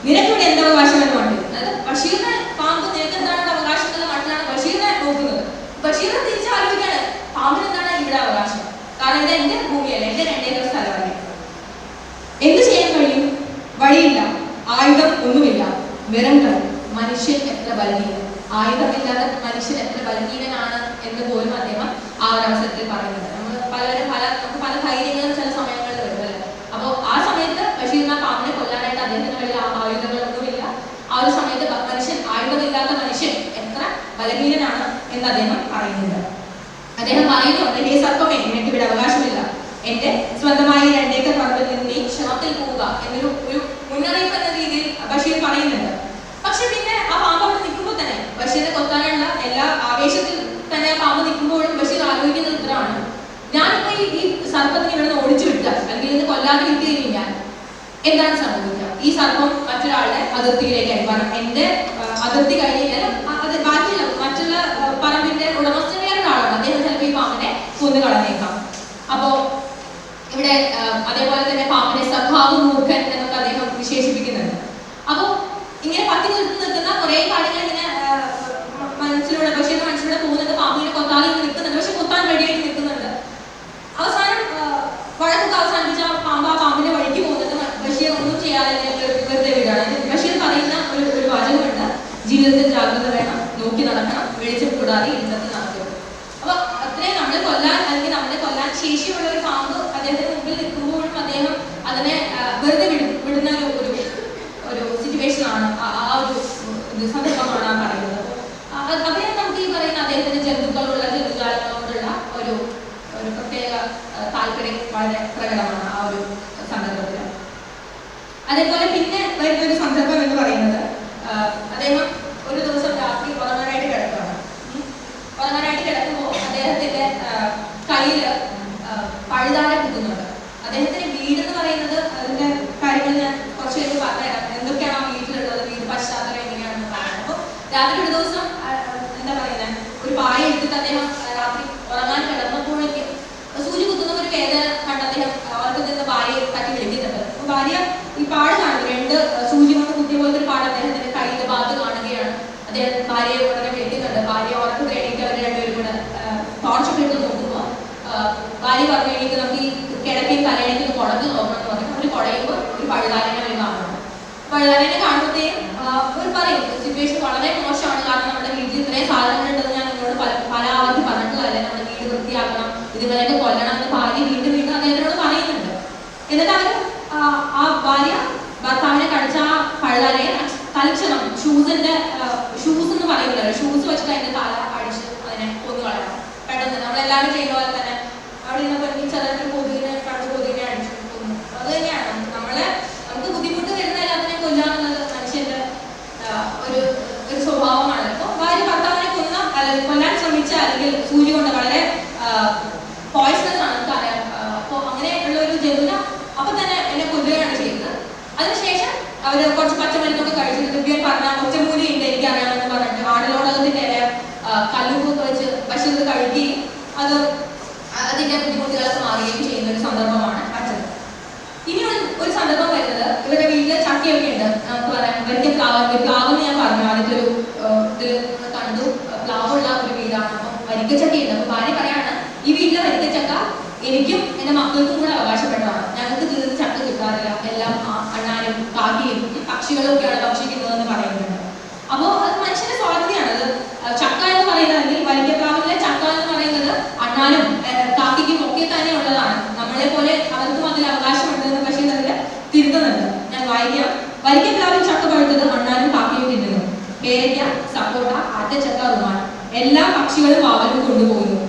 നിനക്കിവിടെ എന്ത് അവകാശം എന്ന് പറഞ്ഞു. അതായത് ബഷീറിനെ പാമ്പ് നിനക്ക് എന്താണ് അവകാശം എന്നുള്ള മട്ടിലാണ് ബഷീറിനെ നോക്കുന്നത്. ബഷീറിനെ തിരിച്ച് ആലോചിക്കാണ് പാമ്പിന് എന്താണ് ഇവിടെ അവകാശം, കാരണം ഇത് എന്റെ ഭൂമിയല്ല, എന്റെ 2 ഏക്കർ സ്ഥലമല്ലേ. എന്ത് ചെയ്യാൻ കഴിയും? വഴിയില്ല, ആയുധം ഒന്നുമില്ല, വെറും കൈ. മനുഷ്യൻ എത്ര ബലഹീനൻ, ആയുധമില്ലാതെ മനുഷ്യൻ എത്ര ബലഹീനനാണ് എന്ന് പോലും അദ്ദേഹം ആ ഒരു അവസരത്തിൽ പറയുന്നുണ്ട്. നമുക്ക് പല ധൈര്യങ്ങളും ചില സമയങ്ങളിൽ വരുമല്ലേ. അപ്പോൾ ആ സമയത്ത് ബഷീറിനെ പാമ്പിനെ കൊല്ലാനായിട്ട് അദ്ദേഹത്തിന്റെ കയ്യിൽ ആയുധങ്ങളൊന്നുമില്ല. ആ ഒരു സമയത്ത് ആയുധമില്ലാത്ത മനുഷ്യൻ എത്ര ബലഹീനനാണ് എന്ന് അദ്ദേഹം പറയുന്നുണ്ട്. അദ്ദേഹം പറയുന്നുണ്ട്, ഹേ സർപ്പമേ, നിനക്ക് ഇവിടെ അവകാശമില്ല. എന്റെ സ്വന്തമായി 2 ഏക്കർ പറമ്പിൽ നിന്ന് നീ ക്ഷണത്തിൽ പോവുക എന്നൊരു മുന്നറിയിപ്പ് എന്ന രീതിയിൽ ബഷീർ പറയുന്നുണ്ട്. പക്ഷെ പിന്നെ ആ പാമ്പ് അവിടെ നിൽക്കുമ്പോൾ തന്നെ ബഷീറിനെ കൊത്താനുള്ള എല്ലാ ആവേശത്തിൽ തന്നെ ആ പാമ്പ് നിൽക്കുമ്പോഴും ബഷീർ ആലോചിക്കുന്നത് സർപ്പത്തിന് ഇവിടെ നിന്ന് ഓടിച്ചു വിട്ടാൽ അല്ലെങ്കിൽ ഇത് കൊല്ലാതെ വിട്ട് കഴിഞ്ഞാൽ എന്താണ് സംഭവിക്കുക? ഈ സർപ്പം മറ്റൊരാളുടെ അതിർത്തിയിലേക്കായി. കാരണം എന്റെ അതിർത്തി കഴിഞ്ഞ് കഴിഞ്ഞാൽ അത് ബാക്കിയുള്ള മറ്റുള്ള പറമ്പിന്റെ ഉടമസ്ഥൻ വേറെ ഒരാളാണ്, അദ്ദേഹം ചിലപ്പോൾ ഈ പാമ്പിനെ കൊന്നു കളഞ്ഞേക്കാം. അപ്പോ ഇവിടെ അതേപോലെ തന്നെ പാമ്പിനെ സഖാവ് മൂർഖൻ എന്നൊക്കെ അദ്ദേഹം വിശേഷിപ്പിക്കുന്നുണ്ട്. അപ്പോ ഇങ്ങനെ പത്തി നിൽക്കുന്ന കുറെ കാര്യങ്ങൾ ഇങ്ങനെ മനസ്സിലൂടെ ബഷീറിന്റെ മനസ്സിലൂടെ പോകുന്നുണ്ട്. പാമ്പിനെ കൊത്താതെ നിൽക്കുന്നുണ്ട്, പക്ഷെ കൊത്താൻ റെഡിയായിട്ട് നിൽക്കുന്നുണ്ട്. അവസാനം വഴക്കൊക്കെ അവസാനിപ്പിച്ച പാമ്പിന്റെ വഴിക്ക് പോകുന്നത് ബഷീർ ഒന്നും ചെയ്യാതെ വെറുതെ വിടാണ്. ബഷീർ പറയുന്ന ഒരു വാചകമുണ്ട്, ജീവിതത്തിൽ ജാഗ്രത വേണം, നോക്കി നടക്കണം, വെളിച്ചം കൂടാതെ ഇന്നത്തെ നടക്കുക. അപ്പൊ അത്രയും നമ്മളെ കൊല്ലാൻ അല്ലെങ്കിൽ നമ്മളെ കൊല്ലാൻ ശേഷിയുള്ള ഒരു പാമ്പ് അദ്ദേഹത്തിന് മുമ്പിൽ നിൽക്കുമ്പോഴും അദ്ദേഹം അതിനെ വെറുതെ വിടുന്ന ഒരു സിറ്റുവേഷൻ ആണ്, ആ ഒരു സന്ദർഭമാണ് ആ പറയുന്നത്. അതിനെ നമുക്ക് ഈ പറയുന്ന അദ്ദേഹത്തിന്റെ ജന്തുജാലങ്ങളോടുള്ള ഒരു പ്രത്യേക താല്പര്യം വളരെ പ്രകടമാണ് ആ ഒരു സന്ദർഭത്തിൽ. അതേപോലെ പിന്നെ വരുന്നൊരു സന്ദർഭം എന്ന് പറയുന്നത്, അദ്ദേഹം ഒരു ദിവസം രാത്രി ഉറങ്ങാനായിട്ട് കിടക്കുകയാണ്. ഉറങ്ങാനായിട്ട് കിടക്കുമ്പോൾ അദ്ദേഹത്തിന്റെ കയ്യിൽ പഴുതാര കുത്തുന്നുണ്ട്. അദ്ദേഹത്തിന്റെ വീട് എന്ന് പറയുന്നത്, അതിന്റെ കാര്യങ്ങൾ ഞാൻ കുറച്ച് കഴിഞ്ഞ് പറഞ്ഞുതരാം, എന്തൊക്കെയാണ് ആ വീട്ടിലുള്ളത്, വീട് പശ്ചാത്തലം എങ്ങനെയാണെന്ന് പറയാം. അപ്പോൾ രാത്രി ഒരു ദിവസം എന്താ പറയുന്നത്, ഒരു പായ എടുത്തിട്ട് അദ്ദേഹം രാത്രി ഉറങ്ങാൻ കിടന്നപ്പോഴേക്കും സൂചി കുത്തുന്ന ഒരു വേദന കണ്ട് അദ്ദേഹം ഉറക്കത്തിൽ ഭാര്യയെ തട്ടി വിളിക്കുന്നുണ്ട്. അപ്പൊ ഭാര്യ ഈ പാട് കാണുന്നു, 2 സൂചി കൊണ്ട് കുത്തിയ പോലത്തെ ഒരു പാട് അദ്ദേഹത്തിന്റെ കയ്യിലെ ഭാഗത്ത് കാണുകയാണ്. അദ്ദേഹം ഭാര്യയെ ഉടനെ വിളിക്കുന്നുണ്ട്. ഭാര്യ ഉറക്കത്തിൽ എണീറ്റ് അവർ രണ്ടുപേരും കൂടെ ടോർച്ചൊക്കെ എടുത്ത് നോക്കുമ്പോൾ ഭാര്യ പറഞ്ഞു, എനിക്ക് നമുക്ക് ഈ കിടക്കയും തലയിലേക്ക് കുടഞ്ഞ് നോക്കണം എന്ന് പറഞ്ഞു. അവർ കുടയുമ്പോൾ ഒരു പഴുതാരനെ അവർ കാണുന്നു. പഴുതാരനെ കാണുമ്പോഴത്തേക്കും അവർ പറയും, സിറ്റുവേഷൻ വളരെ മോശമാണ്, കാരണം നമ്മുടെ വീട്ടിൽ ഇത്രയും സാധനങ്ങൾ ഉണ്ടെന്ന് ഞാൻ നിങ്ങളോട് പല ആവർത്തി പറഞ്ഞിട്ടുള്ളതല്ലേ, നമ്മുടെ വീട് വൃത്തിയാക്കണം, ഇതുവരെയൊക്കെ കൊല്ലണം എന്ന് ഭാര്യ വീണ്ടും വീണ്ടും അദ്ദേഹത്തിനോട് പറയുന്നുണ്ട്. എന്നിട്ട് അവർ ആ ഭാര്യ ഭർത്താവിനെ കടിച്ച ആ പഴുതാരയെ തലക്ഷണം ഷൂസ് എന്ന് പറയുന്നത്, ഷൂസ് വെച്ചിട്ട് അതിന്റെ തല അടിച്ച് അതിനെ കൊന്നു കളയണം പെട്ടെന്ന്. നമ്മളെല്ലാവരും ചെയ്യുന്ന പോലെ തന്നെ അവിടെ നിന്ന് ചിലർക്ക് കൊതുകിനെ കണ്ട് കൊതുകിനെ അടിച്ചു കൊന്നു. അത് തന്നെയാണ് നമുക്ക് ബുദ്ധിമുട്ട് വരുന്ന എല്ലാത്തിനെയും കൊല്ലാന്നുള്ളത് മനുഷ്യന്റെ ഒരു സ്വഭാവമാണ്. അപ്പോൾ ഭാര്യ ഭർത്താവിനെ കൊല്ലാൻ ശ്രമിച്ച അല്ലെങ്കിൽ സൂചി കൊണ്ട് വളരെ പോയിസണസ് ആണ് നമുക്കറിയാം. അപ്പോൾ അങ്ങനെയുള്ള ഒരു ജന്തുവിനെ അപ്പൊ തന്നെ എന്നെ കൊല്ലുകയാണ് ചെയ്യുന്നത്. അതിനുശേഷം അവര് കുറച്ച് പച്ചമരുന്നൊക്കെ കഴിച്ചിട്ട് ദിവ്യൻ പറഞ്ഞ ഒറ്റമൂലി ഉണ്ട് എനിക്ക് അറിയാമെന്ന് പറഞ്ഞിട്ട് ആടലോടകത്തിന്റെ ഇല കല്ലുപ്പൊക്കെ വെച്ച് ബഷീർ കഴിക്കുകയും അത് അതിന്റെ ബുദ്ധിമുട്ടുകളൊക്കെ മാറുകയും ചെയ്യുന്ന ഒരു സന്ദർഭമാണ് മറ്റത്. ഇനി ഒരു സന്ദർഭം വരുന്നത്, ഇവരുടെ വീട്ടില് ചക്കയൊക്കെ ഉണ്ട്, നമുക്ക് പറയാം വരിക്ക പ്ലാവെന്ന് ഞാൻ പറഞ്ഞു ആദ്യത്തെ ഒരു ഇതിൽ കണ്ടു, പ്ലാവുള്ള ഒരു വീടാണ്. അപ്പം വരിക്കച്ചക്കയുണ്ട്. അപ്പൊ ഭാര്യ പറയാണ്, ഈ വീട്ടിലെ വരിക്കച്ചക്ക എനിക്കും എന്റെ മക്കൾക്കും കൂടെ അവകാശപ്പെട്ടതാണ്, ഞങ്ങൾക്ക് തീർത്ത് ചക്ക കിട്ടാറില്ല, എല്ലാം അണ്ണാനും കാക്കിയും പക്ഷികളും ഒക്കെയാണ് ഭക്ഷിക്കുന്നതെന്ന് പറയുന്നുണ്ട്. അപ്പോൾ അത് മനുഷ്യന്റെ സ്വാർത്ഥതയാണ്. അത് ചക്ക എന്ന് പറയുന്നത്, അല്ലെങ്കിൽ വരിക്കപ്ലാവിലെ ചക്ക എന്ന് പറയുന്നത് അണ്ണാനും കാക്കിക്കും ഒക്കെ തന്നെ ഉള്ളതാണ്. നമ്മളെ പോലെ അവർക്കും അതിൽ അവകാശമുണ്ടെന്ന് പക്ഷേ അതിൽ തിരുത്തുന്നുണ്ട്. ഞാൻ വായിക്കാം. വരിക്കപ്ലാവിൽ ചക്ക പഴുത്തത് അണ്ണാനും കാക്കിയും തിന്നുന്നു. പേരയ്ക്ക, സപ്പോട്ട, ആറ്റച്ചക്ക, റുമാൻ എല്ലാ പക്ഷികളും വാവലും കൊണ്ടുപോകുന്നു.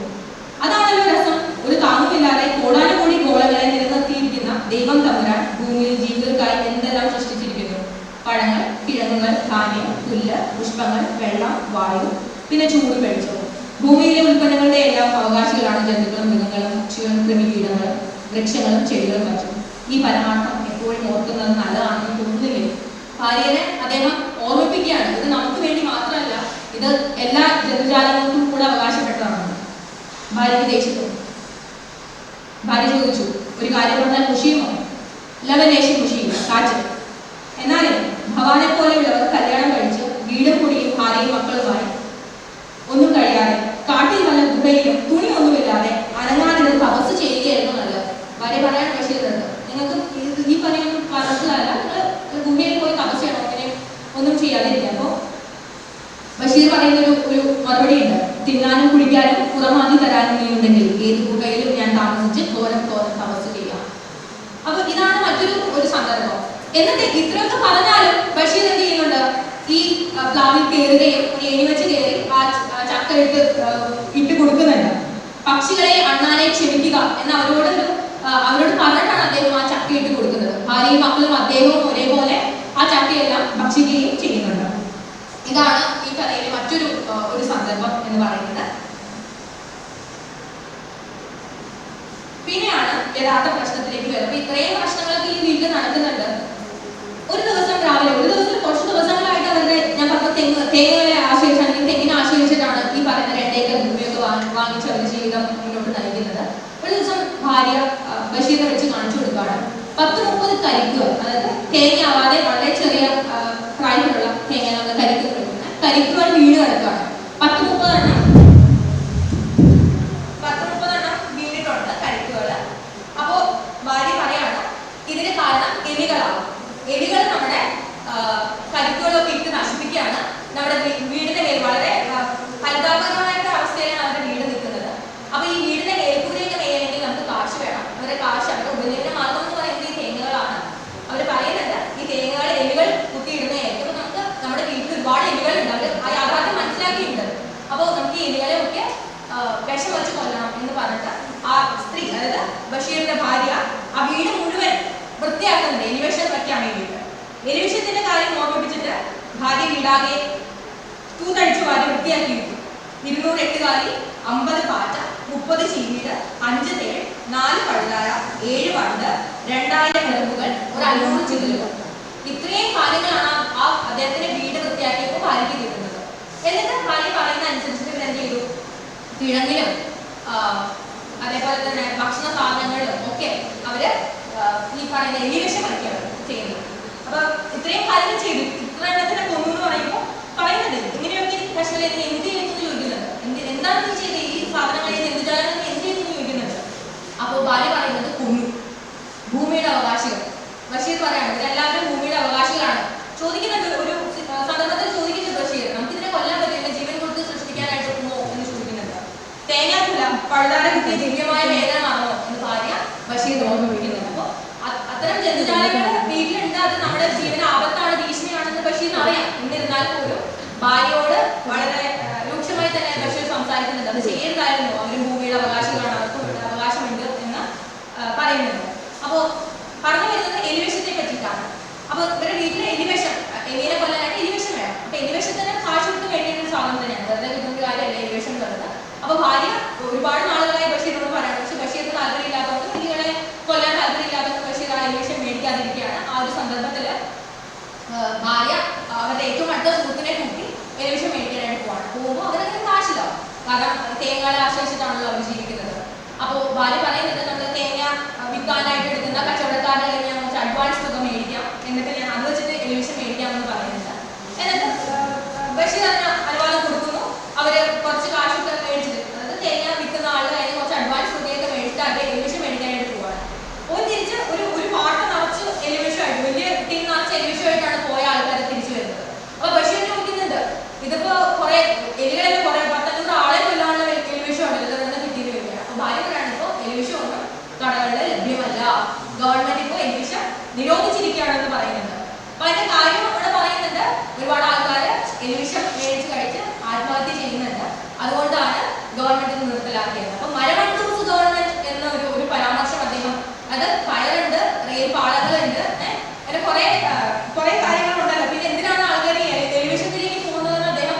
അതാണല്ലോ രസം. ഒരു താങ്ങുമില്ലാതെ കോടാനുകോടി ഗോളങ്ങളെ നിലനിർത്തിയിരിക്കുന്ന ദൈവം തമ്പുരാൻ ഭൂമിയിൽ ജീവികൾക്കായി എന്തെല്ലാം സൃഷ്ടിച്ചിരിക്കുന്നു. പഴങ്ങൾ, കിഴങ്ങുകൾ, ധാന്യം, പുല്ല്, പുഷ്പങ്ങൾ, വെള്ളം, വായു, പിന്നെ ചൂട് വെളിച്ചവും. ഭൂമിയിലെ ഉൽപ്പന്നങ്ങളുടെ എല്ലാം അവകാശികളാണ് ജന്തുക്കളും മൃഗങ്ങളും പക്ഷികളും കൃമികീടങ്ങളും വൃക്ഷങ്ങളും ചെടികളും മറ്റും. ഈ പരമാർത്ഥം എപ്പോഴും ഓർക്കുന്നത് നല്ലതാണെന്ന് തോന്നുന്നില്ലേ? ഭാര്യനെ അദ്ദേഹം ഓർമ്മിപ്പിക്കുകയാണ്, ഇത് നമുക്ക് വേണ്ടി മാത്രമല്ല, ഇത് എല്ലാ ജന്തുജാലങ്ങൾക്കും കൂടെ അവകാശപ്പെട്ടതാണ്. ഭാര്യയ്ക്ക് ദേഷ്യത്തു. ഭാര്യ ചോദിച്ചു, ഒരു കാര്യം പറഞ്ഞാൽ മുഷിയുമോ? ലവലേശം മുഷിയില്ല, കാറ്റ്. എന്നാലും ഭവാനെ പോലെയുള്ളവർ കല്യാണം കഴിച്ച് വീടും കുടിയും ഭാര്യയും മക്കളുമായി ഒന്നും കഴിയാതെ കാട്ടിൽ വല്ല ഗുഹയിലും തുണി ഒന്നുമില്ലാതെ അനങ്ങാതിരുന്ന് തപസ് ചെയ്യുകയായിരുന്നു നല്ലത്. ഭാര്യ പറയാൻ ബഷീറുണ്ട്, നിങ്ങൾക്ക് ഈ പണിയൊന്നും പറഞ്ഞതല്ല, നിങ്ങൾ ഗുഹയിൽ പോയി തപസ് ചെയ്യണം, അങ്ങനെ ഒന്നും ചെയ്യാതിരിക്കുക. അപ്പോൾ ബഷീർ പറയുന്ന ഒരു മറുപടി ഉണ്ട്, തിന്നാനും കുടിക്കാനും പുറമാതി തരാനും നീ ഉണ്ടെങ്കിൽ ഏത് ഗുഹയിലും ഞാൻ താമസിച്ച് തോരം തപസ് ചെയ്യാം. അപ്പൊ ഇതാണ് മറ്റൊരു സന്ദർഭം. എന്നിട്ട് ഇത്രയൊക്കെ പറഞ്ഞാലും ബഷീർ എന്ത് ചെയ്യുന്നുണ്ട്, ഈ പ്ലാവിൽ കയറുകയും ഏണി വെച്ച് കയറി ആ ചക്ക ഇട്ട് കൊടുക്കുന്നുണ്ട്. പക്ഷികളെ അണ്ണാനെ ക്ഷമിക്കുക എന്ന് അവരോട് പറഞ്ഞിട്ടാണ് അദ്ദേഹം ആ ചക്ക ഇട്ട് കൊടുക്കുന്നത്. ഭാര്യയും മക്കളും അദ്ദേഹവും ഒരേപോലെ ആ ചക്കയെല്ലാം ഭക്ഷിക്കുകയും ചെയ്യുന്നുണ്ട്. ഇതാണ് ഈ കഥയിലെ മറ്റൊരു സന്ദർഭം എന്ന് പറയുന്നത്. പിന്നെയാണ് യഥാർത്ഥ പ്രശ്നത്തിലേക്ക് വരും. അപ്പൊ ഇത്രയും പ്രശ്നങ്ങളൊക്കെ ഈ വീട്ടിൽ നടക്കുന്നുണ്ട്. ഒരു ദിവസം രാവിലെ, ഒരു ദിവസം കുറച്ച് ദിവസങ്ങളായിട്ട് അവരുടെ ഞാൻ പറഞ്ഞ തേങ്ങകളെ ആശ്രയിച്ചാണ്, അല്ലെങ്കിൽ തെങ്ങിനെ ആശ്രയിച്ചിട്ടാണ് ഈ പറയുന്ന 2 ഏക്കർ ഭൂമിയൊക്കെ വാങ്ങിച്ച് അവർ ജീവിതം മുന്നോട്ട് നയിക്കുന്നത്. ഒരു ദിവസം ഭാര്യ ബഷീറിനെ വെച്ച് കാണിച്ചു കൊടുക്കുകയാണ് 10-30 കരിക്കുകൾ, അതായത് തേങ്ങയാവാതെ വളരെ ചെറിയ പ്രായത്തിലുള്ള തേങ്ങ നമ്മൾ കരിക്കുകൾ വീണ് കിടക്കുകയാണ്. 10-30 എണ്ണം വീണിട്ടുണ്ട് കരിക്കുകൾ. അപ്പോ ഭാര്യ പറയാണ് ഇതിന് കാരണം എലികളാണ്. എലികൾ നമ്മുടെ കരിക്കുകളൊക്കെ ഇട്ട് നശിപ്പിക്കുകയാണ്. നമ്മുടെ വീടിന്റെ മേൽ വളരെ ഫലിതാപകരമായിട്ടുള്ള അവസ്ഥയിലാണ് അവരുടെ വീട് നിൽക്കുന്നത്. അപ്പൊ ഈ വീടിന്റെ മേൽക്കൂരയൊക്കെ മേലെങ്കിൽ നമുക്ക് കാശ് വേണം. അവരുടെ കാശ്, അവരുടെ ഉപജീവന മാർഗം എന്ന് പറയുന്നത് ഈ തേങ്ങകളാണ്. അവർ പറയുന്നത് ഈ തേങ്ങകൾ എലികൾ കുത്തിയിടുന്നതായിരിക്കും. അപ്പൊ നമുക്ക് നമ്മുടെ വീട്ടിൽ ഒരുപാട് എലികളുണ്ട്. അവർ ആ യാഥാർത്ഥ്യം മനസ്സിലാക്കിയിട്ടുണ്ട്. അപ്പോൾ നമുക്ക് ഈ എലികളെ ഒക്കെ വിഷം വെച്ച് കൊല്ലണം എന്ന് പറഞ്ഞിട്ട് ആ സ്ത്രീ, അതായത് ബഷീറിന്റെ ഭാര്യ, ആ വീട് മുഴുവൻ വൃത്തിയാക്കുന്നുണ്ട് എലിവിഷം വെക്കാൻ വേണ്ടിയിട്ട്. എലിവിഷത്തിന്റെ കാര്യം ഓർമ്മിപ്പിച്ചിട്ട് ഭാര്യ വീടാകെ തൂത്തടിച്ചു വാരി വൃത്തിയാക്കിയിരിക്കും. 200 എട്ടുകാലി, 50 പാറ്റ, 30 ചീവീട്, 5 തേൾ, 4 പഴുതാര, 7 വണ്ട്, 2000 എറുമ്പുകൾ, ഒരു 500 ചിതലുകൾ. ഇത്രയും കാര്യങ്ങളാണ് ആ അദ്ദേഹത്തിന്റെ വീട് വൃത്തിയാക്കിയപ്പോൾ ഭാര്യയ്ക്ക് കിട്ടുന്നത്. എന്നിട്ട് ഭാര്യ പറയുന്ന അനുസരിച്ചിട്ട് ഇവർ എന്ത് ചെയ്തു? കിഴങ്ങിലും അതേപോലെ തന്നെ ഭക്ഷണ സാധനങ്ങളിലും ഒക്കെ അവര് ഈ പറയുന്ന എലിവിഷം വയ്ക്കുകയാണ് ചെയ്യുന്നത്. അപ്പൊ ഇത്രയും കാര്യങ്ങൾ ചെയ്തു. ഇത്ര എണ്ണത്തിനെ കൊന്നു എന്ന് പറയുമ്പോൾ പറയുന്നത് ഇങ്ങനെയൊക്കെ പ്രശ്നം എന്ത് ചെയ്യുന്നു ചോദിക്കുന്നുണ്ട്. എന്താണ് നീ ചെയ്തത്? ഈ സാധനങ്ങളിൽ എന്ത് ജാലം എന്ത് ചെയ്യുന്നു ചോദിക്കുന്നുണ്ട്. അപ്പോൾ ഭാര്യ പറയുന്നത് കൊന്നു, ഭൂമിയുടെ അവകാശികൾ. ബഷീർ പറയാണ് ഇവരെല്ലാവരും ഭൂമിയുടെ അവകാശികളാണ്. ചോദിക്കുന്നുണ്ട്, ഒരു സന്ദർഭത്തിൽ ചോദിക്കുന്നുണ്ട് ബഷീർ, നമുക്കിതിനെ കൊല്ലാൻ പറ്റില്ല, ജീവൻ കൊടുത്ത് സൃഷ്ടിക്കാനായിട്ട് ഒക്കുമോ എന്ന് ചോദിക്കുന്നുണ്ട്. തേങ്ങാക്കുല പഴുതാര കിട്ടിയ ദിവ്യമായ വേദനമാണോ എന്ന് ഭാര്യ ബഷീർ ഓർമ്മിപ്പിക്കുന്നുണ്ട്. അപ്പോൾ അത്തരം ജന്തുജാലങ്ങൾ വീട്ടിലുണ്ട്, അത് നമ്മുടെ ജീവന ആപത്താണ്, ഭീഷണിയാണെന്ന് ബഷീറിന് അറിയാം. എന്നിരുന്നാൽ പോലും ഭാര്യയോട് വളരെ രൂക്ഷമായി തന്നെ ബഷീർ സംസാരിക്കുന്നുണ്ട്. അത് ചെയ്യരുതായിരുന്നു, അവരും ഭൂമിയുടെ അവകാശികളാണ്, അവർക്കും അവകാശമുണ്ട് എന്ന് പറയുന്നുണ്ട്. അപ്പോൾ പറഞ്ഞു വരുന്നത് എലിവിഷത്തെ പറ്റിയിട്ടാണ്. അപ്പൊ ഇവരുടെ വീട്ടിലെ എലിവിഷം, എലിയെ കൊല്ലാനായിട്ട് എലിവിഷം വേണം. അപ്പൊ എലിവിഷത്തിന് കാശ് കൊടുത്ത് വേണ്ടിയിട്ട് ഒരു സാധനം തന്നെയാണ്, വെറുതെ കിട്ടുന്ന കാര്യമല്ല എലിവിഷം എന്നുള്ളത്. അപ്പൊ ഭാര്യ ഒരുപാട് നാളുകളായി ബഷീറിനോട് പറയാണ്, പക്ഷെ ബഷീറിന് താല്പര്യമില്ലാത്തവർക്ക്, എലികളെ കൊല്ലാൻ താല്പര്യമില്ലാത്തവർക്ക് ബഷീർ ആ എലിവിഷം മേടിക്കാതിരിക്കുകയാണ്. ആ ഒരു സന്ദർഭത്തില് ഭാര്യ അവരുടെ ഏറ്റവും അടുത്ത സുഹൃത്തിനെ കൂട്ടി എലിവിഷം മേടിക്കാനായിട്ട് പോകുമ്പോൾ അവരങ്ങനെ കാശില്ല, കാരണം തേങ്ങകളെ ആശ്രയിച്ചിട്ടാണല്ലോ അവർ ജീവിക്കുന്നത്. അപ്പോൾ ഭാര്യ പറയുന്നത് നമ്മൾ തേങ്ങ വിൽക്കാനായിട്ട് എടുക്കുന്ന കച്ചവടക്കാരുടെ കയ്യിൽ ഞാൻ കുറച്ച് അഡ്വാൻസ് തുക മേടിക്കാം, എന്നിട്ട് ഞാൻ അത് വെച്ചിട്ട് എലിവിഷൻ മേടിക്കാമെന്ന് പറയുന്നുണ്ട്. എന്നിട്ട് ബഷീർ അതിന് അനുവാദം കൊടുക്കുന്നു. അവര് കുറച്ച് കാശൊക്കെ മേടിച്ചിട്ട്, അതായത് തേങ്ങ വിൽക്കുന്ന ആളുടെ കയ്യിൽ കുറച്ച് അഡ്വാൻസ് തുകയൊക്കെ മേടിച്ചിട്ട് അവർ എലിവിഷൻ മേടിക്കാനായിട്ട് പോവാണ്. പോയി തിരിച്ച് ഒരു പാട്ട നിറച്ച് എലിവിഷമായിട്ട്, വലിയ ടീം നിറച്ച് എലിവിഷമായിട്ടാണ് പോയ ആൾക്കാരെ തിരിച്ചു വരുന്നത്. അപ്പൊ ബഷീർ ചോദിക്കുന്നുണ്ട്, ഇതിപ്പോ കുറെ എലികളെല്ലാം കുറെ 10-500 ആളെ കൊല്ലാനുള്ള എലിവിഷം ഉണ്ടല്ലോ, ഇതെന്ന് കിട്ടിയിട്ട് വരികയാണ്. അപ്പൊ ഭാര്യ പറയാണ് ഇപ്പോൾ എലിവിഷം ഒന്നും കടകളിൽ ലഭ്യമല്ല, ഗവൺമെന്റ് ഇപ്പോൾ എലിവിഷം നിരോധിച്ചിരിക്കുകയാണെന്ന് പറയുന്നുണ്ട്. അപ്പൊ അതിന്റെ കാര്യം അവിടെ പറയുന്നുണ്ട്, ഒരുപാട് ആൾക്കാർ എലിവിഷം മേടിച്ച് കഴിച്ച് ആത്മഹത്യ ചെയ്യുന്നുണ്ട്, അതുകൊണ്ടാണ് ഗവൺമെന്റ് നിർത്തലാക്കിയത്. അപ്പൊ മരമണ്ടൂസ് ഗവൺമെന്റ് എന്ന ഒരു പരാമർശം അദ്ദേഹം, അത് ഫയറുണ്ട്, റെയിൽ പാളങ്ങളുണ്ട്, അങ്ങനെ കുറെ കാര്യങ്ങളുണ്ടല്ലോ, പിന്നെ എന്തിനാണ് ആൾക്കാർ എലിവിഷത്തിലേക്ക് പോകുന്നതെന്ന് അദ്ദേഹം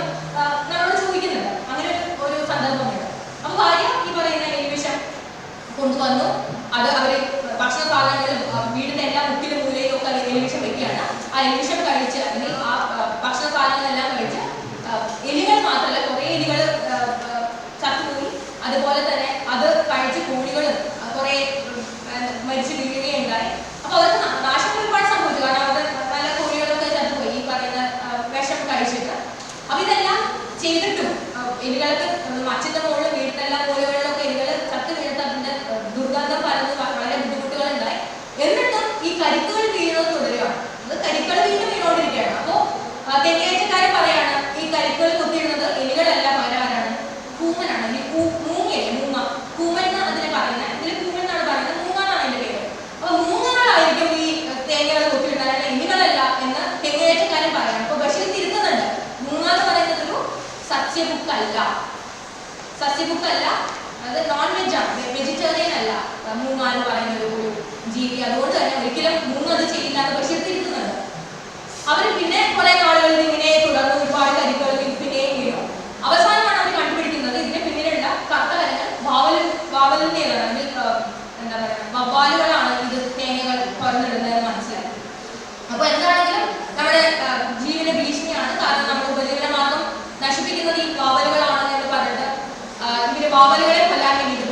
നമ്മളോട് ചോദിക്കുന്നുണ്ട്. അങ്ങനെ ഒരു സന്ദർഭമുണ്ട്. അപ്പൊ ഭാര്യ ഈ പറയുന്ന എലിവിഷം കൊണ്ടുവന്നു, അത് അവര് ഭക്ഷണ സാധനങ്ങളിലും വീടിന്റെ എല്ലാ മുക്കിലും മൂലയിലും ഒക്കെ എലിവിഷം വെക്കുകയാണ്. ആ എലിവിഷം കഴിച്ച്, അല്ലെങ്കിൽ ആ ഭക്ഷണ സാധനങ്ങളെല്ലാം കഴിച്ച് എലികൾ മാത്രമല്ല കുറെ എലികൾ ചത്തുപോയി. അതുപോലെ തന്നെ അത് കഴിച്ച് കോഴികളും കുറെ മരിച്ചു വീഴുകയുണ്ടായി. അപ്പൊ അവർക്ക് നാശം ഒരുപാട് സംഭവിച്ചു, കാരണം അവരുടെ നല്ല കോഴികളൊക്കെ ചത്തുപോയി ഈ പറയുന്ന വിഷം കഴിച്ചിട്ട്. അപ്പൊ ഇതെല്ലാം ചെയ്തിട്ടും എലികൾക്ക് മച്ചിന്റെ മുകളിൽ വീട്ടിലെല്ലാം കോഴികളിലൊക്കെ എലികൾ ചത്ത് വീണിട്ട് അതിന്റെ ദുർഗന്ധം പരന്ന് വളരെ ബുദ്ധിമുട്ടുകൾ ഉണ്ടായി. എന്നിട്ടും ഈ കരിക്കുകൾ വീഴുന്നത് തുടരുകയാണ്, അത് കരിക്കൾ വീണുകൊണ്ടിരിക്കുകയാണ്. അപ്പോ തെങ്ങേറ്റക്കാരൻ പറയാണ്, ഈ കരിക്കുകൾ കുത്തിയിടുന്നത് എലികളല്ല, പകരാനാണ് കൂമനാണ്. ഈ മൂങ്ങയല്ലേ, മൂങ്ങ, കൂമൻ എന്ന് അതിനെ പറയുന്നത്, ഇതിൽ കൂമൻ എന്നാണ് പറയുന്നത്, മൂങ്ങ എന്നാണ് അതിന്റെ പേര്. അപ്പൊ മൂങ്ങകളായിരിക്കും ഈ തേങ്ങകൾ കുത്തിയിടുന്നത്, അല്ല എലികളല്ല എന്ന് തെങ്ങേറ്റക്കാരൻ പറയാണ്. അപ്പൊ ബഷീർ തിരുത്തുന്നുണ്ട്, മൂങ്ങ എന്ന് പറയുന്നത് ഒരു സസ്യബുക്കല്ല, അത് നോൺ വെജ് ആണ്, വെജിറ്റേറിയൻ അല്ല മൂങ്ങ എന്ന് പറയുന്ന ഒരു ജീവി. അതുകൊണ്ട് തന്നെ ഒരിക്കലും മൂങ്ങ അത് ചെയ്യില്ല എന്ന് ബഷീർ തിരുത്തുന്നുണ്ട്. അവർ പിന്നെ കുറെ നാളുകളിൽ ഇങ്ങനെ തുടർന്ന് ഒരുപാട് കരിക്കുകൾ പിന്നെയും വീണു. അവസാനമാണ് അവർ കണ്ടുപിടിക്കുന്നത് ഇതിന്റെ പിന്നിലുള്ള കറുത്ത കരങ്ങൾ വാവലിന്റേതാണ്, എന്താ പറയുക, കൊല്ലാൻ വേണ്ടിയിട്ട്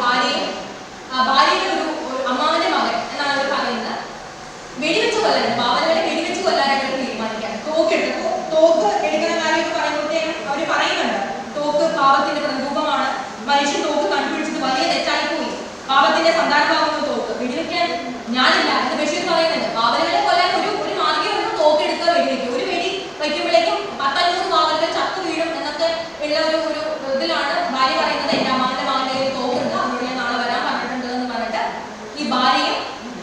ഭാര്യയുടെ ഒരു അമ്മാവന്റെ മകൻ എന്നാണ് അവർ പറയുന്നത്, വെടിവെച്ച് കൊല്ലാൻ, ബാവലുകളെ വെടിവെച്ച് കൊല്ലാനായിട്ട് അവർ തീരുമാനിക്കുകയാണ്. തോക്ക് എടുക്കുന്ന കാര്യമൊക്കെ പറയുമ്പോഴത്തേക്കും അവർ പറയുന്നുണ്ട്, തോക്ക് പാവത്തിന്റെ പ്രതിരൂപമാണ്, മനുഷ്യൻ തോക്ക് കണ്ടുപിടിച്ചത് വലിയ തെറ്റായി പോയി, പാവത്തിന്റെ സന്താനഭാവങ്ങൾ തോക്ക്, വെടിവെക്കാൻ ഞാനില്ല എന്ന് ബഷീർ പറയുന്നുണ്ട്. ബാവലുകളെ കൊല്ലാൻ ഒരു മാർഗ്ഗമുള്ള തോക്ക് എടുക്കുക, വെടിവെക്കുക. ഒരു വെടി വയ്ക്കുമ്പോഴേക്കും 10-500 ബാവലുകൾ ചത്തു വീഴും എന്നൊക്കെ ഉള്ള ഒരു ഇതിലാണ് ഭാര്യ പറയുന്നത്. എന്റെ അമ്മാവന്റെ മകന്റെ കയ്യിൽ തോക്കുണ്ട്, അവരോട് ഞാൻ നാളെ വരാൻ പറഞ്ഞിട്ടുണ്ട് എന്ന് പറഞ്ഞിട്ട് ഈ ഭാര്യയും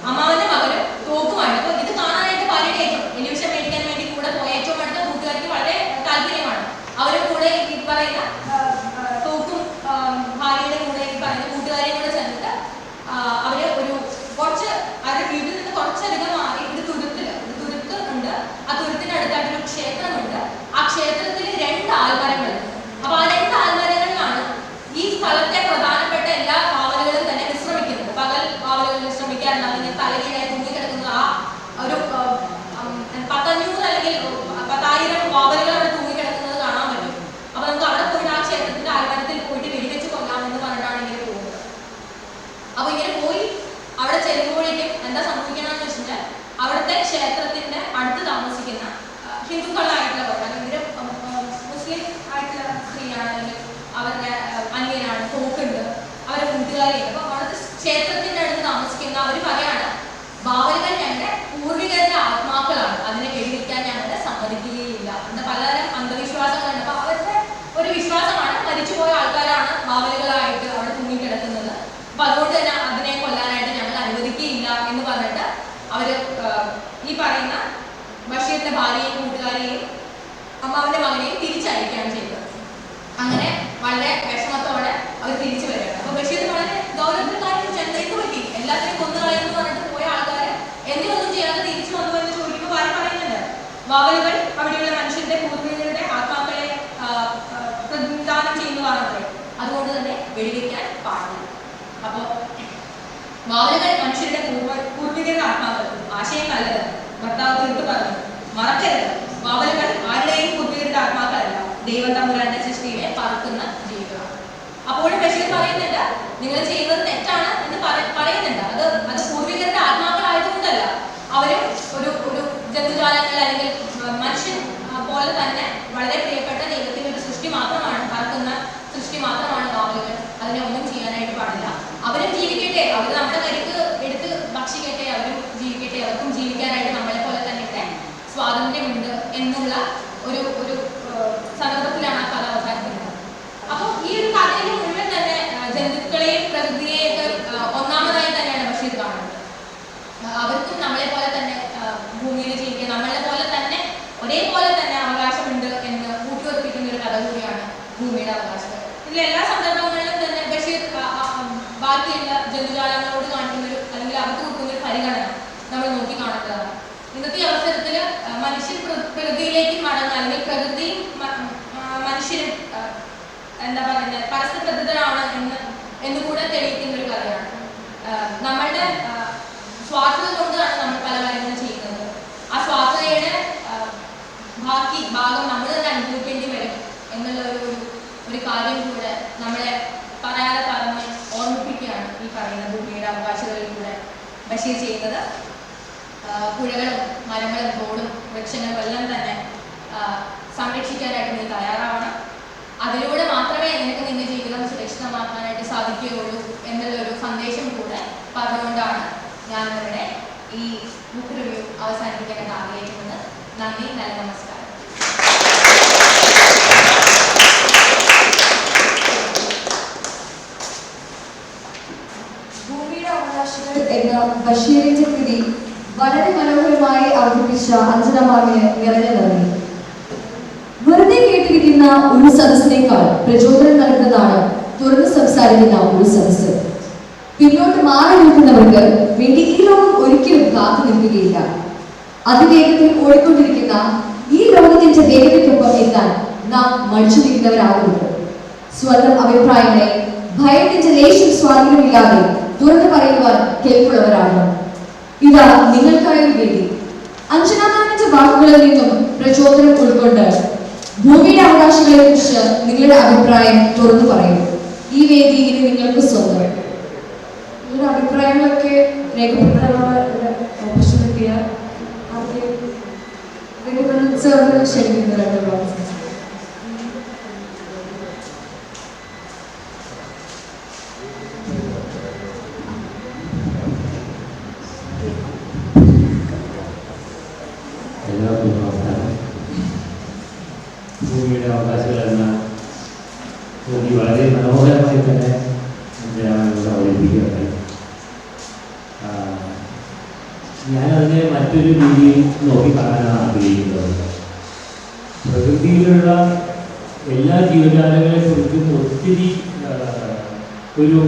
അമ്മാവന്റെ മകനും തോക്കുമായിട്ട്. അപ്പൊ ഇത് കാണാനായിട്ട് ഭാര്യയുടെ ഏറ്റവും ടെലിവിഷൻ മേടിക്കാൻ വേണ്ടി കൂടെ പോയ ഏറ്റവും അടുത്ത കൂട്ടുകാർക്ക് വളരെ താല്പര്യമാണ്. അവരും കൂടെ ഈ പറയുന്ന തോക്കും ഭാര്യയുടെ കൂടെ ഈ പറയുന്ന കൂട്ടുകാരെയും കൂടെ ചേർന്നിട്ട് അവര് കുറച്ച് അവരുടെ വീട്ടിൽ നിന്ന് കുറച്ചധികം മാറി ഒരു തുരുത്ത് ഉണ്ട്. ആ തുരുത്തിന്റെ അടുത്തായിട്ടൊരു ക്ഷേത്രമുണ്ട്. ആ ക്ഷേത്രത്തിൽ 2 ആൽമരങ്ങളുണ്ട്. അപ്പൊ ആ 2 ആൽമരങ്ങളിലാണ് ഈ സ്ഥലത്തെ പ്രധാനപ്പെട്ട എല്ലാ കാവലുകളും തന്നെ വിശ്രമിക്കുന്നത്. പകൽ കാവലുകൾ വിശ്രമിക്കാറുണ്ട്. അതിന് തലകീഴായി തൂങ്ങിക്കിടക്കുന്ന ആ ഒരു 10-500 അല്ലെങ്കിൽ 10,000 കാവലുകൾ അവിടെ തൂങ്ങിക്കിടക്കുന്നത് കാണാൻ പറ്റും. അപ്പൊ നമുക്ക് അവിടെ പോയിട്ട് ആ ക്ഷേത്രത്തിന്റെ ആൽമരത്തിൽ പോയിട്ട് വെടിവെച്ച് കൊല്ലാമെന്ന് പറഞ്ഞിട്ടാണ് ഇങ്ങനെ പോകുന്നത്. അപ്പൊ ഇങ്ങനെ പോയി അവിടെ ചെല്ലുമ്പോഴേക്കും എന്താ സംഭവിക്കണമെന്ന് വെച്ചാൽ അവിടുത്തെ ക്ഷേത്രത്തിന്റെ അടുത്ത് താമസിക്കുന്ന ഹിന്ദുക്കളായിട്ടുള്ളവർ, അല്ലെങ്കിൽ മുസ്ലിം ആയിട്ടുള്ള സ്ത്രീയാണ്, അല്ലെങ്കിൽ അവരുടെ അന്യനാണ്, തോക്കുണ്ട്, അവരുടെ കൂട്ടുകാരിയാണ്. അപ്പൊ അവിടുത്തെ ക്ഷേത്രത്തിന്റെ അടുത്ത് താമസിക്കുന്ന അവർ പറയാണ്, ബാവലുകൾ ഞങ്ങളുടെ പൂർവികരുടെ ആത്മാക്കളാണ്, അതിനെ വെടിവെക്കാൻ ഞങ്ങളുടെ സമ്മതിക്കുകയില്ല. എന്താ പലതരം അന്ധവിശ്വാസങ്ങളുണ്ട്. അപ്പൊ അവരുടെ ഒരു വിശ്വാസമാണ് മരിച്ചുപോയ ആൾക്കാരാണ് ബാവലുകളായിട്ട് അവിടെ തൂങ്ങിക്കിടക്കുന്നത്. അപ്പൊ അതുകൊണ്ട് തന്നെ അതിനെ കൊല്ലാനായിട്ട് ഞങ്ങൾ അനുവദിക്കുകയില്ല എന്ന് പറഞ്ഞിട്ട് അവര് ഈ പറയുന്ന ബഷീറിന്റെ ഭാര്യയെയും കൂട്ടുകാരെയും അമ്മാവന്റെ മകനെയും തിരിച്ചയക്കുകയാണ് ചെയ്തത്. അങ്ങനെ വളരെ വിഷമത്തോടെ അവർ തിരിച്ചു വരികയാണ്. അപ്പൊ ബഷീർ വളരെ ഗൗരവത്തിൽ കാര്യം എന്ത് പറ്റി, എല്ലാത്തിനും കൊന്നുകളയെന്ന് പറഞ്ഞിട്ട് പോയ ആൾക്കാരെ എന്തിനൊന്നും ചെയ്യാതെ തിരിച്ചു വന്നു എന്ന് ചോദിക്കുമ്പോൾ ഭാര്യ പറയുന്നുണ്ട്, ബാവലുകൾ അവിടെയുള്ള മനുഷ്യന്റെ പൂർവികരുടെ ആത്മാക്കളെ പ്രതിനിധാനം ചെയ്യുന്നതാണത്രേ, അതുകൊണ്ട് തന്നെ വെടിവെക്കാൻ പാടില്ല. അപ്പോ ബാവലുകൾ മനുഷ്യരുടെ പൂർവികരുടെ ആത്മാക്കൾ, ആശയം നല്ലത്, ഭർത്താവ് തീർത്ത് പറഞ്ഞു, മറക്കരുത്, ബാവലുകൾ ആരുടെയും പൂർവികരുടെ ആത്മാക്കളല്ല, ദൈവത്തമ്പുരാന്റെ സൃഷ്ടിയിലെ പറക്കുന്ന ജീവികളാണ്. അപ്പോഴും ബഷീർ പറയുന്നുണ്ട്, നിങ്ങൾ ചെയ്യുന്നത് തെറ്റാണ് എന്ന് പറയുന്നുണ്ട്. അത് പൂർവികരുടെ ആത്മാക്കളായതുകൊണ്ടല്ല, അവരും ഒരു ജന്തുജാലങ്ങൾ അല്ലെങ്കിൽ മനുഷ്യൻ പോലെ തന്നെ വളരെ പ്രിയപ്പെട്ട ദൈവത്തിന്റെ ഒരു സൃഷ്ടി മാത്രമാണ്, പറക്കുന്ന സൃഷ്ടി മാത്രമാണ് ബാവലുകൾ. അതിനെ ഒന്നും ചെയ്യാനായിട്ട് പാടില്ല. അവരും ജീവിക്കട്ടെ, അവർ നമ്മുടെ കരിക്ക് എടുത്ത് ഭക്ഷിക്കട്ടെ, അവരും ജീവിക്കട്ടെ, അവർക്കും ജീവിക്കാനായിട്ട് നമ്മളെ പോലെ തന്നെ ഇവിടെ സ്വാതന്ത്ര്യമുണ്ട് എന്നുള്ള ഒരു സന്ദർഭത്തിലാണ് ആ കഥ അവസാനിക്കുന്നത്. അപ്പോൾ ഈ ഒരു കഥയിൽ മുഴുവൻ തന്നെ ജന്തുക്കളെയും പ്രകൃതിയെയൊക്കെ ഒന്നാമതായി തന്നെയാണ് ബഷീർ കാണുന്നത്. അവർക്കും നമ്മളെ പോലെ തന്നെ ഭൂമിയിൽ ജീവിക്കാൻ നമ്മളെ പോലെ തന്നെ ഒരേപോലെ തന്നെ അവകാശമുണ്ട് എന്ന് കൂട്ടിയുറപ്പിക്കുന്ന ഒരു കഥ കൂടിയാണ് ഭൂമിയുടെ അവകാശങ്ങൾ. ഇതിൽ എല്ലാ സന്ദർഭങ്ങളിലും തന്നെ ബഷീർ ബാക്കിയുള്ള ജന്തുജാലങ്ങളോട് കാണിക്കുന്ന ഒരു അല്ലെങ്കിൽ അവർക്ക് കൊടുക്കുന്ന ഒരു പരിഗണന നമ്മൾ നോക്കി കാണേണ്ടതാണ്. ഇന്നത്തെ അവസരത്തിൽ മനുഷ്യൻ പ്രകൃതിയിലേക്ക് മടങ്ങുക, അല്ലെങ്കിൽ പ്രകൃതിയും മനുഷ്യരും എന്താ പറയുന്നത് പരസ്പരബദ്ധരാണ് എന്ന് കൂടെ തെളിയിക്കുന്ന ഒരു കഥയാണ്. നമ്മളുടെ സ്വാർത്ഥത കൊണ്ടാണ് നമ്മൾ പല കാര്യങ്ങളും ചെയ്യുന്നത്. ആ സ്വാർത്ഥതയുടെ ഭാഗം നമ്മൾ തന്നെ അനുഭവിക്കേണ്ടി വരും എന്നുള്ള ഒരു കാര്യം കൂടെ നമ്മളെ പറയാതെ പറഞ്ഞ് ഓർമ്മിപ്പിക്കുകയാണ് ഈ പറയുന്ന ഭൂമിയുടെ അവകാശങ്ങളിലൂടെ ബഷീർ ചെയ്യുന്നത്. പുഴകളും മരങ്ങളും തോടും വൃക്ഷങ്ങളും എല്ലാം തന്നെ സംരക്ഷിക്കാനായിട്ട് നീ തയ്യാറാവണം. അതിലൂടെ മാത്രമേ നിനക്ക് നിന്റെ ജീവിതം സുരക്ഷിതമാക്കാനായിട്ട് സാധിക്കുകയുള്ളൂ എന്നുള്ളൊരു സന്ദേശം കൂടെ പറഞ്ഞുകൊണ്ടാണ് ഞാനിവിടെ ഈ ബുക്ക് റിവ്യൂ അവസാനിപ്പിക്കാനായിട്ട് ആഗ്രഹിക്കുന്നത്. നന്ദി, നല്ല നമസ്കാരം. ഭൂമിയുടെ അവകാശങ്ങൾ എന്ന ബഷീറിന്റെ കൃതി വളരെ മനോഹരമായി അവതരിപ്പിച്ച അഞ്ജന മാമിന് നിറഞ്ഞ നന്ദി. വെറുതെ കേട്ടിരിക്കുന്ന ഒരു സദസ്സിനേക്കാൾ പ്രചോദനം നൽകുന്നതാണ് തുറന്ന് സംസാരിക്കുന്ന ഒരു സദസ്സ്. പിന്നോട്ട് മാറി നിൽക്കുന്നവർക്ക് വേണ്ടി ഈ ലോകം ഒരിക്കലും കാത്തു നിൽക്കുകയില്ല. അതിവേഗത്തിൽ ഓടിക്കൊണ്ടിരിക്കുന്ന ഈ ലോകത്തിന്റെ വേഗതയ്ക്കൊപ്പം എത്താൻ നാം മടിച്ചു നിൽക്കുന്നവരാകുന്നത്. സ്വന്തം അഭിപ്രായങ്ങളെ ഭയത്തിന്റെ ലേശം സ്വാധീനമില്ലാതെ തുറന്നു പറയുവാൻ കേൾപ്പുള്ളവരാണ്. ഇതാ നിങ്ങൾക്കായൊരു വേദി. അഞ്ജന മാമിന്റെ വാക്കുകളിൽ നിന്നും പ്രചോദനം ഉൾക്കൊണ്ട് ഭൂമിയുടെ അവകാശങ്ങളെ കുറിച്ച് നിങ്ങളുടെ അഭിപ്രായം തുറന്നു പറയും. ഈ വേദി ഇനി നിങ്ങൾക്ക് സ്വന്തം. നിങ്ങളുടെ അഭിപ്രായങ്ങളൊക്കെ രേഖപ്പെടുത്താനുള്ള ഓപ്പർച്യൂണിറ്റിയാണ്. സാറിന് ക്ഷണിക്കുന്നതായിട്ടുള്ള എല്ലാവർക്കും നമസ്കാരം. ഭൂമിയുടെ അവകാശികൾ എന്ന ഭൂമി വളരെ മനോഹരമായി തന്നെ ഇവിടെ അവതരിപ്പിക്കുകയുണ്ടായി. ഞാനതിനെ മറ്റൊരു രീതിയിൽ നോക്കിക്കാണാനാണ് ആഗ്രഹിക്കുന്നത്. പ്രകൃതിയിലുള്ള എല്ലാ ജീവജാലങ്ങളെക്കുറിച്ചും ഒത്തിരി ഒരു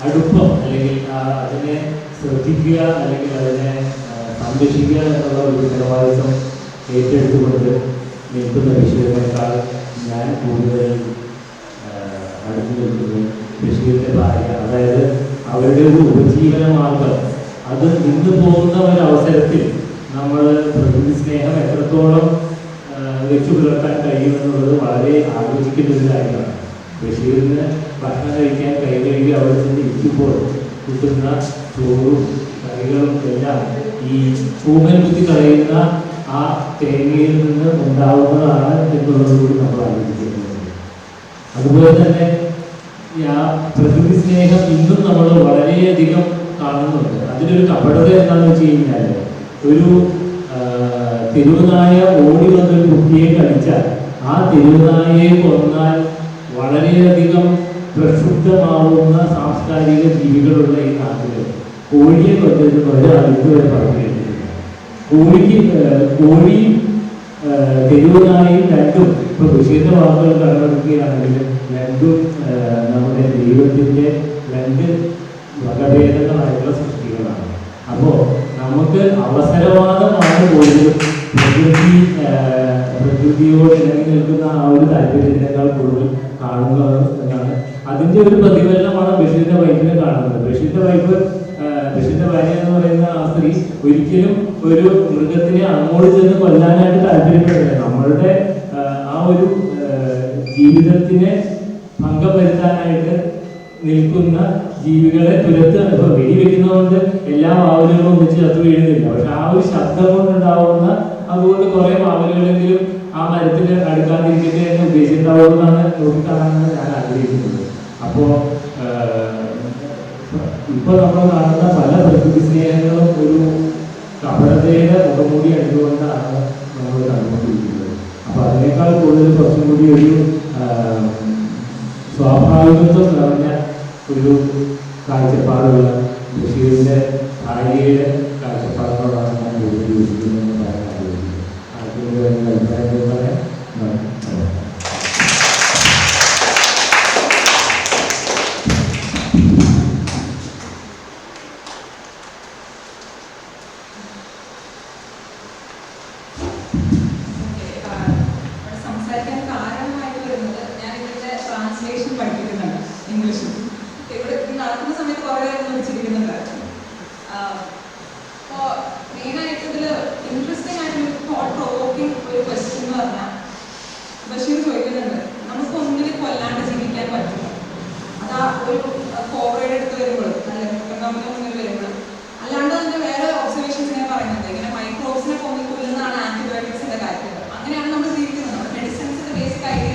അടുപ്പം അല്ലെങ്കിൽ അതിനെ ശ്രദ്ധിക്കുക അല്ലെങ്കിൽ അതിനെ സംരക്ഷിക്കുക എന്നുള്ള ഒരു ഉത്തരവാദിത്വം ഏറ്റെടുത്തുകൊണ്ട് നിൽക്കുന്ന ബഷീറിനേക്കാൾ ഞാൻ കൂടുതൽ അടുത്ത് നിൽക്കുന്നത് ബഷീറിൻ്റെ ഭാര്യ, അതായത് അവരുടെ ഒരു ഉപജീവന മാർഗം അത് നിന്ന് പോകുന്ന ഒരവസരത്തിൽ നമ്മൾ പ്രകൃതി സ്നേഹം എത്രത്തോളം വെച്ചു പുലർത്താൻ കഴിയുമെന്നുള്ളത് വളരെ ആലോചിക്കേണ്ട ഒരു കാര്യമാണ്. ബഷീറിന് ഭക്ഷണം കഴിക്കാൻ കൈ കഴുകി അവിടെ ചെന്ന് ഇരിക്കുമ്പോൾ കിട്ടുന്ന ചോറും കറികളും എല്ലാം ഈ കൂമൻ കുത്തി കളയുന്ന ആ തേങ്ങയിൽ നിന്ന് ഉണ്ടാവുന്നതാണ് എന്നുള്ളതുകൂടി നമ്മൾ ആലോചിക്കുന്നത്. അതുപോലെ തന്നെ ആ പ്രകൃതി സ്നേഹം ഇന്നും നമ്മൾ വളരെയധികം കാണുന്നുണ്ട്. അതിലൊരു കപടത എന്താണെന്ന് വെച്ച് കഴിഞ്ഞാൽ ഒരു തെരുവുനായ ഓടി വന്നൊരു കുട്ടിയെ കടിച്ചാൽ ആ തെരുവുനായയെ കൊന്നാൽ വളരെയധികം പ്രക്ഷുബ്ധമാവുന്ന സാംസ്കാരിക ജീവികളുള്ള ഈ നാട്ടിൽ കോഴിയെ കൊന്നിരുന്ന ഒരാൾ ഇതുവരെ പറഞ്ഞു കേട്ടിട്ടില്ല. കോഴിയും തെരുവുനായും രണ്ടും ഇപ്പോൾ ബഷീറിന്റെ വാക്കുകൾ കടമെടുക്കുകയാണെങ്കിൽ രണ്ടും നമ്മുടെ ദൈവത്തിൻ്റെ രണ്ട് വകഭേദങ്ങളായിട്ടുള്ള സൃഷ്ടികളാണ്. അപ്പോൾ നമുക്ക് അവസരവാദമാണ് പോലും പ്രകൃതിയോട് ഇണങ്ങി നിൽക്കുന്ന ആ ഒരു താല്പര്യത്തിനേക്കാൾ കൂടുതൽ കാണുന്നത് എന്നാണ്. അതിൻ്റെ ഒരു പ്രതിഫലനമാണ് ബഷീറിന്റെ വൈഫിനെ കാണുന്നത്. ബഷീറിന്റെ ഭാര്യ എന്ന് പറയുന്ന ആ സ്ത്രീ ഒരിക്കലും ഒരു മൃഗത്തിനെ അങ്ങോട്ട് ചെന്ന് കൊല്ലാനായിട്ട് താല്പര്യപ്പെടുന്നില്ല. നമ്മളുടെ ആ ഒരു ജീവിതത്തിനെ ഭംഗം വരുത്താനായിട്ട് നിൽക്കുന്ന ജീവികളെ തുരത്ത് വെടിവെക്കുന്നതുകൊണ്ട് എല്ലാ വാവലുകളും ഒന്നിച്ച് ചത്തു വീഴുന്നില്ല. പക്ഷെ ആ ഒരു ശബ്ദം കൊണ്ടുണ്ടാവുന്ന അതുകൊണ്ട് കുറെ വാവലുകളെങ്കിലും ആ മരത്തിൽ അടുക്കാതിരിക്കട്ടെ എന്ന് ഉദ്ദേശിച്ചിട്ടുണ്ടാവുമെന്നാണ് നോക്കിക്കാണാനാണ് ഞാൻ ആഗ്രഹിക്കുന്നത്. അപ്പോൾ ഇപ്പൊ നമ്മൾ കാണുന്ന പല പ്രകൃതി സ്നേഹങ്ങളും ഒരു കപടതയുടെ മുഖംമൂടി അണിഞ്ഞുകൊണ്ടാണ് നമ്മൾ കണ്ടുകൊണ്ടിരിക്കുന്നത്. അപ്പൊ അതിനേക്കാൾ കൂടുതൽ കുറച്ചും കൂടി ഒരു സ്വാഭാവികത്വം നിറഞ്ഞ ഒരു കാഴ്ചപ്പാടുള്ള ബഷീറിന്റെ ഭാര്യയുടെ കാഴ്ചപ്പാടുകളാണ് ഞാൻ കൂടുതൽ യോജിക്കുന്നതെന്ന് പറയാൻ ആഗ്രഹിക്കുന്നത്. ആഗ്രഹിക്കുന്ന അഭിപ്രായങ്ങൾ പറയാൻ സംസാരിക്കാൻ കാരണമായിട്ട് വരുന്നത് ഞാൻ ഇതിന്റെ ട്രാൻസ്ലേഷൻ പഠിപ്പിക്കുന്നുണ്ട് ഇംഗ്ലീഷിൽ. ഇവിടെ നടക്കുന്ന സമയത്ത് കുറേ വിളിച്ചിരിക്കുന്നുണ്ടായിരുന്നു. അപ്പോൾ മെയിനായിട്ട് ഇതിൽ ഇൻട്രസ്റ്റിംഗ് ആയിട്ട് തോട്ട് പ്രൊവോക്കിംഗ് ഒരു ക്വസ്റ്റ്യൻ എന്ന് പറഞ്ഞാൽ ബഷീർ ചോദിക്കുന്നുണ്ട്, നമുക്ക് ഒന്നിനെ കൊല്ലാണ്ട് ജീവിക്കാൻ പറ്റുമോ? അതാ ഒരു കോബ്രയുടെ അടുത്ത് വരുമ്പോഴും അല്ലെങ്കിൽ നമ്മുടെ മുന്നിൽ വരുമ്പോഴും അല്ലാണ്ട് അതിന്റെ വേറെ ഒബ്സർവേഷൻസ് ഇങ്ങനെ പറയുന്നുണ്ട്. ഇങ്ങനെ മൈക്രോബ്സിനെ കൊല്ലുന്നതാണ് ആന്റിബയോട്ടിക്സിന്റെ കാര്യം. അങ്ങനെയാണ് നമ്മൾ ജീവിക്കുന്നത്. നമ്മുടെ മെഡിസിൻസിന്റെ ബേസിക് ഐഡിയ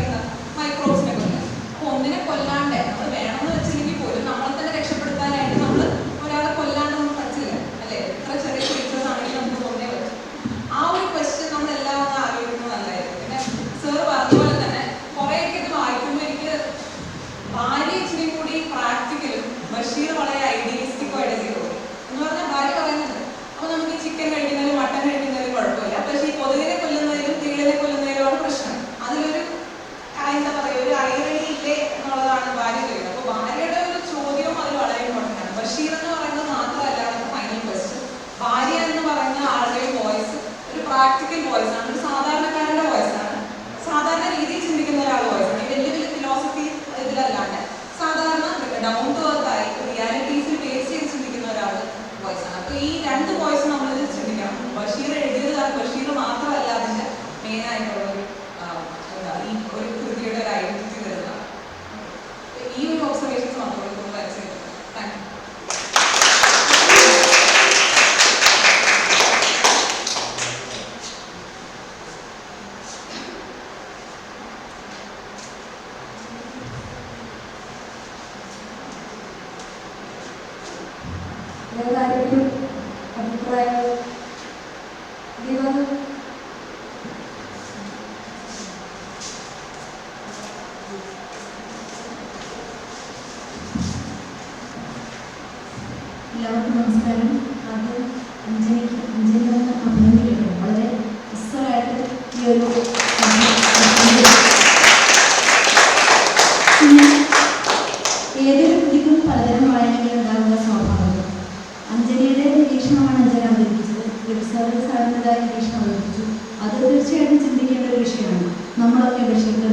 മൈക്രോബ്സിനെ കൊല്ലുന്നത്. അപ്പോൾ ഒന്നിനെ കൊല്ലാണ്ട് നമ്മൾ വേണമെന്ന് വെച്ചില്ലെങ്കിൽ പോലും നമ്മളെ തന്നെ രക്ഷപ്പെടുത്താനായിട്ട് നമ്മൾ ഒരാളെ കൊല്ലാണ്ട് നമുക്ക് പറ്റില്ല അല്ലേ? എത്ര ചെറിയ ക്രീച്ചേഴ്സ് ആണെങ്കിലും നമുക്ക് കൊന്നേ പറ്റും. ആ ഒരു ക്വസ്റ്റ്യൻ നമ്മളെല്ലാം ഒന്ന് ആലോചിക്കുന്നത് നല്ലതായിരുന്നു. പിന്നെ സർ പറഞ്ഞ പോലെ തന്നെ കുറേയൊക്കെ ഇത് വായിക്കുമ്പോൾ എനിക്ക് ഭാര്യ ഇച്ചിരി കൂടി പ്രാക്ടിക്കലും ബഷീർ വളരെ ഐഡിയലിസ്റ്റിക്കും ആയിട്ട് ചെയ്തു എന്ന് പറഞ്ഞാൽ ഭാര്യ പറയുന്നത് അപ്പോൾ നമുക്ക് ചിക്കൻ കഴിക്കുന്നതിലും മട്ടൻ കഴിക്കുന്നതിലും കുഴപ്പമില്ല, പക്ഷേ ഈ കൊതുകിനെ കൊല്ലുന്നതിലും തീളിനെ കൊല്ലുന്നതിലുമാണ് പ്രശ്നം. അതിലൊരു എന്താ പറയുക, ഒരു ഐറണി ഇല്ലേ എന്നുള്ളതാണ് ഭാര്യ ചോദിക്കുന്നത്. അപ്പോൾ ഭാര്യയുടെ ഒരു ചോദ്യവും അതിൽ വളരെ ഇമ്പോർട്ടൻ്റ് ആണ്. ബഷീർ എന്ന് പറയുന്നത് മാത്രമല്ല നമുക്ക് ഫൈനൽ ക്വസ്റ്റ്യൻ. ഭാര്യ എന്ന് പറയുന്ന ആളുടെ വോയിസ് ഒരു പ്രാക്ടിക്കൽ വോയിസ് ആണ്, ഒരു സാധാരണക്കാരന്റെ വോയിസ് ആണ്, സാധാരണ രീതിയിൽ ചിന്തിക്കുന്ന ഒരാൾ വോയിസ് ആണ്. വലിയ വലിയ ഫിലോസഫി ഇതിലല്ലാണ്ട് സാധാരണ ഡൗൺ ടു എർത്ത് ആയി റിയാലിറ്റീസിൽ ബേസ് ചെയ്ത് ചിന്തിക്കുന്ന ഒരാൾ വോയിസ് ആണ്. അപ്പോൾ ഈ രണ്ട് വോയിസ് നമ്മളിത് ചിന്തിക്കണം. ബഷീർ എഴുതിയത് ബഷീർ മാത്രമല്ല അതിൻ്റെ മെയിൻ ആയിട്ടുള്ള ഈ ഒരു കൃതിയുടെ ഒരു ഐഡന്റിറ്റി വരുന്നത്. ഏതായാലും അഭിപ്രായങ്ങൾ എല്ലാവർക്കും നമസ്കാരം. ആദ്യം അഞ്ജലിയെ അഭിനന്ദിക്കുന്നു. വളരെ അസ്സലായിട്ട് ഈ ഒരു പിന്നെ ഏതൊരു കൃതിക്കും പലതരം വായനകൾ ഉണ്ടാകുക സ്വാഭാവികം. അഞ്ജലിയുടെ നിരീക്ഷണമാണ് അഞ്ജലി അവതരിപ്പിച്ചത്. സാറിൻ്റെതായ നിരീക്ഷണം അവതരിപ്പിച്ചു. അത് തീർച്ചയായിട്ടും ചിന്തിക്കേണ്ട ഒരു വിഷയമാണ്. നമ്മളൊക്കെ ബഷീറിൻ്റെ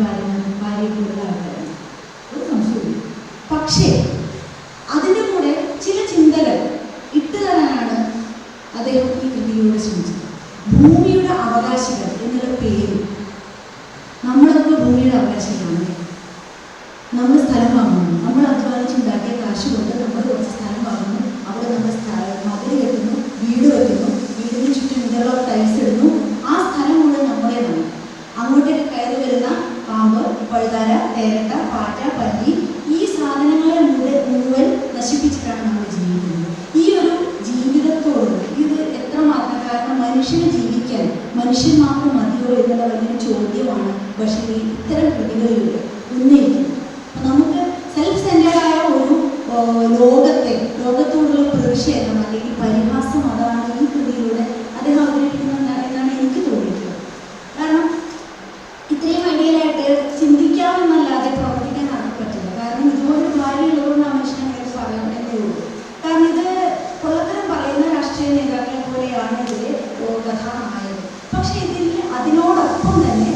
ഭാര്യയ്ക്കുള്ള ആൾക്കാരാണ്, ഒരു സംശയമില്ല. പക്ഷേ അതിൻ്റെ കൂടെ ചില ചിന്തകൾ ഇട്ടുതരാനാണ് അദ്ദേഹം ഈ കൃതിയിലൂടെ ശ്രമിച്ചത്. ഭൂമിയുടെ അവകാശികൾ എന്നുള്ള പേര്, നമ്മളൊക്കെ ഭൂമിയുടെ അവകാശികളാണ്. നമ്മൾ സ്ഥലം വാങ്ങുന്നു, നമ്മൾ അധ്വാനിച്ചുണ്ടാക്കിയ കാശ് കൊണ്ട് നമ്മൾ കുറച്ച് സ്ഥലം വാങ്ങുന്നു, അവിടെ നമ്മൾ മതിൽ കെട്ടുന്നു, വീട് വയ്ക്കുന്നു, വീടിന് ചുറ്റും ഇന്റർലോക്ക് ടൈൽസ് ഇടുന്നു. ആ സ്ഥലം മുഴുവൻ നമ്മുടേതാണ്. അങ്ങോട്ടേക്ക് കയറി വരുന്ന പാമ്പ്, പഴുതാര, തേരട്ട, പാറ്റ, പല്ലി, ഈ സാധനങ്ങളെ മുഴുവൻ നശിപ്പിച്ചിട്ടാണ് നമ്മൾ ജീവിക്കുന്നത്. ഈ ഒരു ജീവിതത്തോട് ഇത് എത്രമാത്രം, കാരണം മനുഷ്യന് ജീവിക്കാൻ മനുഷ്യൻ മാത്രം മതിയോ എന്നുള്ള വലിയൊരു ചോദ്യമാണ് ബഷീർ ഇത്തരം കൃതികളിലൂടെ ഉന്നയിക്കുന്നത്. നമുക്ക് സെൽഫ് സെൻറ്റേഡായ ഒരു ലോകത്തോടുള്ള പ്രതിഷേധം അല്ലെങ്കിൽ പരിഹാസം അതാണ് ഈ കൃതിയിലൂടെ അദ്ദേഹം അവതരിപ്പിക്കുന്നത് എന്നാണ് എനിക്ക് തോന്നിയിട്ടുള്ളത്. കാരണം ഇത്രയും ഐഡിയലായിട്ട് ചിന്തിക്കാമെന്നല്ലാതെ പ്രവർത്തിക്കാൻ ആർക്കും പറ്റില്ല. കാരണം ഇതുപോലെ ഭാര്യയുള്ളതുകൊണ്ട് ആ മനുഷ്യനെ അങ്ങനെ പറയാനേ ഉള്ളൂ. കാരണം ഇത് കൊള്ളത്തരം പറയുന്ന രാഷ്ട്രീയ നേതാക്കളെ പോലെയാണ് ഇതിലെ കഥാനായകൻ. പക്ഷെ ഇതിൽ അതിനോടൊപ്പം തന്നെ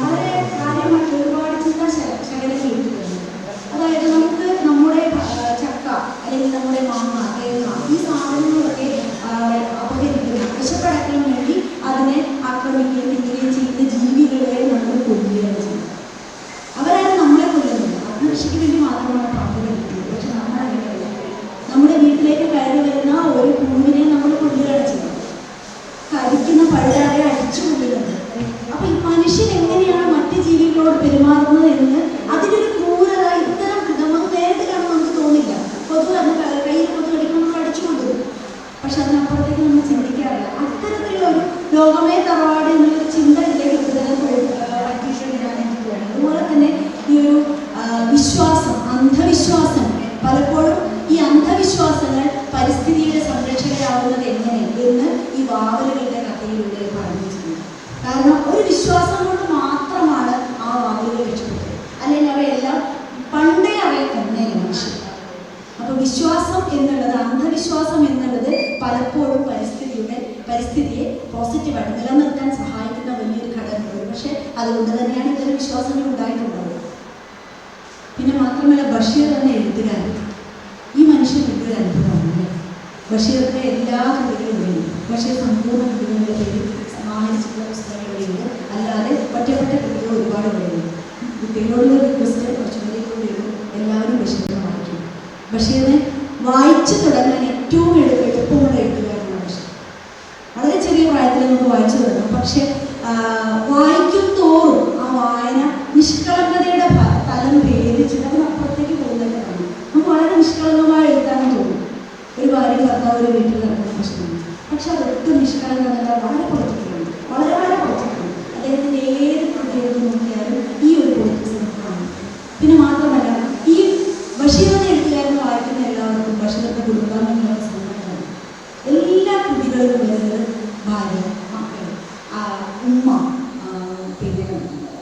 വളരെ കാര്യമായിട്ട് ഒരുപാട് ചിന്താശകലങ്ങൾ ഇട്ടിട്ടുണ്ട്. അതായത് നമുക്ക് നമ്മുടെ ചക്ക അല്ലെങ്കിൽ നമ്മുടെ മാങ്ങ, തേങ്ങ, ഈ സാധനങ്ങളൊക്കെ അപഹരിക്കുന്ന, വിശപ്പടക്കാൻ വേണ്ടി അതിനെ ആക്രമിക്കുകയും തിന്നുകയും ചെയ്യുന്ന ജീവികളെ നമ്മൾ കൊല്ലുകയാണ് ചെയ്യുന്നത്. അവരാണ് നമ്മളെ കൊല്ലുന്നത്. ആത്മരക്ഷയ്ക്ക് വേണ്ടി മാത്രമാണ് പാമ്പ് കഴിക്കുന്നത്. പക്ഷെ നമ്മളങ്ങനെയല്ല. നമ്മുടെ വീട്ടിലേക്ക് കയറി വരുന്ന ഒരു പുഴുവിനെ നമ്മൾ കൊല്ലുകയാണ് ചെയ്യുന്നത്. കടിക്കുന്ന പഴുതാരെ അടിച്ചു കൊല്ലുന്നത്. അപ്പൊ ഈ മനുഷ്യൻ എങ്ങനെയാണ് മറ്റ് ജീവികളോട് പെരുമാറുന്നത് എന്ന് അതിനൊരു ക്രൂരത ഇത്തരം നമുക്ക് നേരിട്ട് കാണുമ്പോൾ നമുക്ക് തോന്നില്ല. കൊതു അത് കയ്യിൽ കൊതു കടിക്കുമ്പോൾ നമ്മൾ അടിച്ചു കൊണ്ടുവരും. പക്ഷെ അതിനപ്പുറത്തേക്ക് നമ്മൾ ചിന്തിക്കാറില്ല. അത്തരത്തിലുള്ള ഒരു ലോകമേ തറവാട് എന്നുള്ളൊരു ചിന്ത ഇതിലേക്ക് പറ്റിയിട്ടുണ്ട് ഞാൻ എനിക്ക് തോന്നുന്നു. അതുപോലെ തന്നെ ഈ ഒരു വിശ്വാസം, അന്ധവിശ്വാസം, പലപ്പോഴും ഈ അന്ധവിശ്വാസങ്ങൾ പരിസ്ഥിതിയുടെ സംരക്ഷകരാകുന്നത് എങ്ങനെ എന്ന് ഈ വാവലുകളുടെ കഥയിലൂടെ പറഞ്ഞിട്ടുണ്ട്. കാരണം ഒരു വിശ്വാസം കൊണ്ട് മാത്രമാണ് ആ വാവലുകൾ രക്ഷപ്പെട്ടത്. അല്ലെങ്കിൽ അവയെല്ലാം പണ്ടേ അവയെ തന്നെ മനുഷ്യൻ. അപ്പൊ വിശ്വാസം എന്നുള്ളത്, അന്ധവിശ്വാസം എന്നുള്ളത് പലപ്പോഴും പരിസ്ഥിതിയെ പോസിറ്റീവായിട്ട് നിലനിർത്താൻ സഹായിക്കുന്ന വലിയൊരു ഘടകമാണ്. പക്ഷെ അതുകൊണ്ട് തന്നെയാണ് ഇത്തരം വിശ്വാസങ്ങൾ ഉണ്ടായിട്ടുള്ളത്. പിന്നെ മാത്രമല്ല ബഷീർ എന്ന എഴുത്തുകാരൻ, ഈ മനുഷ്യൻ വലിയൊരു അത്ഭുതമാണ്. ബഷീറിന്റെ എല്ലാ കൃതികളുടെയും, ബഷീർ സമ്പൂർണ്ണ കൃതികളുടെ പേരിൽ സമാഹരിച്ചിട്ടുള്ള പുസ്തകങ്ങളുണ്ട്. അല്ലാതെ ഒറ്റപ്പെട്ട കൃതികൾ ഒരുപാട് പേരുണ്ട്. കുട്ടികളോടുള്ള റിക്വസ്റ്റ് കുറച്ചുകൂടി എല്ലാവരും ബഷീറിനെ വായിക്കും. ബഷീറിനെ വായിച്ചു തുടങ്ങാൻ ഏറ്റവും എളുപ്പമുള്ള എഴുത്തുകാരനാണ് ബഷീർ. വളരെ ചെറിയ പ്രായത്തിൽ നമുക്ക് വായിച്ചു തുടങ്ങാം. പക്ഷെ വായിക്കും തോറും ആ വായന നിഷ്കളങ്കതയുടെ തലം ഭേദിച്ചിട്ട് അതിനപ്പുറത്തേക്ക് പോകുന്നതാണ്. നമുക്ക് വളരെ നിഷ്കളങ്കമായ എഴുതാനും തോന്നും. ഒരു ഭാര്യ ഭർത്താവ് ഒരു വീട്ടിൽ നടക്കുന്ന പ്രശ്നമാണ്. പക്ഷെ അതൊട്ടും നിഷ്കളങ്കത വളരെ പൊളിറ്റിക്കലാണ്, വളരെ പൊളിറ്റിക്കലാണ്. അദ്ദേഹത്തിൻ്റെ ഏത് കൃതികൾ നോക്കിയാലും ഈ ഒരു പൊളിറ്റിക്സ് കാണും. പിന്നെ മാത്രമല്ല ഈ ബഷീറിനെ എഴുത്തുകാരനെ വായിക്കുന്ന എല്ലാവർക്കും ബഷീറിന്റെ കുടുംബാംഗങ്ങളുടെ സങ്കടമാണ്. എല്ലാ കൃതികളിലും വരുന്നത് ഭാര്യ, മക്കൾ, ഉമ്മ, പിന്നെ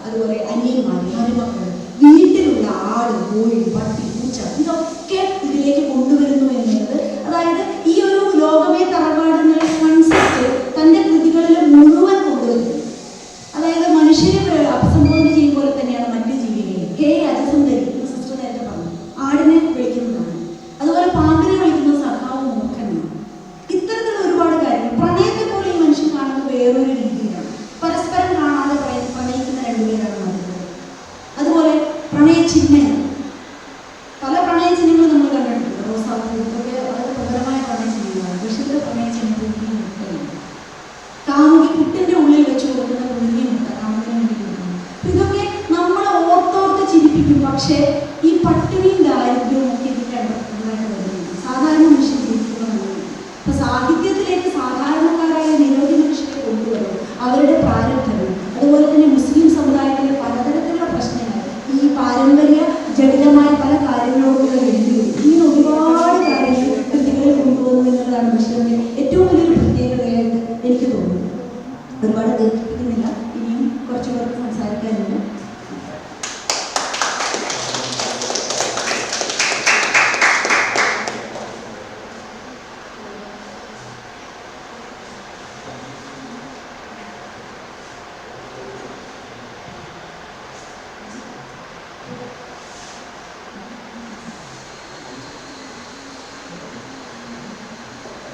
അതുപോലെ അനിയന്മാർ, മരുമക്കൾ, വീട്ടിലുള്ള ആട്, കോഴി, പട്ടി, പൂച്ച, ഇതൊക്കെ ഇതിലേക്ക് കൊണ്ടുവരുന്നു എന്നുള്ളത്. അതായത് ഈ ഒരു ലോകമേ തറവാട് എന്നുള്ള കൺസെപ്റ്റ് തൻ്റെ കൃതികളിൽ മുഴുവൻ കൊണ്ടുവരുന്നത്. അതായത് മനുഷ്യരെ അഭിസംബോധന ചെയ്യും പോലെ തന്നെയാണ് മറ്റു ജീവികളെ. അജസുന്ദരി സിസ്റ്റർ നേരത്തെ പറഞ്ഞു, ആടിനെ വിളിക്കുന്നതാണ്. അതുപോലെ പാമ്പിനെ വിളിക്കുന്ന സഖാവും മൂർഖനാണ്. ഇത്തരത്തിലുള്ള ഒരുപാട് കാര്യങ്ങൾ. പ്രണയത്തെ പോലെ ഈ മനുഷ്യൻ കാണുന്നത് വേറൊരു രീതിയിലാണ്. പരസ്പരം കാണാതെ പ്രണയിക്കുന്ന രണ്ടുപേരാണ് മനുഷ്യർ. അതുപോലെ പ്രണയചിഹ്നങ്ങൾ, പല പ്രണയചിഹ്നങ്ങളും നമ്മൾ കണ്ടിട്ടുണ്ട്. റോസാപ്പൂക്കൊക്കെ വളരെ പ്രബലമായ പ്രണയചിഹ്നങ്ങളാണ്. ബഷീറിന്റെ പ്രണയചിഹ്നം മുട്ടയാണ്. കാമുകി പുട്ടിന്റെ ഉള്ളിൽ വെച്ച് കൊടുക്കുന്ന പുഴുങ്ങിയ മുട്ട കാമുകിന് വേണ്ടി കൊടുക്കുന്നു. ഇതൊക്കെ നമ്മൾ ഓർത്തോർത്ത് ചിരിപ്പിക്കും. പക്ഷേ ഈ പട്ടിണിയും ദാരിദ്ര്യവും ഒക്കെ ഇതിൻ്റെ ഉണ്ടായിട്ട് വരുന്നുണ്ട്. സാധാരണ മനുഷ്യൻ ജീവിക്കുന്നതാണ്.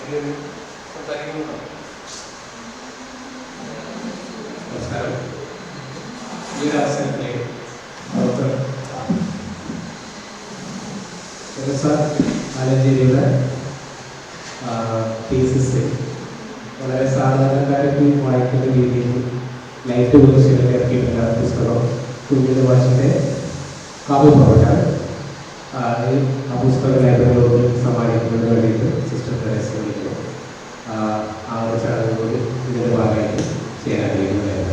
നമസ്കാരം. ഈ ഒരു അവസരത്തിലെ ഡോക്ടർ ആലഞ്ചേരിയുടെ തീസിസ് വളരെ സാധാരണക്കാർക്ക് വായിക്കുന്ന രീതിയിൽ ലൈറ്റ് കുറിച്ച് ഇറക്കിയിട്ടുള്ള പുസ്തകം കുഞ്ഞിൻ്റെ ഭാഷയുടെ കാവ്യപ്രവചനം ആ പുസ്തക ലൈബ്രറികളോട് സമ്മാനിക്കുന്നതിന് വേണ്ടിയിട്ട് സിസ്റ്റർ തെരേസ വിളിക്കുന്നു. ആ ഒരു ചടങ്ങുകൾ ഇതിൻ്റെ ഭാഗമായിട്ട് ചെയ്യാൻ ആഗ്രഹിക്കുന്നതായിരുന്നു.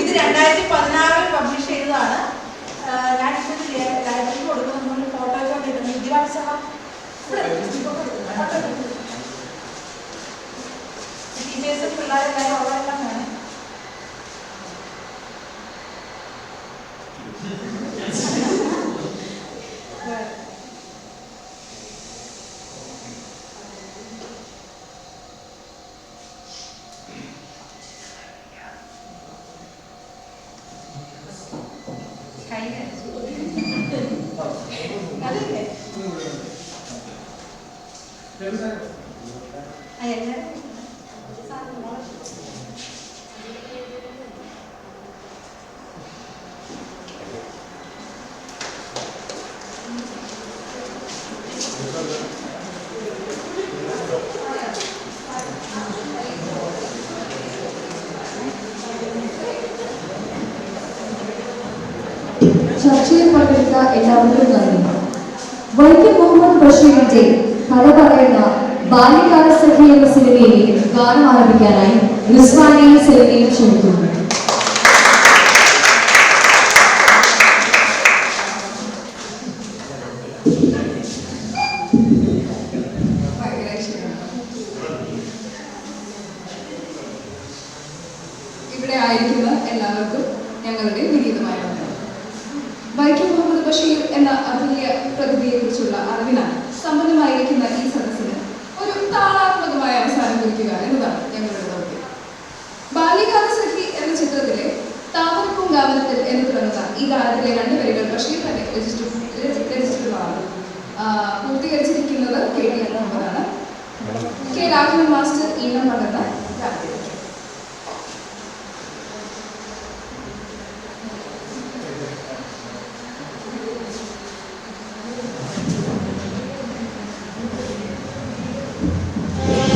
ഇത് 2016 പബ്ലിഷ് ചെയ്തതാണ്. ഞാൻ ലൈബ്രറിയിൽ കൊടുക്കുന്ന ഫോട്ടോ കൊണ്ടിരുന്നു. വിദ്യാഭ്യാസ ടീച്ചേഴ്സും പിള്ളേരെല്ലാവരും അവിടെ എല്ലാം വേണം. ചർച്ചയിൽ പങ്കെടുത്ത എല്ലാവർക്കും നന്ദി. വൈക്കം മുഹമ്മദ് ബഷീറിന്റെ കഥ പറയുന്ന ബാല്യകാലസഖി എന്ന സിനിമയിലെ ഗാനം ആരംഭിക്കാനായി റിസ്വാനെയും സെലിനെയും ക്ഷണിക്കുന്നു. ഇവിടെ ആയിരിക്കുന്ന എല്ലാവർക്കും ഞങ്ങളുടെ വിനീതമായ നന്ദി. വൈക്കം മുഹമ്മദ് ബഷീർ എന്ന അതുല്യ പ്രതിഭയെക്കുറിച്ചുള്ള അറിവിനാണ് സമ്പന്നമായിരിക്കുന്ന ഈ സദസ്സിന് ഒരു താളാത്മകമായ അവസാനം കുറിക്കുക എന്നതാണ് ഞങ്ങളുടെ ദൗത്യം. ബാല്യകാലസഖി എന്ന ചിത്രത്തിലെ താമരപ്പൂങ്കാവനത്തിൽ എന്ന് തുടങ്ങുന്ന ഈ ഗാനത്തിലെ 2 വരികൾ ബഷീർ തന്നെ രചിച്ചിട്ടുള്ളതാണ്. പൂർത്തീകരിച്ചിരിക്കുന്നത് KT മുഹമ്മദാണ്. K. രാഘവൻ മാസ്റ്റർ ഈണം പകർന്ന ഗാനത്തിലേക്ക്. Thank you.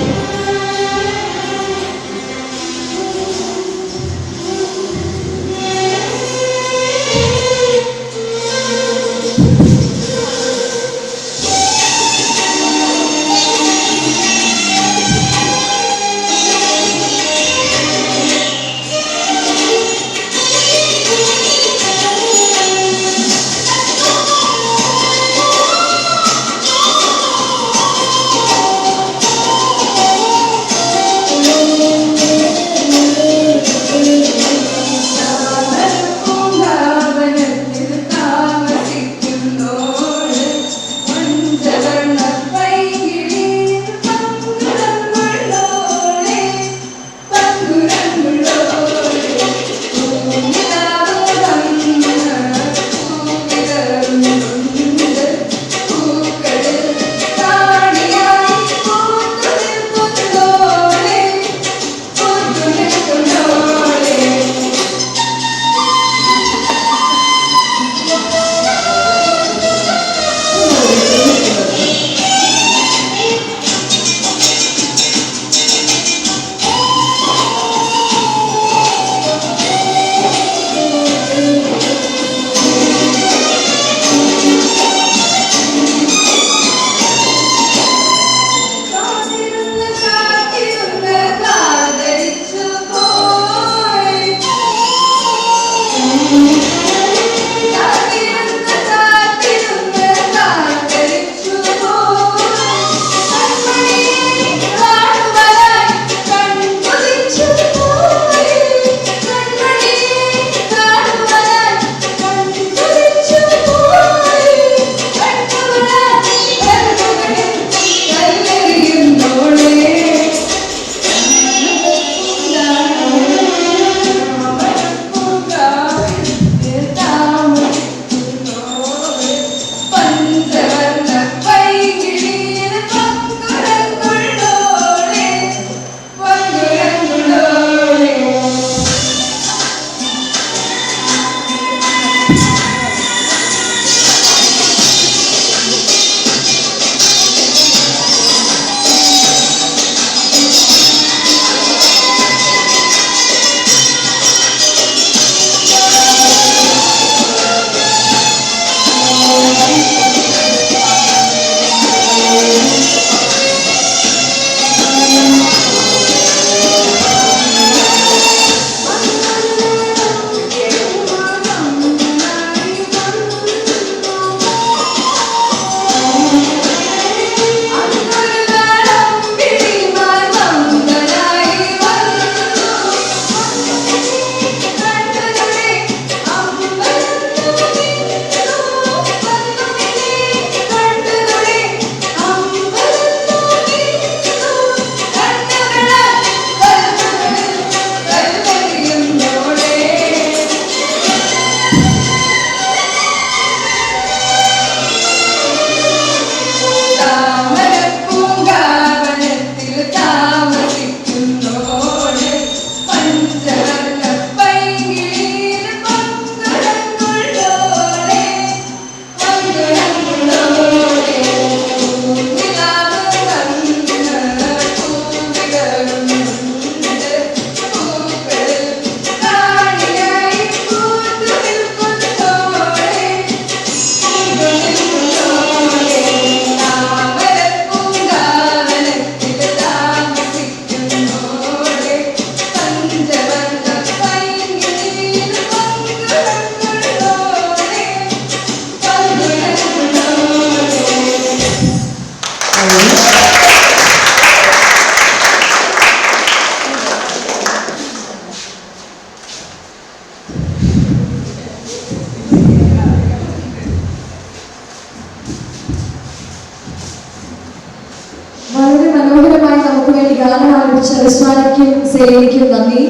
സേവനിക്കും നന്ദി.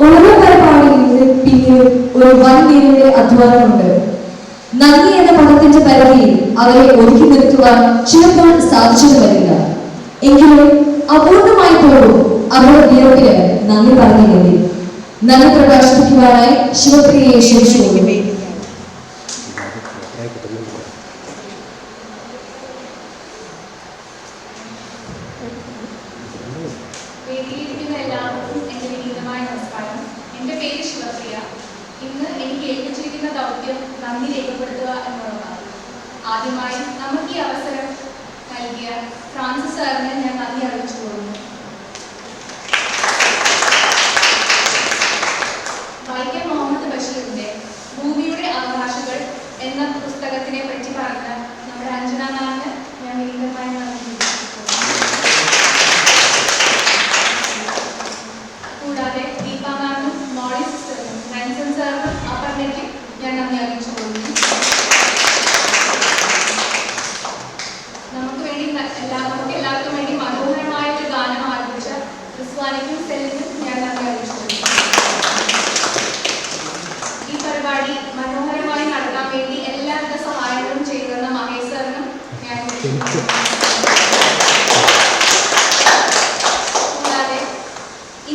ഓരോ പരിപാടിയിലും പിന്നിൽ ഒരു വൻ പേരുടെ അധ്വാനമുണ്ട്. നന്ദി എന്ന പദത്തിന്റെ പരിധിയിൽ അവരെ ഒരുക്കി നിർത്തുവാൻ ചിലപ്പോൾ സാധിച്ചെന്ന് വരില്ല. എങ്കിലും അപൂർണമായി പോലും അവരുടെ വീരത്തിന് നന്ദി പറഞ്ഞില്ലെങ്കിൽ നന്ദി പ്രകാശിപ്പിക്കുവാനായി ശിവപ്രിയയെ ക്ഷണിച്ചു. വേദിയിലിരിക്കുന്ന എല്ലാവർക്കും എൻ്റെ വിനീതമായ നമസ്കാരം. എൻ്റെ പേര് ശിവപ്രിയ. ഇന്ന് എനിക്ക് ഏൽപ്പിച്ചിരിക്കുന്ന ദൗത്യം നന്ദി രേഖപ്പെടുത്തുക എന്നുള്ളതാണ്. ആദ്യമായി നമുക്ക് ഈ അവസരം നൽകിയ ഫ്രാൻസിസ് സാറിന് ഞാൻ നന്ദി അറിയിച്ചു കൊള്ളുന്നു. വൈക്കം മുഹമ്മദ് ബഷീറിന്റെ ഭൂമിയുടെ അവകാശികൾ എന്ന പുസ്തകത്തിനെ പറ്റി പറഞ്ഞ നമ്മുടെ അഞ്ജന മാമിന് ഞാൻ വിനീതമായി നന്ദി. കൂടാതെ ദീപ മാമിനും മോളി സിസ്റ്ററിനും റൻസൻ സാറിനും അപർണയ്ക്കും ഞാൻ നന്ദി അറിയിച്ചു കൊള്ളുന്നു. നമുക്ക് എല്ലാവർക്കും വേണ്ടി മനോഹരമായ ഒരു ഗാനം ആരംഭിച്ച റിസ്വാനിക്കും സെല്ലിനും ഞാൻ നന്ദി അറിയിച്ചു കൊള്ളുന്നു. ഈ പരിപാടി മനോഹരമായി നടത്താൻ വേണ്ടി എല്ലാവിധ സഹായങ്ങളും ചെയ്തിരുന്ന മഹേഷ് സാറിനും ഞാൻ കൂടാതെ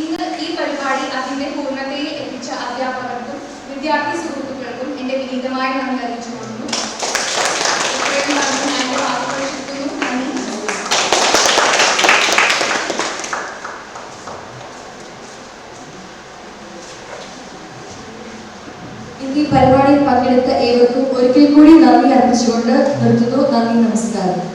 ഇന്ന് ഈ പരിപാടി അതിന്റെ പൂർണ്ണതയിൽ എത്തിച്ച അധ്യാപകർക്കും വിദ്യാർത്ഥി സുഹൃത്തുക്കൾക്കും എൻ്റെ വിനീതമായ നന്ദി അറിയിച്ചു കൊള്ളുന്നു. ഇത്രയും പറഞ്ഞ് ഞാൻ എൻ്റെ വാക്കുകൾ ചുറ്റുന്നു. നന്ദി. ഇന്ന് ഈ പരിപാടിയിൽ പങ്കെടുത്ത ഏവർക്കും ഒരിക്കൽ കൂടി നന്ദി അർപ്പിച്ചുകൊണ്ട് നിർത്തുന്നു. നന്ദി, നമസ്കാരം.